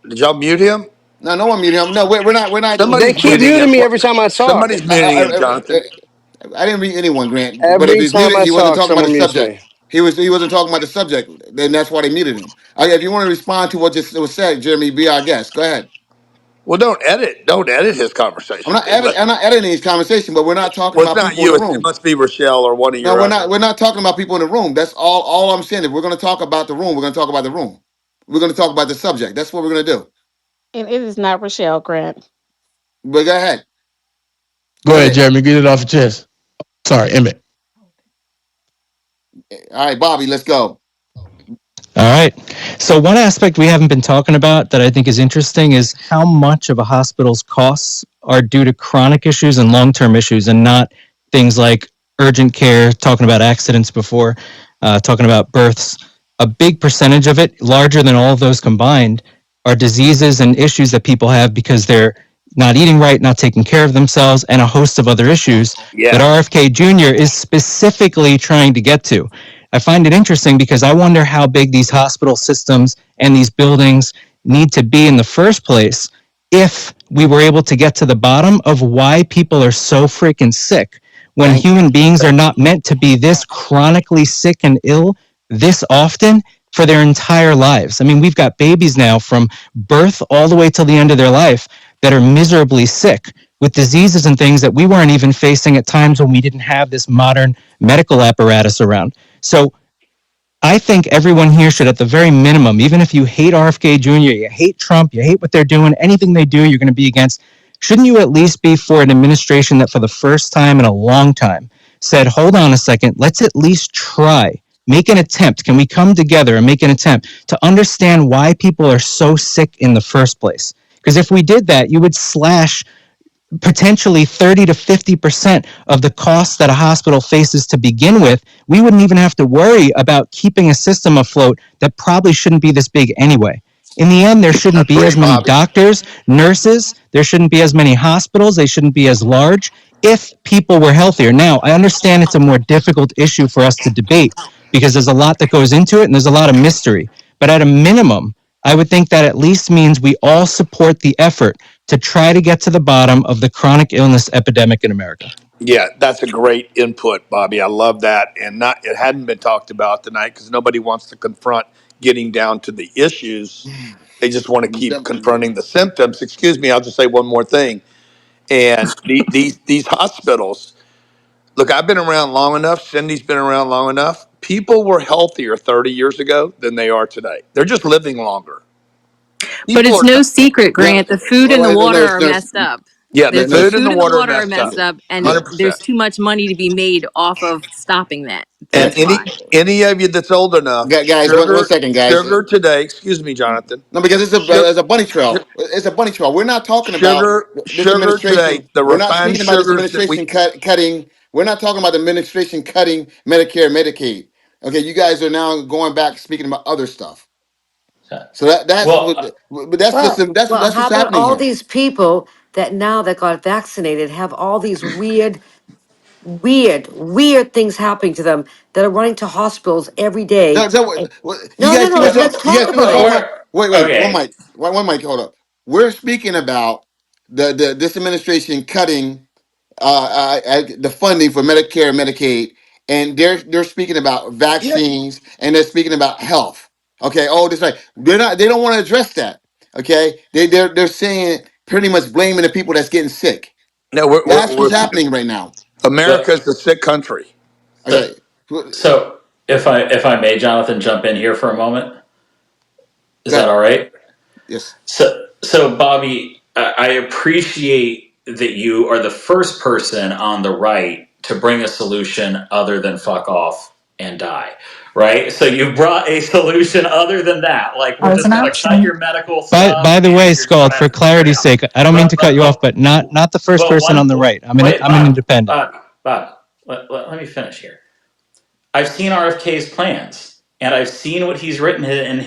did y'all mute him? No, no one mute him. No, we're not. They Somebody's keep muting him. muting me every time I talk. Somebody's muting him, Jonathan. I didn't read anyone, Grant. But if Every he's time muted, I he wasn't talk, talking about the someone mutes subject. me. He wasn't talking about the subject. Then that's why they muted him. Okay, if you want to respond to what just was said, Jeremy, be our guest. Go ahead. Well, don't edit his conversation. I'm not editing his conversation, but we're not talking Well, it's about not people in you. the It room. must be Rochelle or one of No, your other. we're not talking about people in the room. That's all I'm saying. If we're going to talk about the room, we're going to talk about the room. We're going to talk about the subject. That's what we're going to do. And it is not Rochelle Grant. But go ahead. Go Go ahead, ahead. Jeremy. Get it off your chest. Sorry, Emmett. All right, Bobby, let's go. All right. So, one aspect we haven't been talking about that I think is interesting is how much of a hospital's costs are due to chronic issues and long term issues and not things like urgent care, talking about accidents before, talking about births. A big percentage of it, larger than all of those combined, are diseases and issues that people have because they're not eating right, not taking care of themselves, and a host of other issues that Yeah, RFK Jr. is specifically trying to get to. I find it interesting because I wonder how big these hospital systems and these buildings need to be in the first place if we were able to get to the bottom of why people are so freaking sick when Thank human beings are not meant to be this chronically sick and ill this often for their entire lives. I mean, we've got babies now from birth all the way till the end of their life that are miserably sick with diseases and things that we weren't even facing at times when we didn't have this modern medical apparatus around. So I think everyone here should, at the very minimum, even if you hate RFK Jr., you hate Trump, you hate what they're doing, anything they do, you're going to be against. Shouldn't you at least be for an administration that, for the first time in a long time, said, hold on a second, let's at least try, make an attempt. Can we come together and make an attempt to understand why people are so sick in the first place? Because if we did that, you would slash potentially 30 to 50% of the costs that a hospital faces to begin with. We wouldn't even have to worry about keeping a system afloat that probably shouldn't be this big anyway. In the end, there shouldn't be agree, as many Bobby. doctors, nurses, there shouldn't be as many hospitals, they shouldn't be as large if people were healthier. Now, I understand it's a more difficult issue for us to debate because there's a lot that goes into it and there's a lot of mystery. But at a minimum, I would think that at least means we all support the effort to try to get to the bottom of the chronic illness epidemic in America. Yeah, that's a great input, Bobby. I love that, and not it hadn't been talked about tonight because nobody wants to confront getting down to the issues. They just want to keep confronting the symptoms. Excuse me, I'll just say one more thing. And these hospitals, look, I've been around long enough. Cindy's been around long enough. People were healthier 30 years ago than they are today. They're just living longer. But People it's are, no secret, no, Grant. The food and the no, water no, are no, messed up. yeah, the The food and the food and the water are water are messed up, messed up, and 100%. there's too much money to be made off of stopping that. yeah. And That's why. any of you that's old enough, Guys, one second, guys. sugar today. Excuse me, Jonathan. No, because Sugar, it's a bunny trail. It's a bunny trail. We're not talking about sugar, this sugar today. administration. The We're not refined speaking about this sugars that we administration cutting We're not talking about the administration cutting Medicare, Medicaid. Okay, you guys are now going back speaking about other stuff. So that's Well, what, but that's just Well, well, that's how what's about happening all here. these people that now that got vaccinated have all these weird things happening to them that are running to hospitals every day. And You no, no, guys see no. what's Let's you talk guys see what's about going it. on? Wait, one okay. mic, one mic. Hold up. We're speaking about the this administration cutting the funding for Medicare and Medicaid, and they're speaking about You know, vaccines and they're speaking about health. Okay, oh, this right. They don't want to address that. Okay, they're saying pretty much blaming the people that's getting sick. No, That's what's happening right now. So, America's a sick country. so, Okay, so if I may, Jonathan, jump in here for a moment. Is that good. all right? Yes. So Bobby, I appreciate that you are the first person on the right to bring a solution other than fuck off and die. Right? So you brought a solution other than that. Like, we're As just an gonna cut option. your medical By stuff the and way, you're just Scald, gonna for have to figure it clarity's out. sake, I don't mean to cut you off, but not the first But person on one the right. wait, I'm an independent. Bob, let me finish here. I've seen RFK's plans, and I've seen what he's written in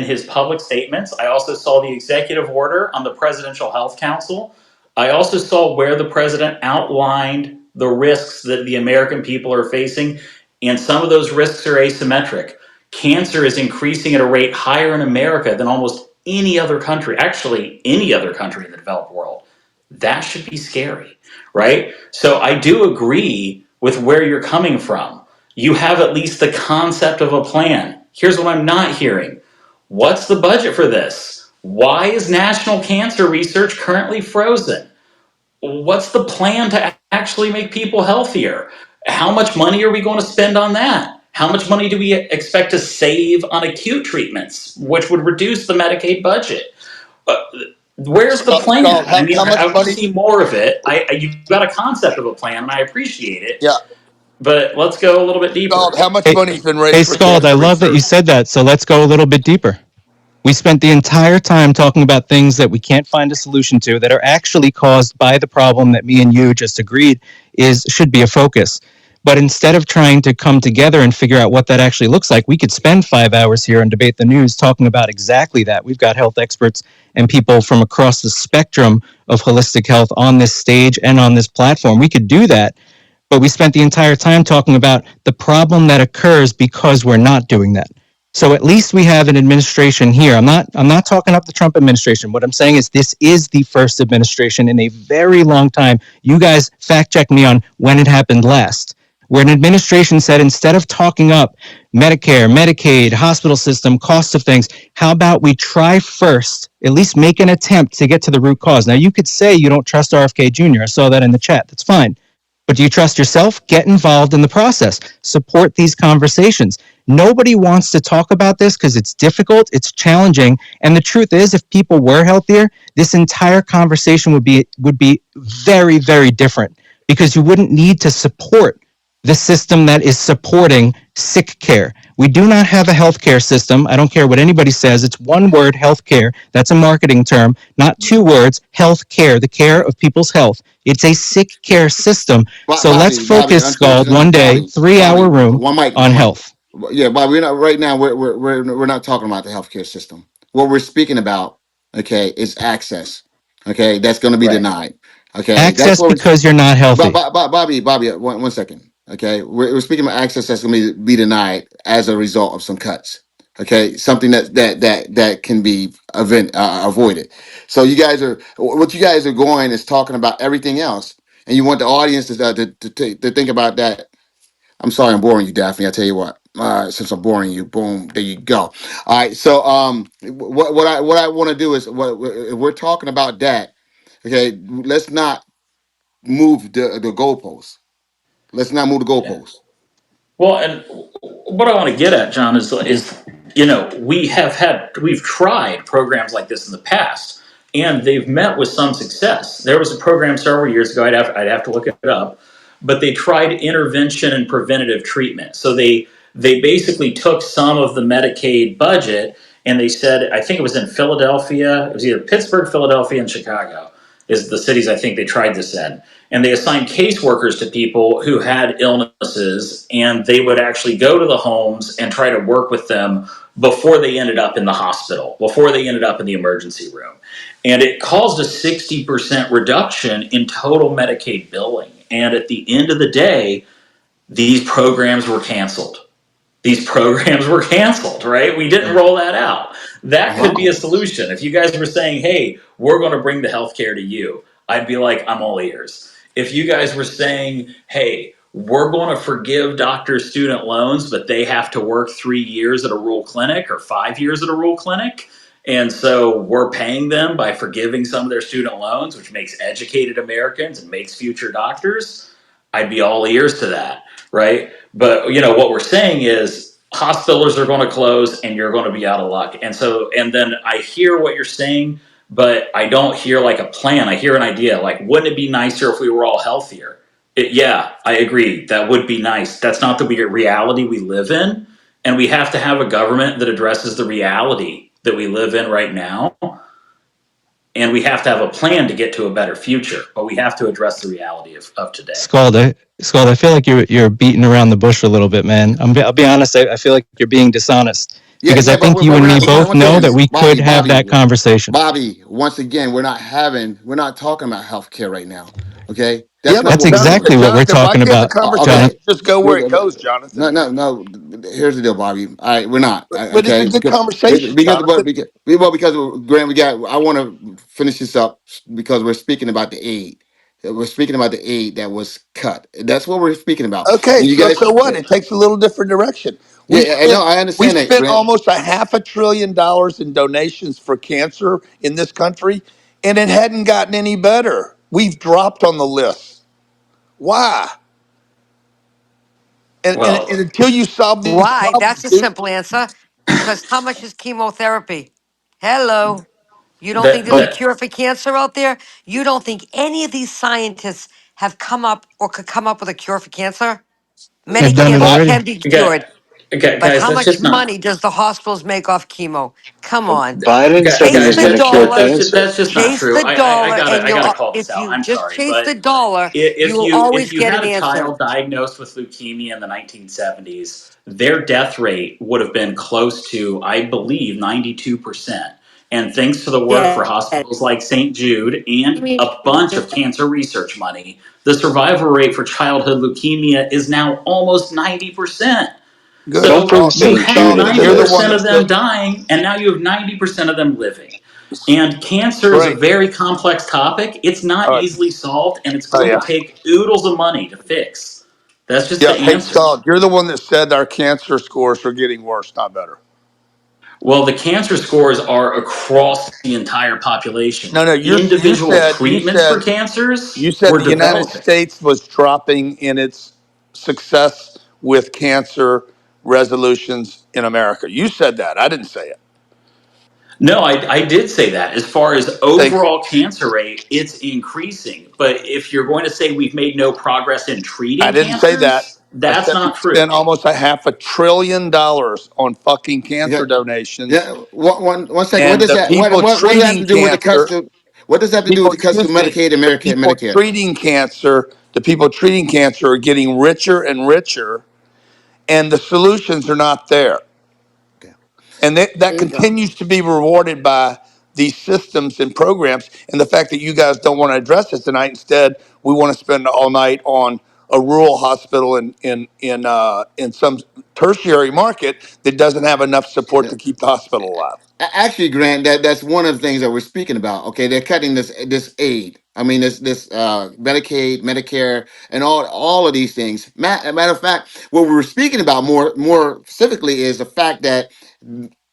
his public statements. I also saw the executive order on the Presidential Health Council. I also saw where the president outlined the risks that the American people are facing, and some of those risks are asymmetric. Cancer is increasing at a rate higher in America than almost any other country, actually any other country in the developed world. That should be scary, right? So I do agree with where you're coming from. You have at least the concept of a plan. Here's what I'm not hearing. What's the budget for this? Why is national cancer research currently frozen? What's the plan to actually make people healthier? How much money are we going to spend on that? How much money do we expect to save on acute treatments, which would reduce the Medicaid budget? Uh, where's the Scald, plan? I mean, how I much want to money? see more of it. You've got a concept of a plan, and I appreciate it. Yeah, But let's go a little bit Scald, deeper. how much Hey, money's been hey, raised for Scald, I cancer love that you research? said that. So let's go a little bit deeper. We spent the entire time talking about things that we can't find a solution to that are actually caused by the problem that me and you just agreed is should be a focus. But instead of trying to come together and figure out what that actually looks like, we could spend 5 hours here and debate the news talking about exactly that. We've got health experts and people from across the spectrum of holistic health on this stage and on this platform. We could do that, but we spent the entire time talking about the problem that occurs because we're not doing that. So at least we have an administration here. I'm not talking up the Trump administration. What I'm saying is this is the first administration in a very long time. You guys fact check me on when it happened last. Where an administration said instead of talking up Medicare, Medicaid, hospital system, cost of things, how about we try first, at least make an attempt to get to the root cause. Now you could say you don't trust RFK Jr. I saw that in the chat. That's fine. But do you trust yourself? Get involved in the process. Support these conversations. Nobody wants to talk about this because it's difficult, it's challenging, and the truth is, if people were healthier, this entire conversation would be very, very different because you wouldn't need to support the system that is supporting sick care. We do not have a healthcare system. I don't care what anybody says. It's one word, healthcare. That's a marketing term, not two words, healthcare, the care of people's health. It's a sick care system. So let's Bobby, focus, Scald, unfortunately, one day, 3 hour room one mic, on health. Yeah, Bobby, we're not right now. We're not talking about the healthcare system. What we're speaking about, okay, is access. Okay, that's going to be Right. denied. Okay, that's Access what. because you're not healthy. Bobby, one second. Okay, we're speaking about access that's going to be denied as a result of some cuts. Okay, something that can be avoided. So you guys are what you guys are going is talking about everything else, and you want the audience to think about that. I'm sorry, I'm boring you, Daphne. I tell you what. Since I'm boring you, boom, there you go. All right. So, what I want to do is, if we're talking about that. Okay, let's not move the goalposts. Let's not move the goalposts. Well, and what I want to get at, John, is we've tried programs like this in the past, and they've met with some success. There was a program several years ago. I'd have to look it up, but they tried intervention and preventative treatment. So they basically took some of the Medicaid budget and they said, I think it was in Philadelphia. It was either Pittsburgh, Philadelphia, and Chicago is the cities I think they tried this in. and they assigned caseworkers to people who had illnesses, and they would actually go to the homes and try to work with them before they ended up in the hospital, before they ended up in the emergency room. And it caused a 60% reduction in total Medicaid billing. And at the end of the day, these programs were canceled. These programs were canceled, right? We didn't roll that out. That could be a Wow. solution. If you guys were saying, hey, we're going to bring the healthcare to you, I'd be like, I'm all ears. If you guys were saying, hey, we're going to forgive doctors student loans, but they have to work 3 years at a rural clinic or 5 years at a rural clinic, and so we're paying them by forgiving some of their student loans, which makes educated Americans and makes future doctors, I'd be all ears to that, right? But what we're saying is hospitals are going to close and you're going to be out of luck. And then I hear what you're saying, but I don't hear like a plan. I hear an idea. Like, wouldn't it be nicer if we were all healthier? Yeah, I agree. That would be nice. That's not the reality we live in. And we have to have a government that addresses the reality that we live in right now. And we have to have a plan to get to a better future. But we have to address the reality of today. Scald, I feel like you're beating around the bush a little bit, man. I'll be honest. I feel like you're being dishonest Yeah, because I yeah, but think you but and we're me not. both Once again, know that we could have that conversation. Bobby. Once again, we're not talking about healthcare right now. Okay, Yeah, that's not but That's what we're exactly doing. what we're Jonathan, why talking can't the about, conversation Jonathan. Okay, just go where it goes, no, Jonathan? no, no. Here's the deal, Bobby. All right, we're not. But it's a Okay, good conversation, Jonathan. because Graham, I want to finish this up because we're speaking about the aid. We're speaking about the aid that was cut. That's what we're speaking about. Okay, And you so guys, so what? It takes a little different direction. yeah, We yeah, I know, spent I we understand that, spent Graham. almost a $500 billion in donations for cancer in this country, and it hadn't gotten any better. We've dropped on the list. Why? And Well, until you solve these Why? That's problems, a dude. simple answer. Because how much is chemotherapy? Hello. You don't think that there's a that cure for cancer out there? You don't think any of these scientists have come up or could come up with a cure for cancer? Many They've done it cancers But already. can be Okay, cured, okay, but guys, how that's much just not. money does the hospitals make off chemo? Come on. Biden said he Chase was Guys, the going to cure dollar, cancer. that's just not chase true. the I dollar, gotta and I you'll, gotta call this if out. you I'm just sorry, chase but the dollar, you if will if always you get an had a answer. child diagnosed with leukemia in the 1970s, their death rate would have been close to, I believe, 92%. And thanks to the work Yeah. for hospitals like St. Jude I and mean, a bunch of cancer research money, the survival rate for childhood leukemia is now almost 90%. good, Don't So bring you St. had Jude Scald, into you're the this. one 90% that of them said dying, and now you have 90% of them living. And cancer is a great. very complex topic. It's All not right. easily solved, and it's Oh going to yeah. take oodles of money to fix. That's just the Yeah. Hey, answer. Scald, you're the one that said our cancer scores are getting worse, not better. Well, the cancer scores are across the entire population. No, no. You Individual said treatments for cancers you said were the United developing. States was dropping in its success with cancer resolutions in America. You said that. I didn't say it. No, I did say that. As far as Thank you. overall cancer rate, it's increasing. But if you're going to say we've made no progress in I treating didn't say that. cancers, I that's said we not true. spent almost a $500 billion on fucking Yeah, cancer donations, yeah. One second. What and does the that? people What does that have treating to do with the cuts cancer, to? What does that have to do with people, the cuts to excuse me, Medicaid and the people Medicare? treating cancer, the people treating cancer are getting richer and richer, and the solutions are not there. Okay. And that There you go. continues to be rewarded by these systems and programs. And the fact that you guys don't want to address it tonight, instead, we want to spend all night on a rural hospital in some tertiary market that doesn't have enough support Yeah. to keep the hospital alive. Actually, Grant, that's one of the things that we're speaking about. Okay, they're cutting this aid. I mean, this Medicaid, Medicare, and all of these things. Matter of fact, what we were speaking about more specifically is the fact that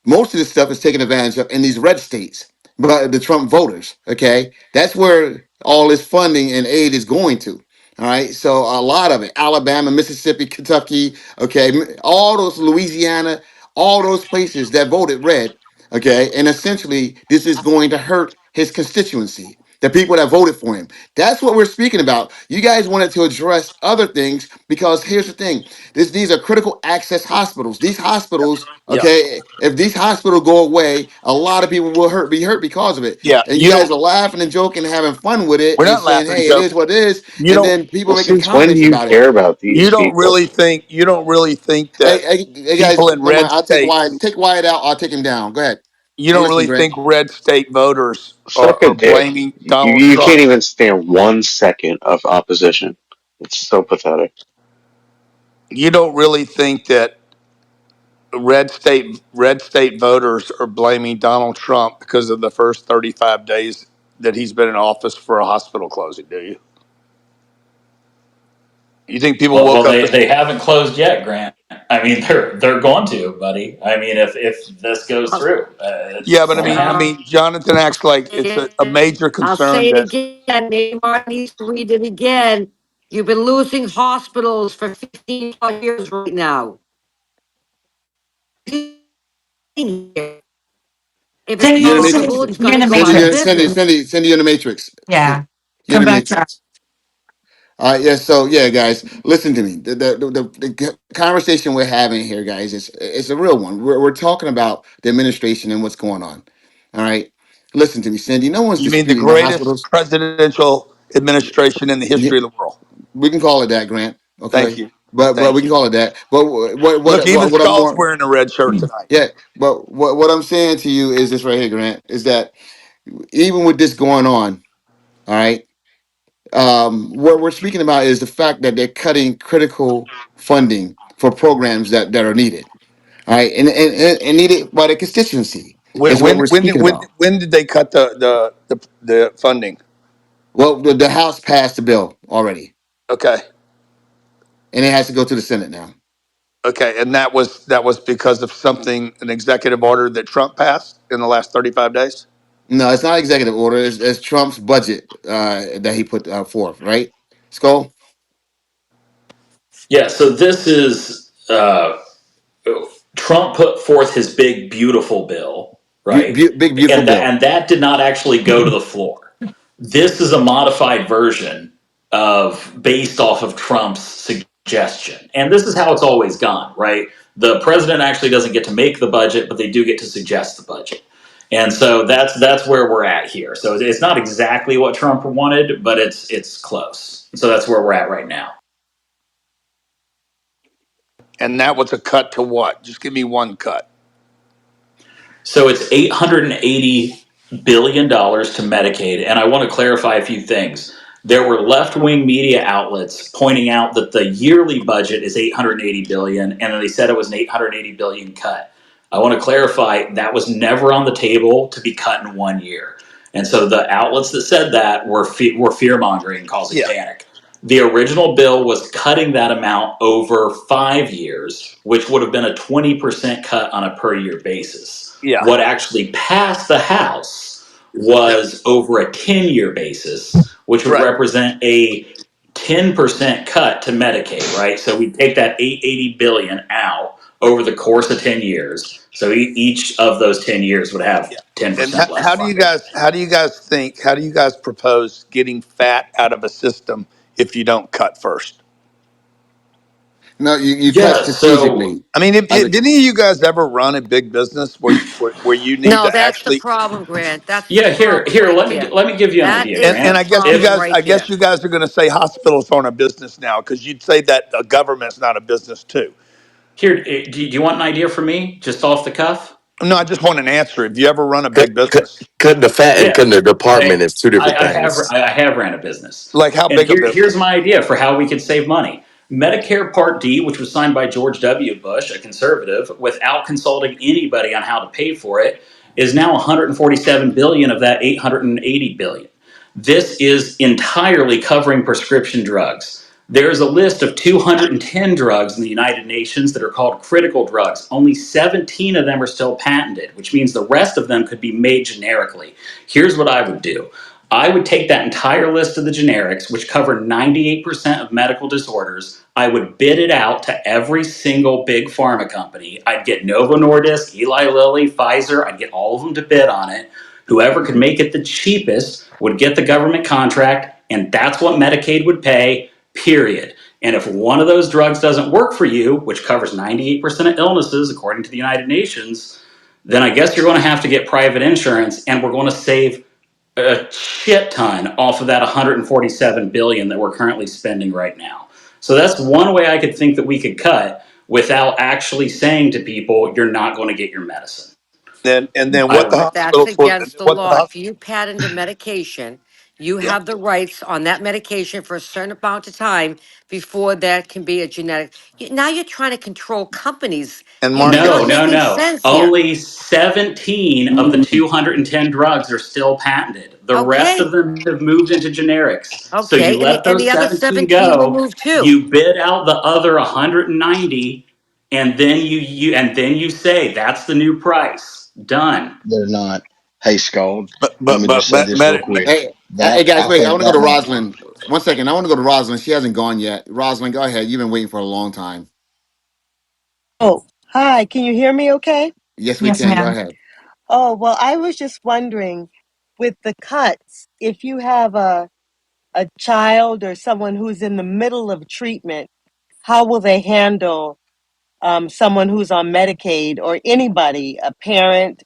most of this stuff is taken advantage of in these red states, but the Trump voters. Okay, that's where all this funding and aid is going to. All right, so a lot of it, Alabama, Mississippi, Kentucky, okay, all those Louisiana, all those places that voted red. Okay, and essentially, this is going to hurt his constituency. the people that voted for him. That's what we're speaking about. You guys wanted to address other things because here's the thing: these are critical access hospitals. These hospitals, Yeah, okay, if these hospitals go away, a lot of people will be hurt because of it. yeah. And you You guys don't. are laughing and joking and having fun with it We're and not saying, laughing and "Hey, it is joking. what it is," You and don't. then people Well, making since when do comments you about it. care about You these don't people? really think. You don't really think Hey, that hey guys, people in never mind. red I'll take Wyatt. states. Take Wyatt out. I'll take him down. Go ahead. You I'm don't listening, really Grant. think red state voters Suck a are dick. blaming You, Donald you Trump. can't even stand 1 second of opposition. It's so pathetic. You don't really think that red state voters are blaming Donald Trump because of the first 35 days that he's been in office for a hospital closing, do you? You think people Well, woke up they, this they haven't closed yet, Grant. I mean, they're going to, buddy. I mean, if this goes I'll, through, Yeah, it's but I going to mean, I happen. mean, Jonathan acts like it's a major I'll concern say it that. again. Neymar needs to read it again. You've been losing hospitals for 15 plus years right now. If it's You're in the not matrix. possible, it's You're going in to the go Cindy, out of you're, matrix. Cindy, business. Cindy, Cindy, you're in the matrix. Yeah. You're Come in the back to matrix. All right, yeah. So, yeah, guys, listen to me. The conversation we're having here, guys, is it's a real one. We're talking about the administration and what's going on. All right, listen to me, Cindy. No one's You mean the disputing the greatest hospitals. presidential administration in the history of the world? We can call it that, Grant. Thank Okay, you. but we Thank can you. call it that. But Look, even what I'm Skald's more wearing a red shirt tonight. yeah. But what I'm saying to you is this right here, Grant, is that even with this going on, all right. What we're speaking about is the fact that they're cutting critical funding for programs that are needed. All right, and needed by the constituency When is what when we're when did, speaking when, about. when did they cut the funding? Well, the House passed the bill already, Okay. and it has to go to the Senate now. Okay, and that was because of something, an executive order that Trump passed in the last 35 days. No, it's not executive order. It's Trump's budget that he put forth. Right, Skull. Yeah. So this is Trump put forth his big beautiful bill, right? Big beautiful And that bill. and that did not actually go to the floor. This is a modified version of based off of Trump's suggestion. And this is how it's always gone, right? The president actually doesn't get to make the budget, but they do get to suggest the budget. And so that's where we're at here. So it's not exactly what Trump wanted, but it's close. So that's where we're at right now. And that was a cut to what? Just give me one cut. So it's $880 billion to Medicaid. And I want to clarify a few things. There were left-wing media outlets pointing out that the yearly budget is 880 billion, and then they said it was an 880 billion cut. I want to clarify that was never on the table to be cut in 1 year. And so the outlets that said that were fear-mongering, causing Yeah, panic. The original bill was cutting that amount over 5 years, which would have been a 20% cut on a per year basis. yeah, What actually passed the House yeah. was over a 10-year basis, which would Right. represent a 10% cut to Medicaid, right? So we take that 880 billion out over the course of 10 years. So each of those 10 years would have Yeah. And 10% less how do you funding. guys think? How do you guys propose getting fat out of a system if you don't cut first? No, you cut Yeah, so strategically. I mean, I think- did any of you guys ever run a big business where you need No, to that's the actually? problem, Grant. That's the yeah, here problem here right let me there. let me give you an That idea, is And the Grant. I guess you problem If guys, right I guess there. you guys are going to say hospitals aren't a business now because you'd say that the government's not a business too. here, do you want an idea from me, just off the cuff? No, I just want an answer. Have you ever run a Cut, big cut, business? cutting the fat and Yeah, cutting the department I, is two different I have things. I have ran a business, Like how and big a here's business? my idea for how we could save money. Medicare Part D, which was signed by George W. Bush, a conservative, without consulting anybody on how to pay for it, is now 147 billion of that 880 billion. This is entirely covering prescription drugs. There's a list of 210 drugs in the United Nations that are called critical drugs. Only 17 of them are still patented, which means the rest of them could be made generically. Here's what I would do. I would take that entire list of the generics, which cover 98% of medical disorders. I would bid it out to every single big pharma company. I'd get Novo Nordisk, Eli Lilly, Pfizer. I'd get all of them to bid on it. Whoever could make it the cheapest would get the government contract, and that's what Medicaid would pay, period. And if one of those drugs doesn't work for you, which covers 98% of illnesses according to the United Nations, then I guess you're going to have to get private insurance, and we're going to save a shit ton off of that 147 billion that we're currently spending right now. So that's one way I could think that we could cut without actually saying to people, you're not going to get your medicine. And then I what the land. But that's hospitals will and against then the what the law. hos- If you patent a medication, you yeah. have the rights on that medication for a certain amount of time before that can be a genetic. Now you're trying to control companies. And You're Marty, No, not no, making no. sense here. Only 17 of the 210 drugs are still patented. The rest of Okay. them have moved into generics. So you Okay. And let the those other 17 17 will go, move too. you bid out the other 190, and then you say that's the new price. Done. They're not. Hey, Scald, let but me just but say but, this real but, quick. Hey That guys, I wait. I think want to go that to might. Rosalind. 1 second. I want to go to Rosalind. She hasn't gone yet. Rosalind, go ahead. You've been waiting for a long time. Oh, hi. Can you hear me okay? Yes, we Yes, can. Go ma'am. ahead. Oh, well, I was just wondering with the cuts, if you have a child or someone who's in the middle of treatment, how will they handle someone who's on Medicaid or anybody, a parent,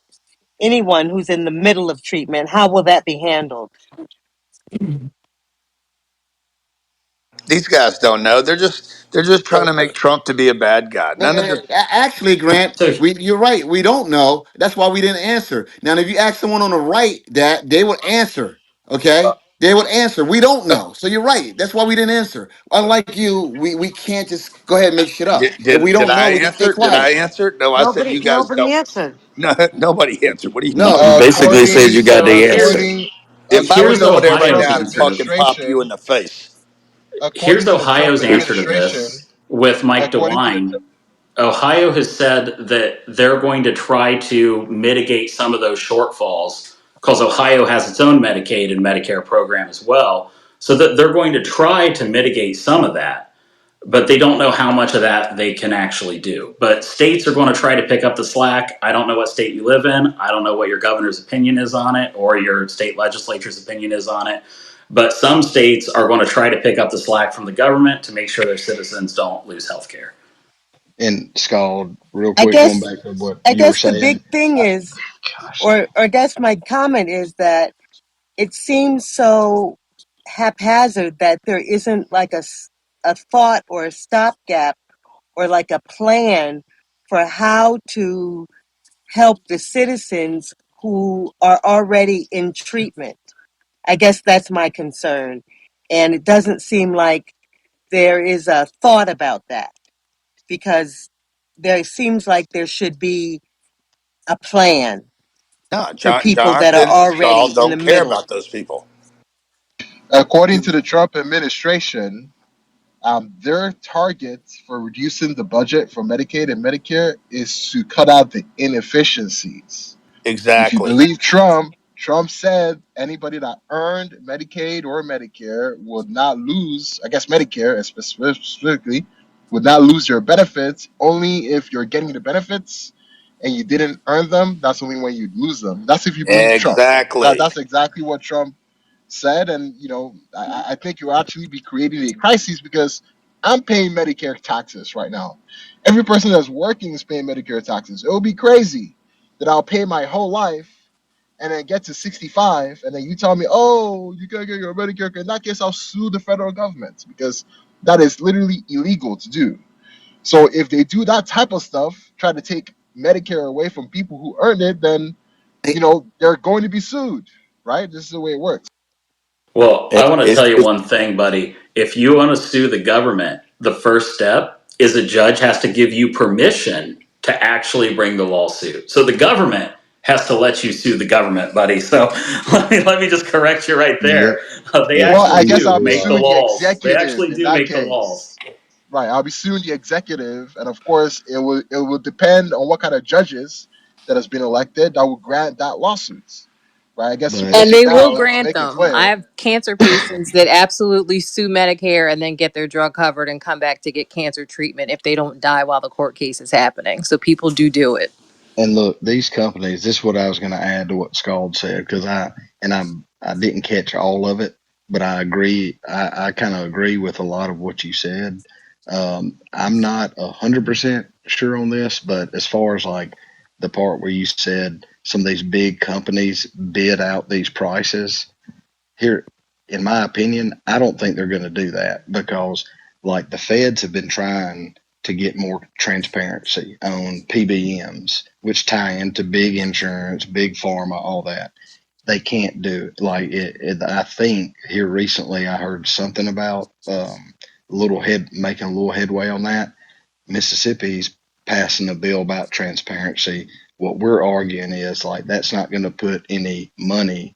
anyone who's in the middle of treatment? How will that be handled? these guys don't know. They're just trying to make Trump to be a bad guy. None of this. Actually, Grant, So you're right. We don't know. That's why we didn't answer. Now, if you ask someone on the right that, they would answer. Okay, they would answer. We don't know. So you're right. That's why we didn't answer. Unlike you, we can't just go ahead and make shit up. Did, If we did did don't know, I we just stay answer? Did I quiet. answer? No, I said Nobody, you guys nobody don't. answered. No, nobody answered. What are you No, talking You about? basically said According you got so the here, answer. If I was here's over there right according Ohio's now, to the I'd answer. fucking pop you administration, in the face. Here's according to the Trump Ohio's answer to administration, this with Mike according to the DeWine. Ohio has said that they're going to try to mitigate some of those shortfalls because Ohio has its own Medicaid and Medicare program as well. So that they're going to try to mitigate some of that, but they don't know how much of that they can actually do. But states are going to try to pick up the slack. I don't know what state you live in. I don't know what your governor's opinion is on it or your state legislature's opinion is on it. But some states are going to try to pick up the slack from the government to make sure their citizens don't lose health care. And Scald, real I quick, going guess back to what I you were guess the big saying. thing Uh, is, Gosh, or I guess my comment is that it seems so haphazard that there isn't like a thought or a stopgap or like a plan for how to help the citizens who are already in treatment. I guess that's my concern. And it doesn't seem like there is a thought about that because there seems like there should be a plan No, for people that are Jonathan and Skull already in the don't care middle. about those people. according to the Trump administration, their target for reducing the budget for Medicaid and Medicare is to cut out the inefficiencies. If you Exactly. believe Trump, Trump said anybody that earned Medicaid or Medicare would not lose, I guess Medicare specifically, would not lose your benefits. Only if you're getting the benefits and you didn't earn them, that's the only when you'd lose them. That's if you believe Trump. Exactly. That's exactly what Trump said. And, I think you'll actually be creating a crisis because I'm paying Medicare taxes right now. Every person that's working is paying Medicare taxes. It would be crazy that I'll pay my whole life and then get to 65 and then you tell me, oh, you can't get your Medicare. In that case, I'll sue the federal government because that is literally illegal to do. So if they do that type of stuff, try to take Medicare away from people who earned it, then, they're going to be sued, right? This is the way it works. Well, I want to tell you It's one thing, buddy. If you want to sue the government, the first step is a judge has to give you permission to actually bring the lawsuit. So the government has to let you sue the government, buddy. So let me just correct you right yep, there. They that's Well, I actually guess do I'll be make the exactly suing right. the laws. They executive actually in do that make the case. laws. Right, I'll be suing the executive, and of course, it will depend on what kind of judges that has been elected that will grant that lawsuits. Right, I guess But And right they will now to grant make it them. I clear, have cancer patients that absolutely sue Medicare and then get their drug covered and come back to get cancer treatment if they don't die while the court case is happening. So people do it. And look, these companies. This is what I was going to add to what Scald said because I didn't catch all of it, but I agree. I kind of agree with a lot of what you said. I'm not 100% sure on this, but as far as like the part where you said some of these big companies bid out these prices, here, in my opinion, I don't think they're going to do that because, like, the feds have been trying to get more transparency on PBMs, which tie into big insurance, big pharma, all that. They can't do it. Like, I think here recently I heard something about making a little headway on that. Mississippi's passing a bill about transparency. What we're arguing is like that's not going to put any money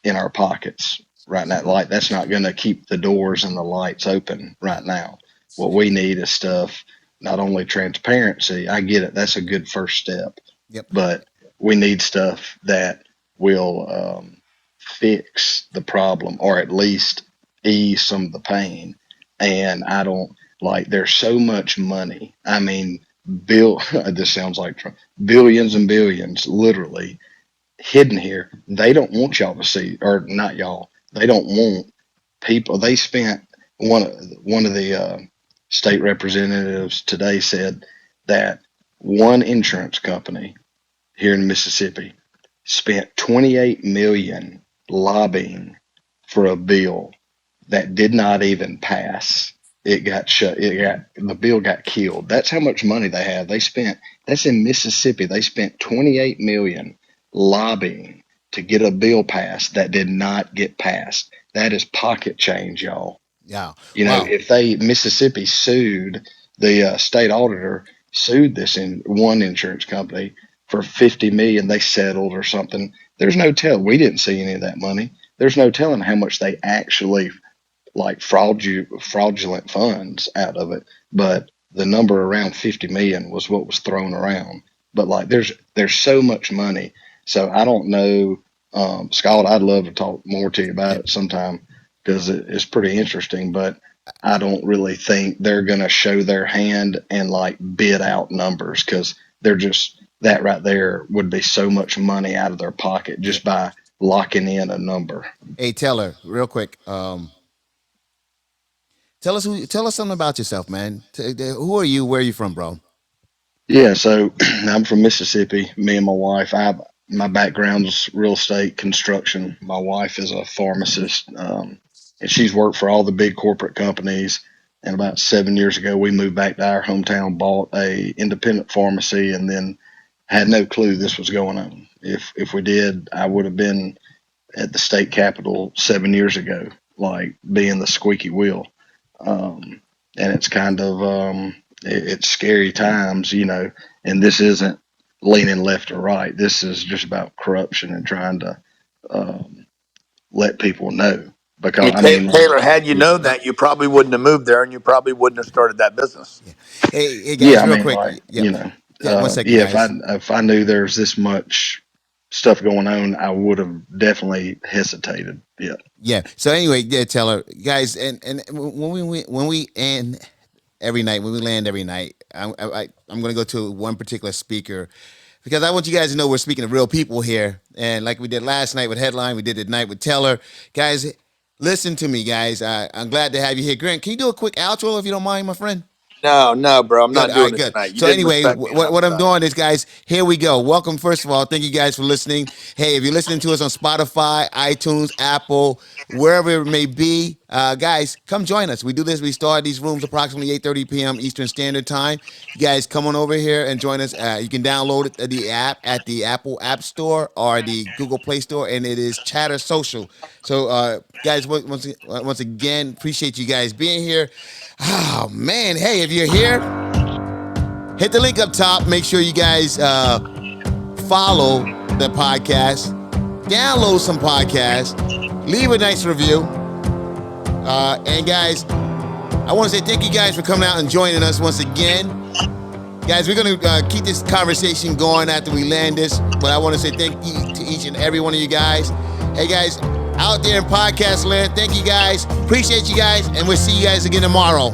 in our pockets right now. Like that's not going to keep the doors and the lights open right now. What we need is stuff, not only transparency. I get it. That's a good first step, Yep. but we need stuff that will fix the problem or at least ease some of the pain. And I don't like. There's so much money. I mean, bill. This sounds like billions and billions, literally hidden here. They don't want y'all to see, or not y'all. They don't want people. They spent one of the state representatives today said that one insurance company here in Mississippi spent 28 million lobbying for a bill that did not even pass. It got shut. The bill got killed. That's how much money they have. They spent. That's in Mississippi. They spent 28 million lobbying to get a bill passed that did not get passed. That is pocket change, y'all. Yeah. You know, Wow. if they Mississippi sued the state auditor, sued this in one insurance company for 50 million, they settled or something. There's no tell. We didn't see any of that money. There's no telling how much they actually like fraudulent funds out of it. But the number around 50 million was what was thrown around. But like there's so much money. So I don't know, Scott, I'd love to talk more to you about Yep. it sometime because it's pretty interesting. But I don't really think they're gonna show their hand and like bid out numbers because they're just that right there would be so much money out of their pocket Yep. just by locking in a number. Hey, Taylor, real quick. Tell us something about yourself, man. Who are you? Where are you from, bro? Yeah, so I'm from Mississippi. Me and my wife. My background's real estate construction. My wife is a pharmacist, and she's worked for all the big corporate companies. And about 7 years ago, we moved back to our hometown, bought a independent pharmacy, and then had no clue this was going on. If we did, I would have been at the state capitol 7 years ago, like being the squeaky wheel. And it's kind of it's scary times, you know. And this isn't leaning left or right. This is just about corruption and trying to um, let people know. Because Hey, I mean, like, Taylor, had you known that, you probably wouldn't have moved there, and you probably wouldn't have started that business. Yeah. Hey, yeah, guys, I real mean, quick. like, Yep. Yeah, 1 second, yeah. guys. If I knew there's this much stuff going on, I would have definitely hesitated. Yeah. Yeah. So anyway, yeah, Taylor, guys, and when we end every night, when we land every night, I'm going to go to one particular speaker because I want you guys to know we're speaking to real people here, and like we did last night with Headline, we did it tonight with Taylor, guys. Listen to me, guys. I'm glad to have you here, Grant. Can you do a quick outro if you don't mind, my friend? No, no, bro, I'm Good. not All right. doing it Good. tonight. You So didn't anyway, respect me enough what I'm tonight. doing is, guys, here we go. Welcome. First of all, thank you guys for listening. Hey, if you're listening to us on Spotify, iTunes, Apple, wherever it may be, guys, come join us. We do this. We start these rooms approximately 8:30 p.m. Eastern Standard Time. You guys come on over here and join us. You can download the app at the Apple App Store or the Google Play Store, and it is Chatter Social. So, guys, once again, appreciate you guys being here. Oh man, hey, if you're here, hit the link up top. Make sure you guys follow the podcast, download some podcasts, leave a nice review. And guys, I want to say thank you guys for coming out and joining us once again. Guys, we're going to keep this conversation going after we land this, but I want to say thank you to each and every one of you guys. Hey guys, out there in podcast land, thank you guys. Appreciate you guys, and we'll see you guys again tomorrow.